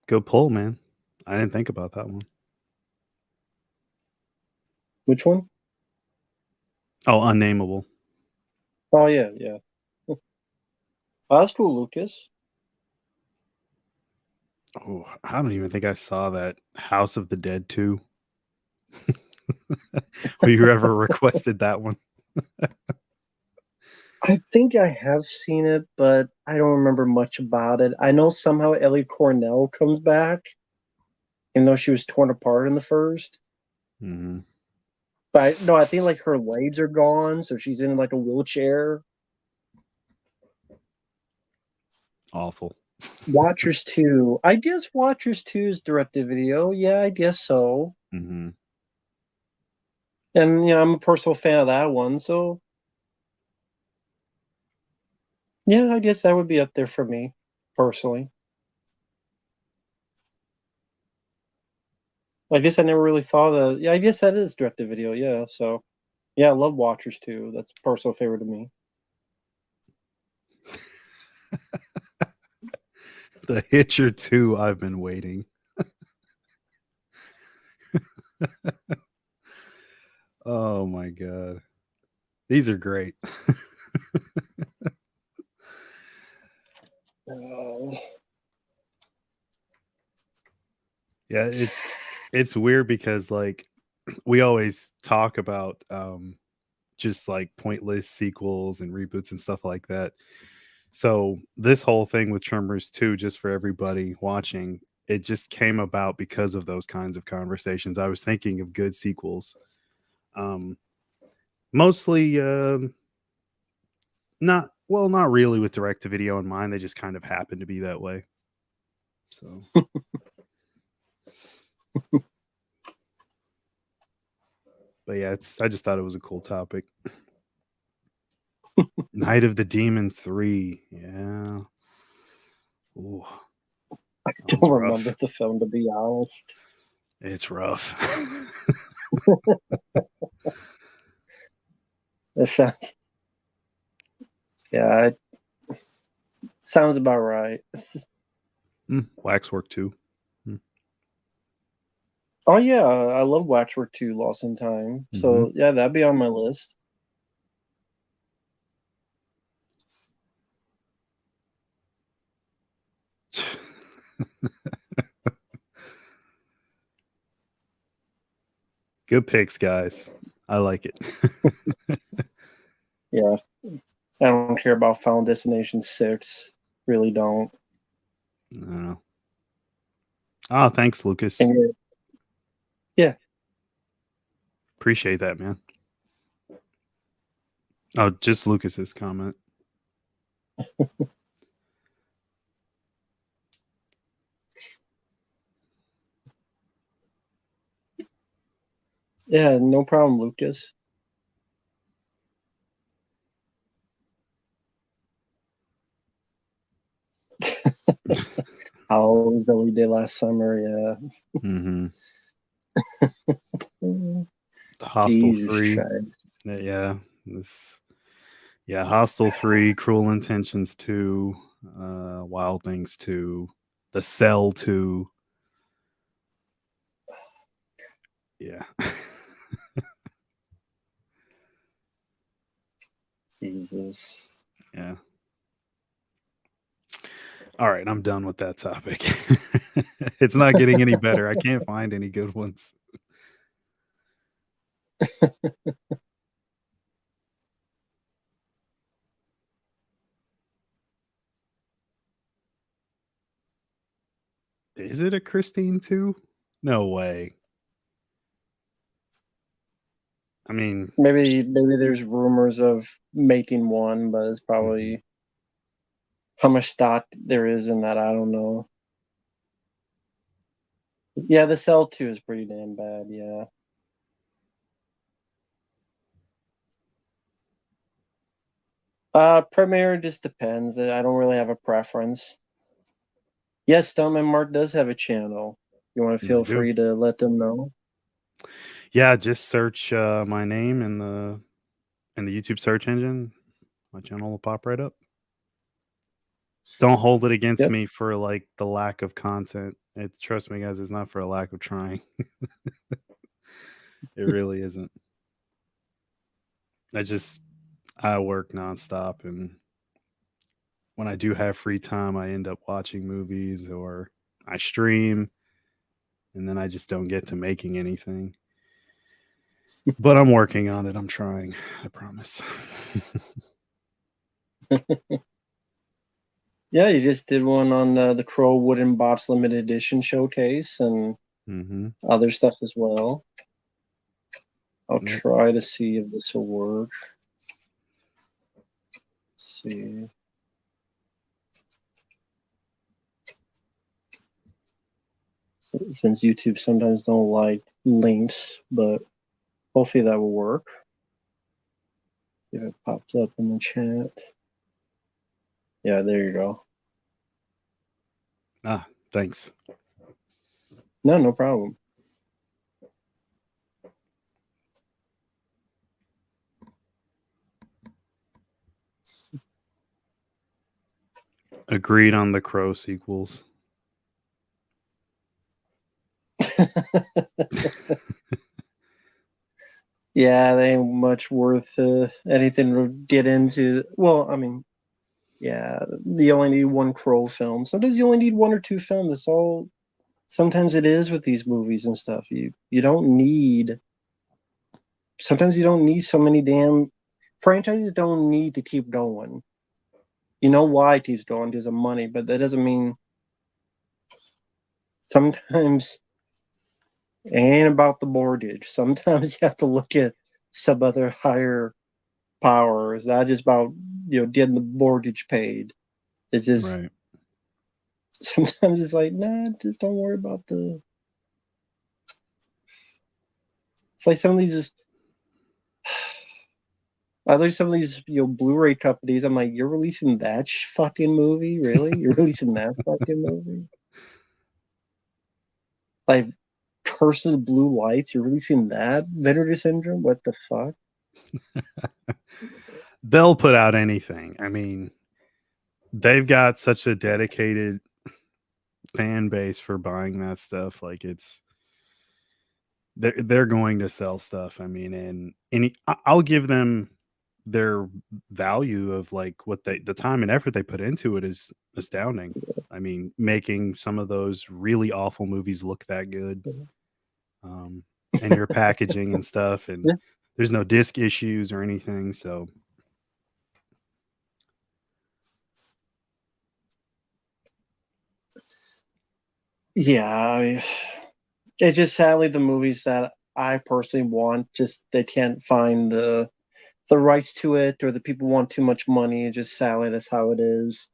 Good pull, man. I didn't think about that one. Which one? Oh, Unnameable. Oh yeah, yeah. Oh, that's cool, Lucas. Oh, I don't even think I saw that. House of the Dead 2. Whoever requested that one. I think I have seen it, but I don't remember much about it. I know somehow Ellie Cornell comes back, even though she was torn apart in the first. Mm-hmm. But no, I think like her legs are gone, so she's in like a wheelchair. Awful. Watchers 2. I guess Watchers 2 is direct to video. Yeah, I guess so. Mm-hmm. And I'm a personal fan of that one, so yeah, I guess that would be up there for me, personally. I guess I never really thought of. Yeah, I guess that is direct to video. Yeah, so yeah, I love Watchers 2. That's a personal favorite of me. The Hitcher 2, I've been waiting. Oh my god. These are great. Yeah, it's weird because like we always talk about just like pointless sequels and reboots and stuff like that. So this whole thing with Tremors 2, just for everybody watching, it just came about because of those kinds of conversations. I was thinking of good sequels. Mostly not really with direct to video in mind. They just kind of happen to be that way. So but yeah, I just thought it was a cool topic. Night of the Demons 3. Yeah. Ooh, I that don't one's remember rough. the film, to be honest. It's rough. It sounds, yeah, it sounds about right. Waxwork 2. Oh yeah, I love Waxwork 2, Lost in Time. Mm-hmm. So yeah, that'd be on my list. Good picks, guys. I like it. Yeah, I don't care about Final Destination 6. Really don't. No. Oh, thanks, Lucas. And yeah, Appreciate that, man. Oh, just Lucas's comment. yeah, no problem, Lucas. How that we did last summer, yeah. Mm-hmm. The Hostel Jesus 3. Christ. Yeah. Hostel 3, Cruel Intentions 2, Wild Things 2, The Cell 2. Yeah. Jesus. Yeah. All right, I'm done with that topic. It's not getting any better. I can't find any good ones. Is it a Christine too? No way. I mean, Maybe there's rumors of making one, but it's mhm. probably how much stock there is in that, I don't know. Yeah, the Cell 2 is pretty damn bad, yeah. Premiere just depends. I don't really have a preference. Yes, Stuntman Marq does have a channel. You want to I feel do. free to let them know? Yeah, just search my name in the YouTube search engine. My channel will pop right up. Don't hold it against Yep. me for like the lack of content. It trust me, guys, it's not for a lack of trying. It really isn't. I just I work nonstop, and when I do have free time, I end up watching movies or I stream, and then I just don't get to making anything. But I'm working on it. I'm trying. I promise. Yeah, you just did one on the Crow Wooden Box limited edition showcase and Mm-hmm. other stuff as well. I'll Yep. try to see if this will work. Let's see. Since YouTube sometimes don't like links, but hopefully that will work. See if it pops up in the chat. Yeah, there you go. Ah, thanks. No, no problem. Agreed on the Crow sequels. Yeah, they ain't much worth anything to get into. Well, I mean, yeah, you only need one Crow film. Sometimes you only need one or two films. It's all. Sometimes it is with these movies and stuff. You don't need. Sometimes you don't need so many damn franchises. Don't need to keep going. You know why it keeps going because of money, but that doesn't mean sometimes it ain't about the mortgage. Sometimes you have to look at some other higher power. It's not just about getting the mortgage paid. It just Right. sometimes it's like, nah, just don't worry about the. It's like some of these. I like some of these Blu-ray companies. I'm like, you're releasing that fucking movie, really? You're releasing that fucking movie? Like, Curse of the Blue Lights. You're releasing that Vinegar Syndrome? What the fuck? They'll put out anything. I mean, they've got such a dedicated fan base for buying that stuff. Like it's they're going to sell stuff. I mean, and I'll give them their value of like what they the time and effort they put into it is astounding. I mean, making some of those really awful movies look that good, um, and your packaging and stuff, and Yeah, there's no disc issues or anything. So yeah. It's just sadly the movies that I personally want just they can't find the rights to it, or the people want too much money. Just sadly that's how it is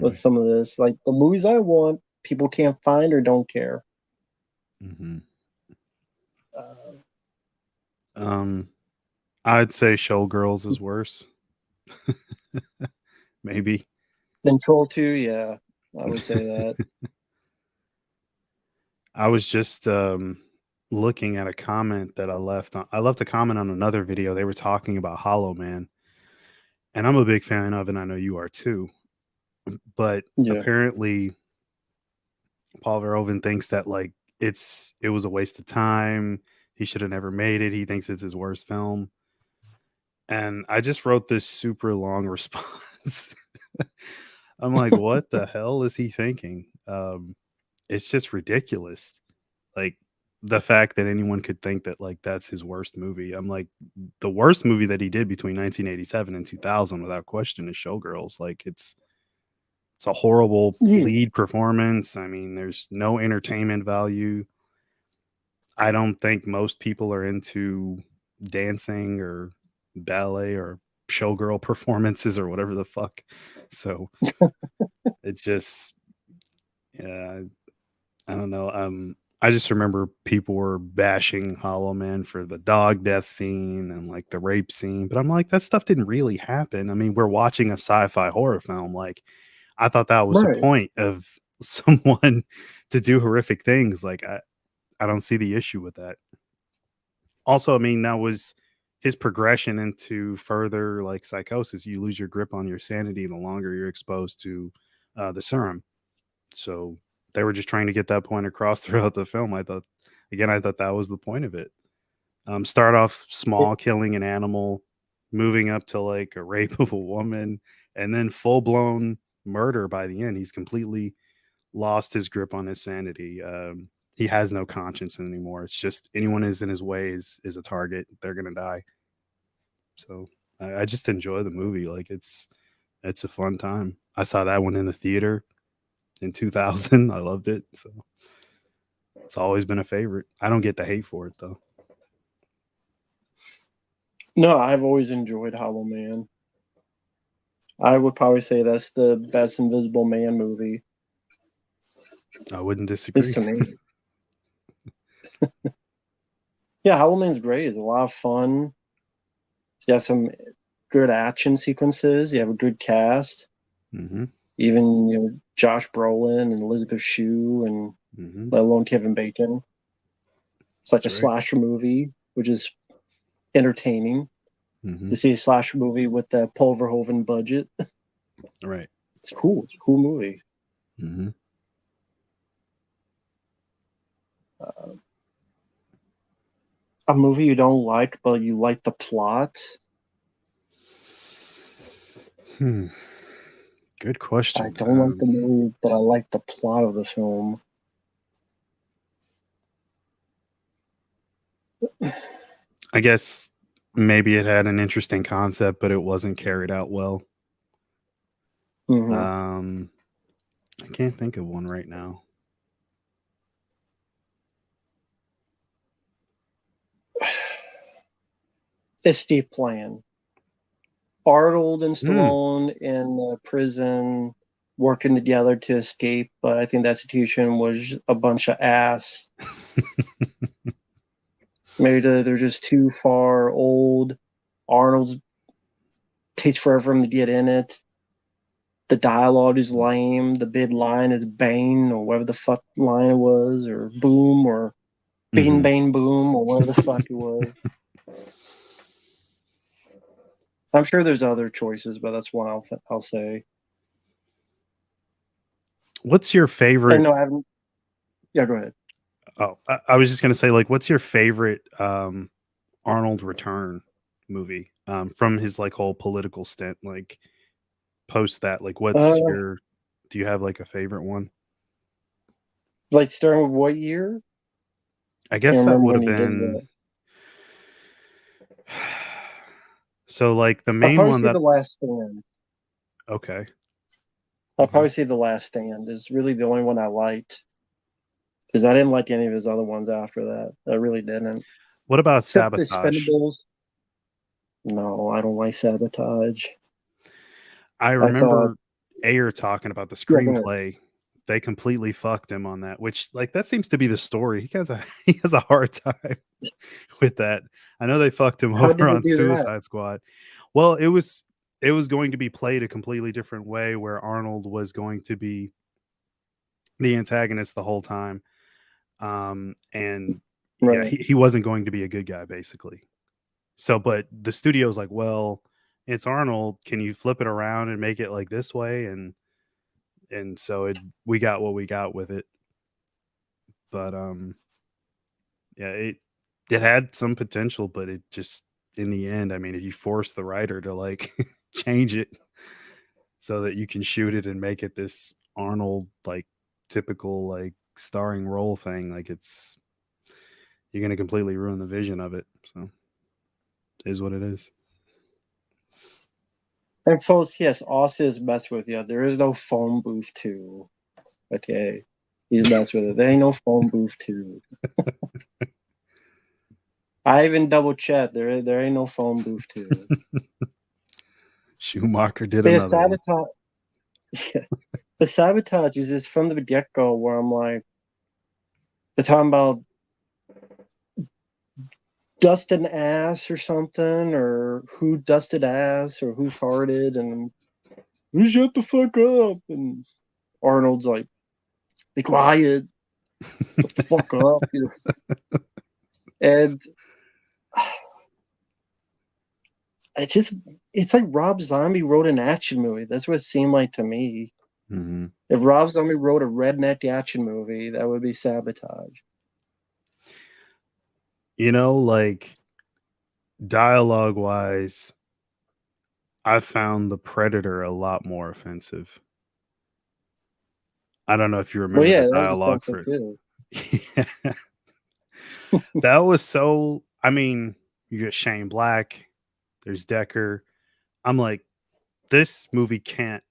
with mhm, some of this. Like the movies I want, people can't find or don't care. mhm. Uh, um, I'd say Showgirls is worse. Maybe. then Troll 2, yeah, I would say that. I was just looking at a comment that I left. I left a comment on another video. They were talking about Hollow Man, and I'm a big fan of, it, and I know you are too. But Yeah. apparently, Paul Verhoeven thinks that like it was a waste of time. He should have never made it. He thinks it's his worst film. And I just wrote this super long response. I'm like, what the hell is he thinking? It's just ridiculous. Like the fact that anyone could think that like that's his worst movie. I'm like, the worst movie that he did between 1987 and 2000, without question, is Showgirls. Like it's a horrible Yeah. lead performance. I mean, there's no entertainment value. I don't think most people are into dancing or ballet or showgirl performances or whatever the fuck. So it's just, yeah, I don't know. I just remember people were bashing Hollow Man for the dog death scene and like the rape scene, but I'm like, that stuff didn't really happen. I mean, we're watching a sci-fi horror film. Like, I thought that was the Right. point of someone to do horrific things. Like, I don't see the issue with that. Also, I mean, that was his progression into further like psychosis. You lose your grip on your sanity the longer you're exposed to the serum. So they were just trying to get that point across throughout the film. I thought that was the point of it. Start off small, killing an animal, moving up to like a rape of a woman, and then full blown murder by the end. He's completely lost his grip on his sanity. He has no conscience anymore. It's just anyone is in his way is a target. They're gonna die. So I just enjoy the movie. Like it's a fun time. I saw that one in the theater in 2000. I loved it. So it's always been a favorite. I don't get the hate for it though. No, I've always enjoyed Hollow Man. I would probably say that's the best Invisible Man movie, I wouldn't at least disagree. to me. Yeah, Hollow Man's great. It's a lot of fun. You have some good action sequences. You have a good cast. hmm Even Josh Brolin and Elizabeth Shue, and hmm let alone Kevin Bacon. It's like That's a right. slasher movie, which is entertaining hmm to see a slasher movie with the Paul Verhoeven budget. Right. It's cool. It's a cool movie. hmm Uh, a movie you don't like, but you like the plot. Hmm. Good I question. don't like the movie, but I like the plot of the film. I guess maybe it had an interesting concept, but it wasn't carried out well. Hmm. Um, I can't think of one right now. Escape Plan. Arnold and Mm. Stallone in prison working together to escape, but I think that situation was a bunch of ass. Maybe they're just too far old. Arnold's takes forever for him to get in it. The dialogue is lame. The big line is bang or whatever the fuck line it was, or boom or bing hmm bang boom or whatever the fuck it was. I'm sure there's other choices, but that's one I'll say. What's your And favorite? no, I haven't. Yeah, go ahead. Oh, I was just gonna say, like, what's your favorite Arnold Return movie from his like whole political stint? Like post that, like, what's Uh, your? Do you have like a favorite one? like starting with what year? I Can't guess that remember would when have he did been. that. So like the I'll main probably one say that The Last Stand. okay. I'll hmm probably say The Last Stand is really the only one I liked because I didn't like any of his other ones after that. I really didn't. What about Except The Sabotage? Expendables. No, I don't like Sabotage. I I thought, remember Ayer talking about the yeah, go ahead. screenplay. They completely fucked him on that, which like that seems to be the story. He has a he has a hard time with that. I know they fucked him How did over they on do that? Suicide Squad. Well, it was going to be played a completely different way where Arnold was going to be the antagonist the whole time. And yeah, Right. he wasn't going to be a good guy basically. So, but the studio's like, well, it's Arnold. Can you flip it around and make it like this way? And so we got what we got with it. But yeah, it had some potential, but it just in the end, I mean, if you force the writer to like change it so that you can shoot it and make it this Arnold like typical like starring role thing, like you're going to completely ruin the vision of it. So it is what it is. And folks, yes, Austin is messing with you. There is no phone booth 2. Okay. He's messing with it. There ain't no phone booth 2. I even double checked. There ain't no phone booth 2. Schumacher did The another one. sabotage, the sabotage is just from the get go where I'm like, they're talking about dusting ass or something, or who dusted ass, or who farted, and who shut the fuck up. And Arnold's like, be quiet, shut the fuck up. And it's like Rob Zombie wrote an action movie. That's what it seemed like to me. Mm-hmm. If Rob Zombie wrote a redneck action movie, that would be Sabotage. Like dialogue wise, I found the Predator a lot more offensive. I don't know if you Well, remember yeah, the that was dialogue offensive for too. yeah. That was so, I mean, you get Shane Black, there's Decker. I'm like, this movie can't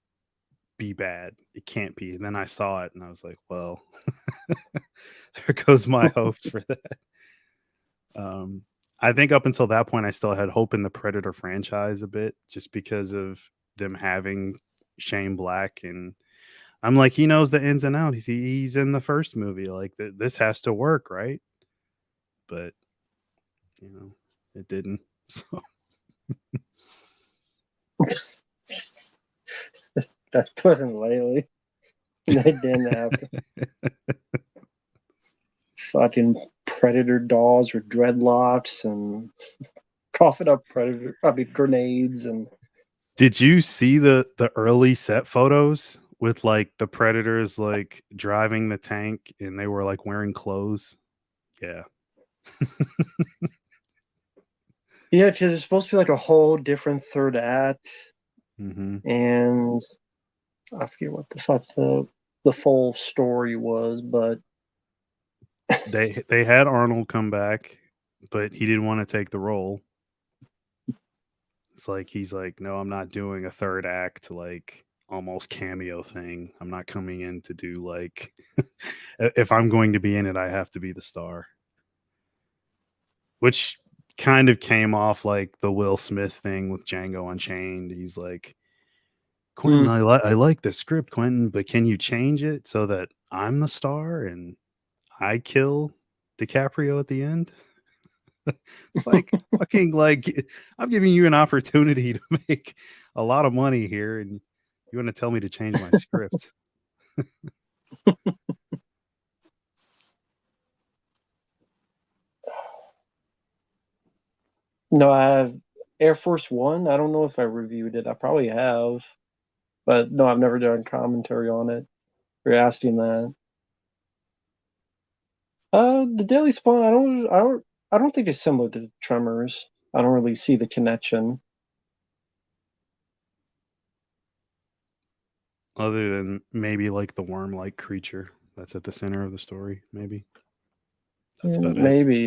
be bad. It can't be. And then I saw it and I was like, well, there goes my hopes for that. Um, I think up until that point, I still had hope in the Predator franchise a bit, just because of them having Shane Black, and I'm like, he knows the ins and outs. He's in the first movie. Like this has to work, right? But it didn't. So That's putting lately. That didn't happen. Fucking predator dolls with dreadlocks and coughing up grenades. And did you see the early set photos with like the Predators like driving the tank and they were like wearing clothes? Yeah. yeah, because it's supposed to be like a whole different third act. Mm-hmm. And I forget what the fuck the full story was, but They had Arnold come back, but he didn't want to take the role. It's like he's like, no, I'm not doing a third act like almost cameo thing. I'm not coming in to do like if I'm going to be in it, I have to be the star. Which kind of came off like the Will Smith thing with Django Unchained. He's like, Quentin, I like the script, Quentin, but can you change it so that I'm the star and I kill DiCaprio at the end? It's like fucking like I'm giving you an opportunity to make a lot of money here, and you want to tell me to change my script? no, I have Air Force One. I don't know if I reviewed it. I probably have, but no, I've never done commentary on it. You're asking that. The Daily Spawn. I don't think it's similar to Tremors. I don't really see the connection. Other than maybe like the worm-like creature that's at the center of the story, maybe that's about it. Maybe.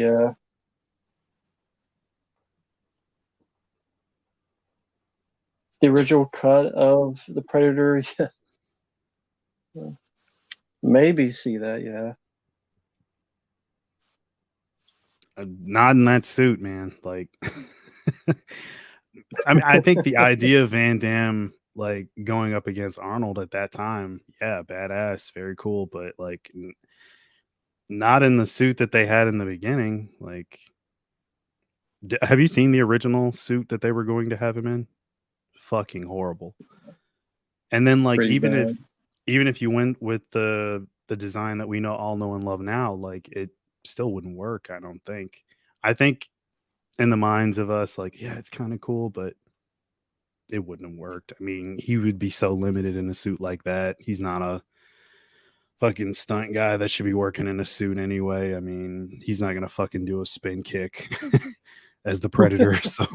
The original cut of the Predator. Yeah. Maybe see that. Yeah. Not in that suit, man. Like, I mean, I think the idea of Van Damme like going up against Arnold at that time, yeah, badass, very cool, but like not in the suit that they had in the beginning. Like, have you seen the original suit that they were going to have him in? Fucking horrible. And then like Pretty bad. even if you went with the design that we know and love now, like it still wouldn't work, I don't think. I think in the minds of us, like, yeah, it's kind of cool, but it wouldn't have worked. I mean, he would be so limited in a suit like that. He's not a fucking stunt guy that should be working in a suit anyway. I mean, he's not gonna fucking do a spin kick as the Predator. So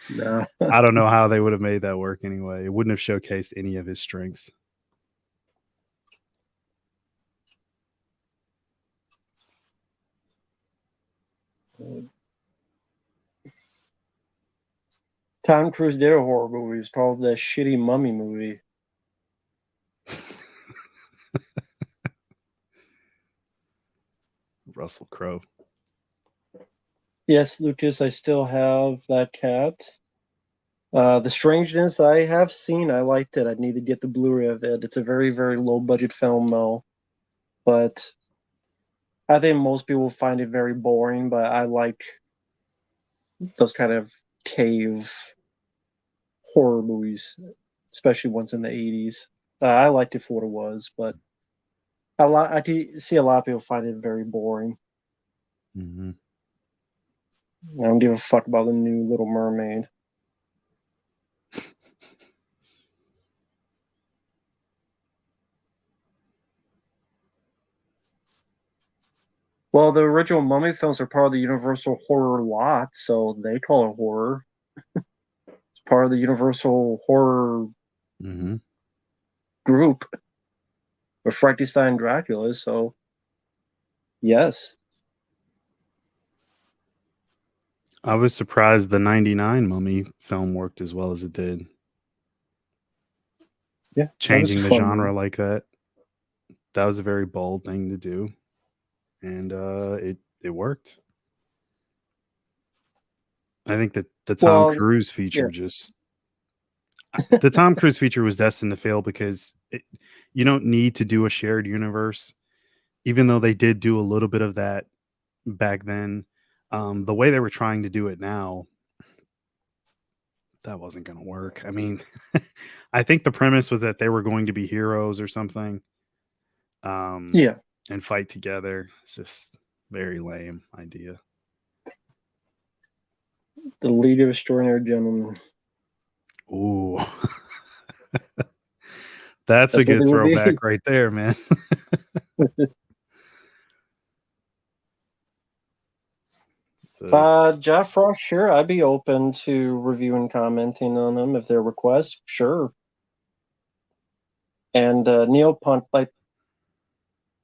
No. I don't know how they would have made that work anyway. It wouldn't have showcased any of his strengths. Tom Cruise did a horror movie. It's called the Shitty Mummy Movie. Russell Crowe. Yes, Lucas, I still have that cat. The Strangeness I have seen. I liked it. I need to get the Blu-ray of it. It's a very, very low budget film though, but I think most people find it very boring. But I like those kind of cave horror movies, especially ones in the 80s. I liked it for what it was, but I do see a lot of people find it very boring. Mm-hmm. I don't give a fuck about the new Little Mermaid. Well, the original Mummy films are part of the Universal horror lot, so they call it horror. It's part of the Universal horror Mm-hmm. group with Frankenstein and Dracula, so yes. I was surprised the 99 Mummy film worked as well as it did. Yeah, that was a Changing the fun genre one. like that. That was a very bold thing to do. And it worked. I think that the Tom Well, Cruise yeah, feature just the Tom Cruise feature was destined to fail because you don't need to do a shared universe, even though they did do a little bit of that back then. The way they were trying to do it now, that wasn't going to work. I mean, I think the premise was that they were going to be heroes or something, um, yeah. and fight together. It's just very lame idea. The League of Extraordinary Gentlemen. Ooh, that's a That's what they good will be. throwback right there, man. So, Jeff Frost, sure, I'd be open to reviewing, commenting on them if they're requests, sure. And Neopunk, like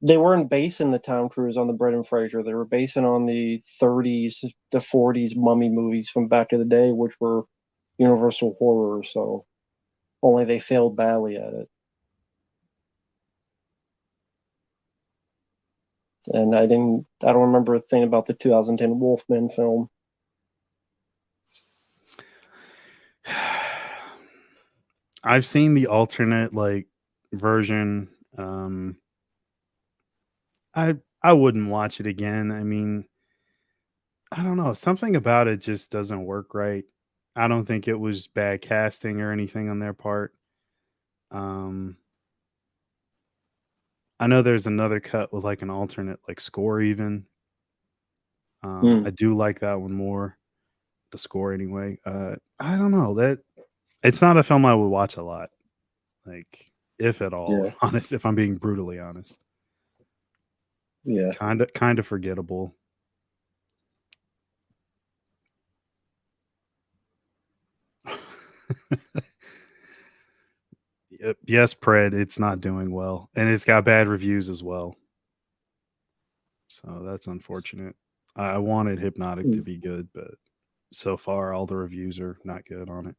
they weren't basing the Tom Cruise on the Brendan Fraser. They were basing on the 30s, the 40s mummy movies from back in the day, which were Universal horror. So only they failed badly at it. And I don't remember a thing about the 2010 Wolfman film. I've seen the alternate like version. I wouldn't watch it again. I mean, I don't know. Something about it just doesn't work right. I don't think it was bad casting or anything on their part. Um, I know there's another cut with like an alternate like score even. Hmm. I do like that one more. The score anyway. I don't know that it's not a film I would watch a lot. Like if at all, Yeah, honest. If I'm being brutally honest, yeah. kind of forgettable. Yep. Yes, Pred, it's not doing well, and it's got bad reviews as well. So that's unfortunate. I wanted Hypnotic Hmm. to be good, but so far all the reviews are not good on it.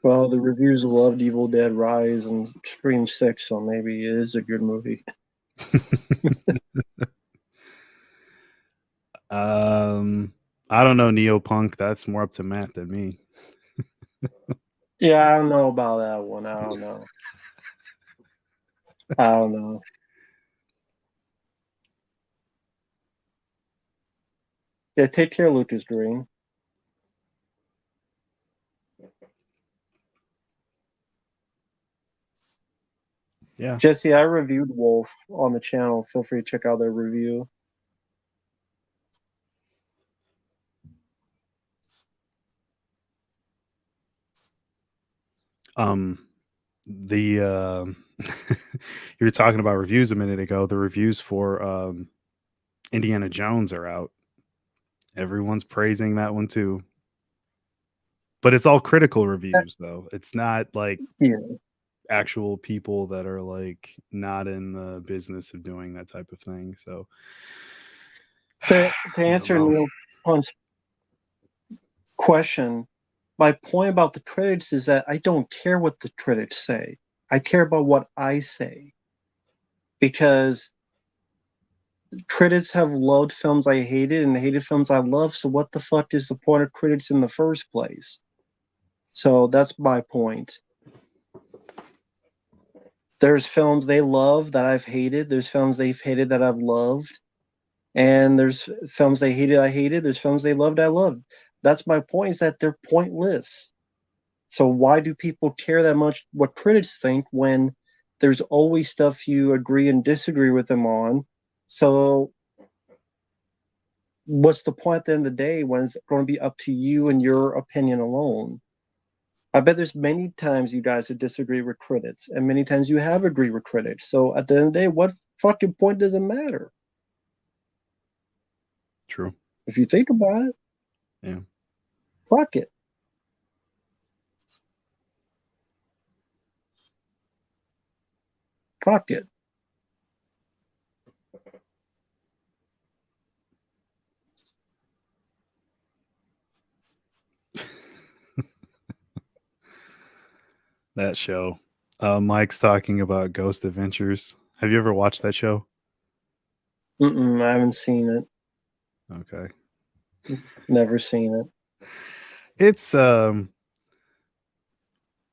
Well, the reviews loved Evil Dead Rise and Scream 6, so maybe it is a good movie. um, I don't know Neopunk. That's more up to Matt than me. Yeah, I don't know about that one. I don't know. I don't know. Yeah, take care, Lucas Green. Yeah. Jesse, I reviewed Wolf on the channel. Feel free to check out their review. Um, the you were talking about reviews a minute ago. The reviews for Indiana Jones are out. Everyone's praising that one too. But it's all critical reviews though. It's not like Yeah. actual people that are like not in the business of doing that type of thing. So To I don't answer know. Neil Hunt's question, my point about the critics is that I don't care what the critics say. I care about what I say. Because critics have loved films I hated and hated films I love, so what the fuck is the point of critics in the first place? So that's my point. There's films they love that I've hated, there's films they've hated that I've loved, and there's films they hated I hated, there's films they loved I loved. That's my point, is that they're pointless. So why do people care that much what critics think when there's always stuff you agree and disagree with them on? So what's the point at the end of the day when it's going to be up to you and your opinion alone? I bet there's many times you guys have disagreed with critics, and many times you have agreed with critics. So at the end of the day, what fucking point does it matter? True. If you think about it, Yeah. fuck it. Fuck it. That show. Mike's talking about Ghost Adventures. Have you ever watched that show? I haven't seen it. Okay. Never seen it. It's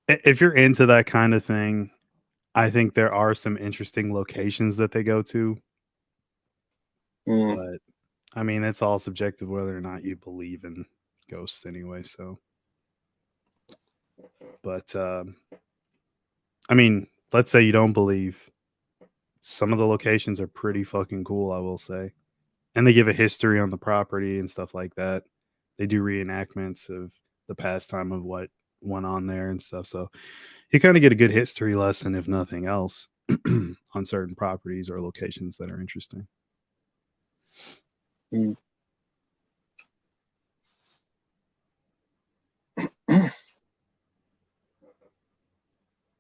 if you're into that kind of thing, I think there are some interesting locations that they go to, Mm. but I mean, it's all subjective whether or not you believe in ghosts anyway, so but I mean, let's say you don't believe, some of the locations are pretty fucking cool, I will say. And they give a history on the property and stuff like that. They do reenactments of the pastime of what went on there and stuff. So you kind of get a good history lesson, if nothing else, on certain properties or locations that are interesting. Mm.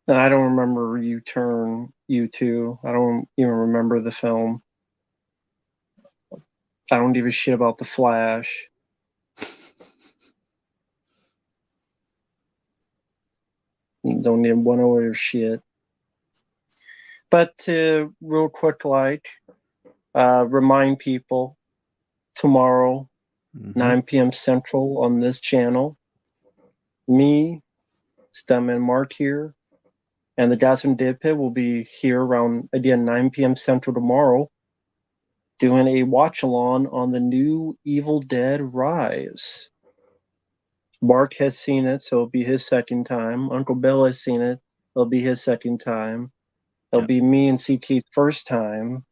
I don't remember U2. I don't even remember the film. I don't give a shit about The Flash. Don't even want to order shit. But to real quick, like, remind people tomorrow, Mm-hmm. 9 p.m. Central on this channel, me, Stuntman Marq here, and the guys from Dead Pit will be here around, again, 9 p.m. Central tomorrow, doing a watch along on the new Evil Dead Rise. Mark has seen it, so it'll be his second time. Uncle Bill has seen it, it'll be his second time. It'll Yep. be me and CT's first time.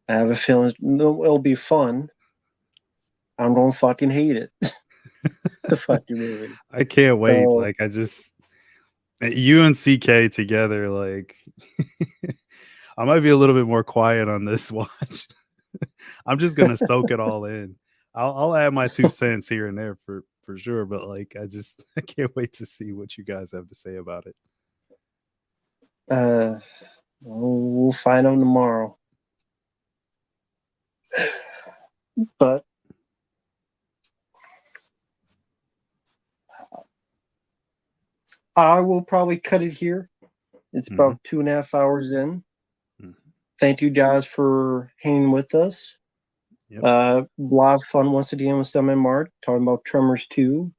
I have a feeling it'll be fun. I'm gonna fucking hate it. The fucking movie. I can't wait. So Like, I just, you and CK together, like, I might be a little bit more quiet on this watch. I'm just gonna soak it all in. I'll add my 2 cents here and there for sure, but like I can't wait to see what you guys have to say about it. uh we'll find them tomorrow. But I will probably cut it here. It's Mm-hmm. about 2.5 hours in. Mm-hmm. Thank you guys for hanging with us. Yep. A lot of fun once again with Stuntman Mark talking about Tremors 2.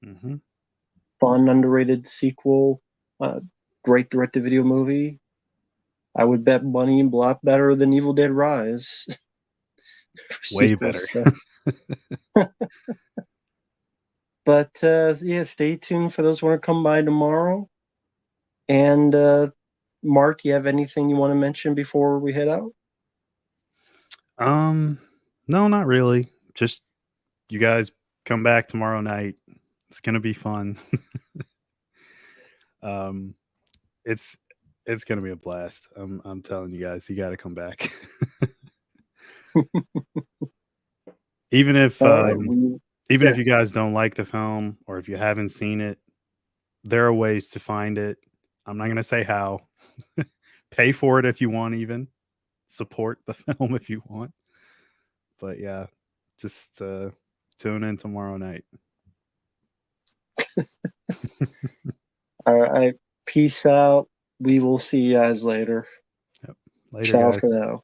Mm-hmm. Fun, underrated sequel. Great direct-to-video movie. I would bet money a lot better than Evil Dead Rise. Way Sequel better. stuff. But yeah, stay tuned for those who want to come by tomorrow. And Mark, you have anything you want to mention before we head out? um, no, not really. Just you guys come back tomorrow night. It's gonna be fun. um, it's it's gonna be a blast. I'm telling you guys, you got to come back. even if All right. um, even Yeah. if you guys don't like the film or if you haven't seen it, there are ways to find it. I'm not gonna say how. Pay for it if you want, even support the film if you want. But yeah, just tune in tomorrow night. All right. Peace out. We will see you guys later. Yep. Later, Ciao guys. for now.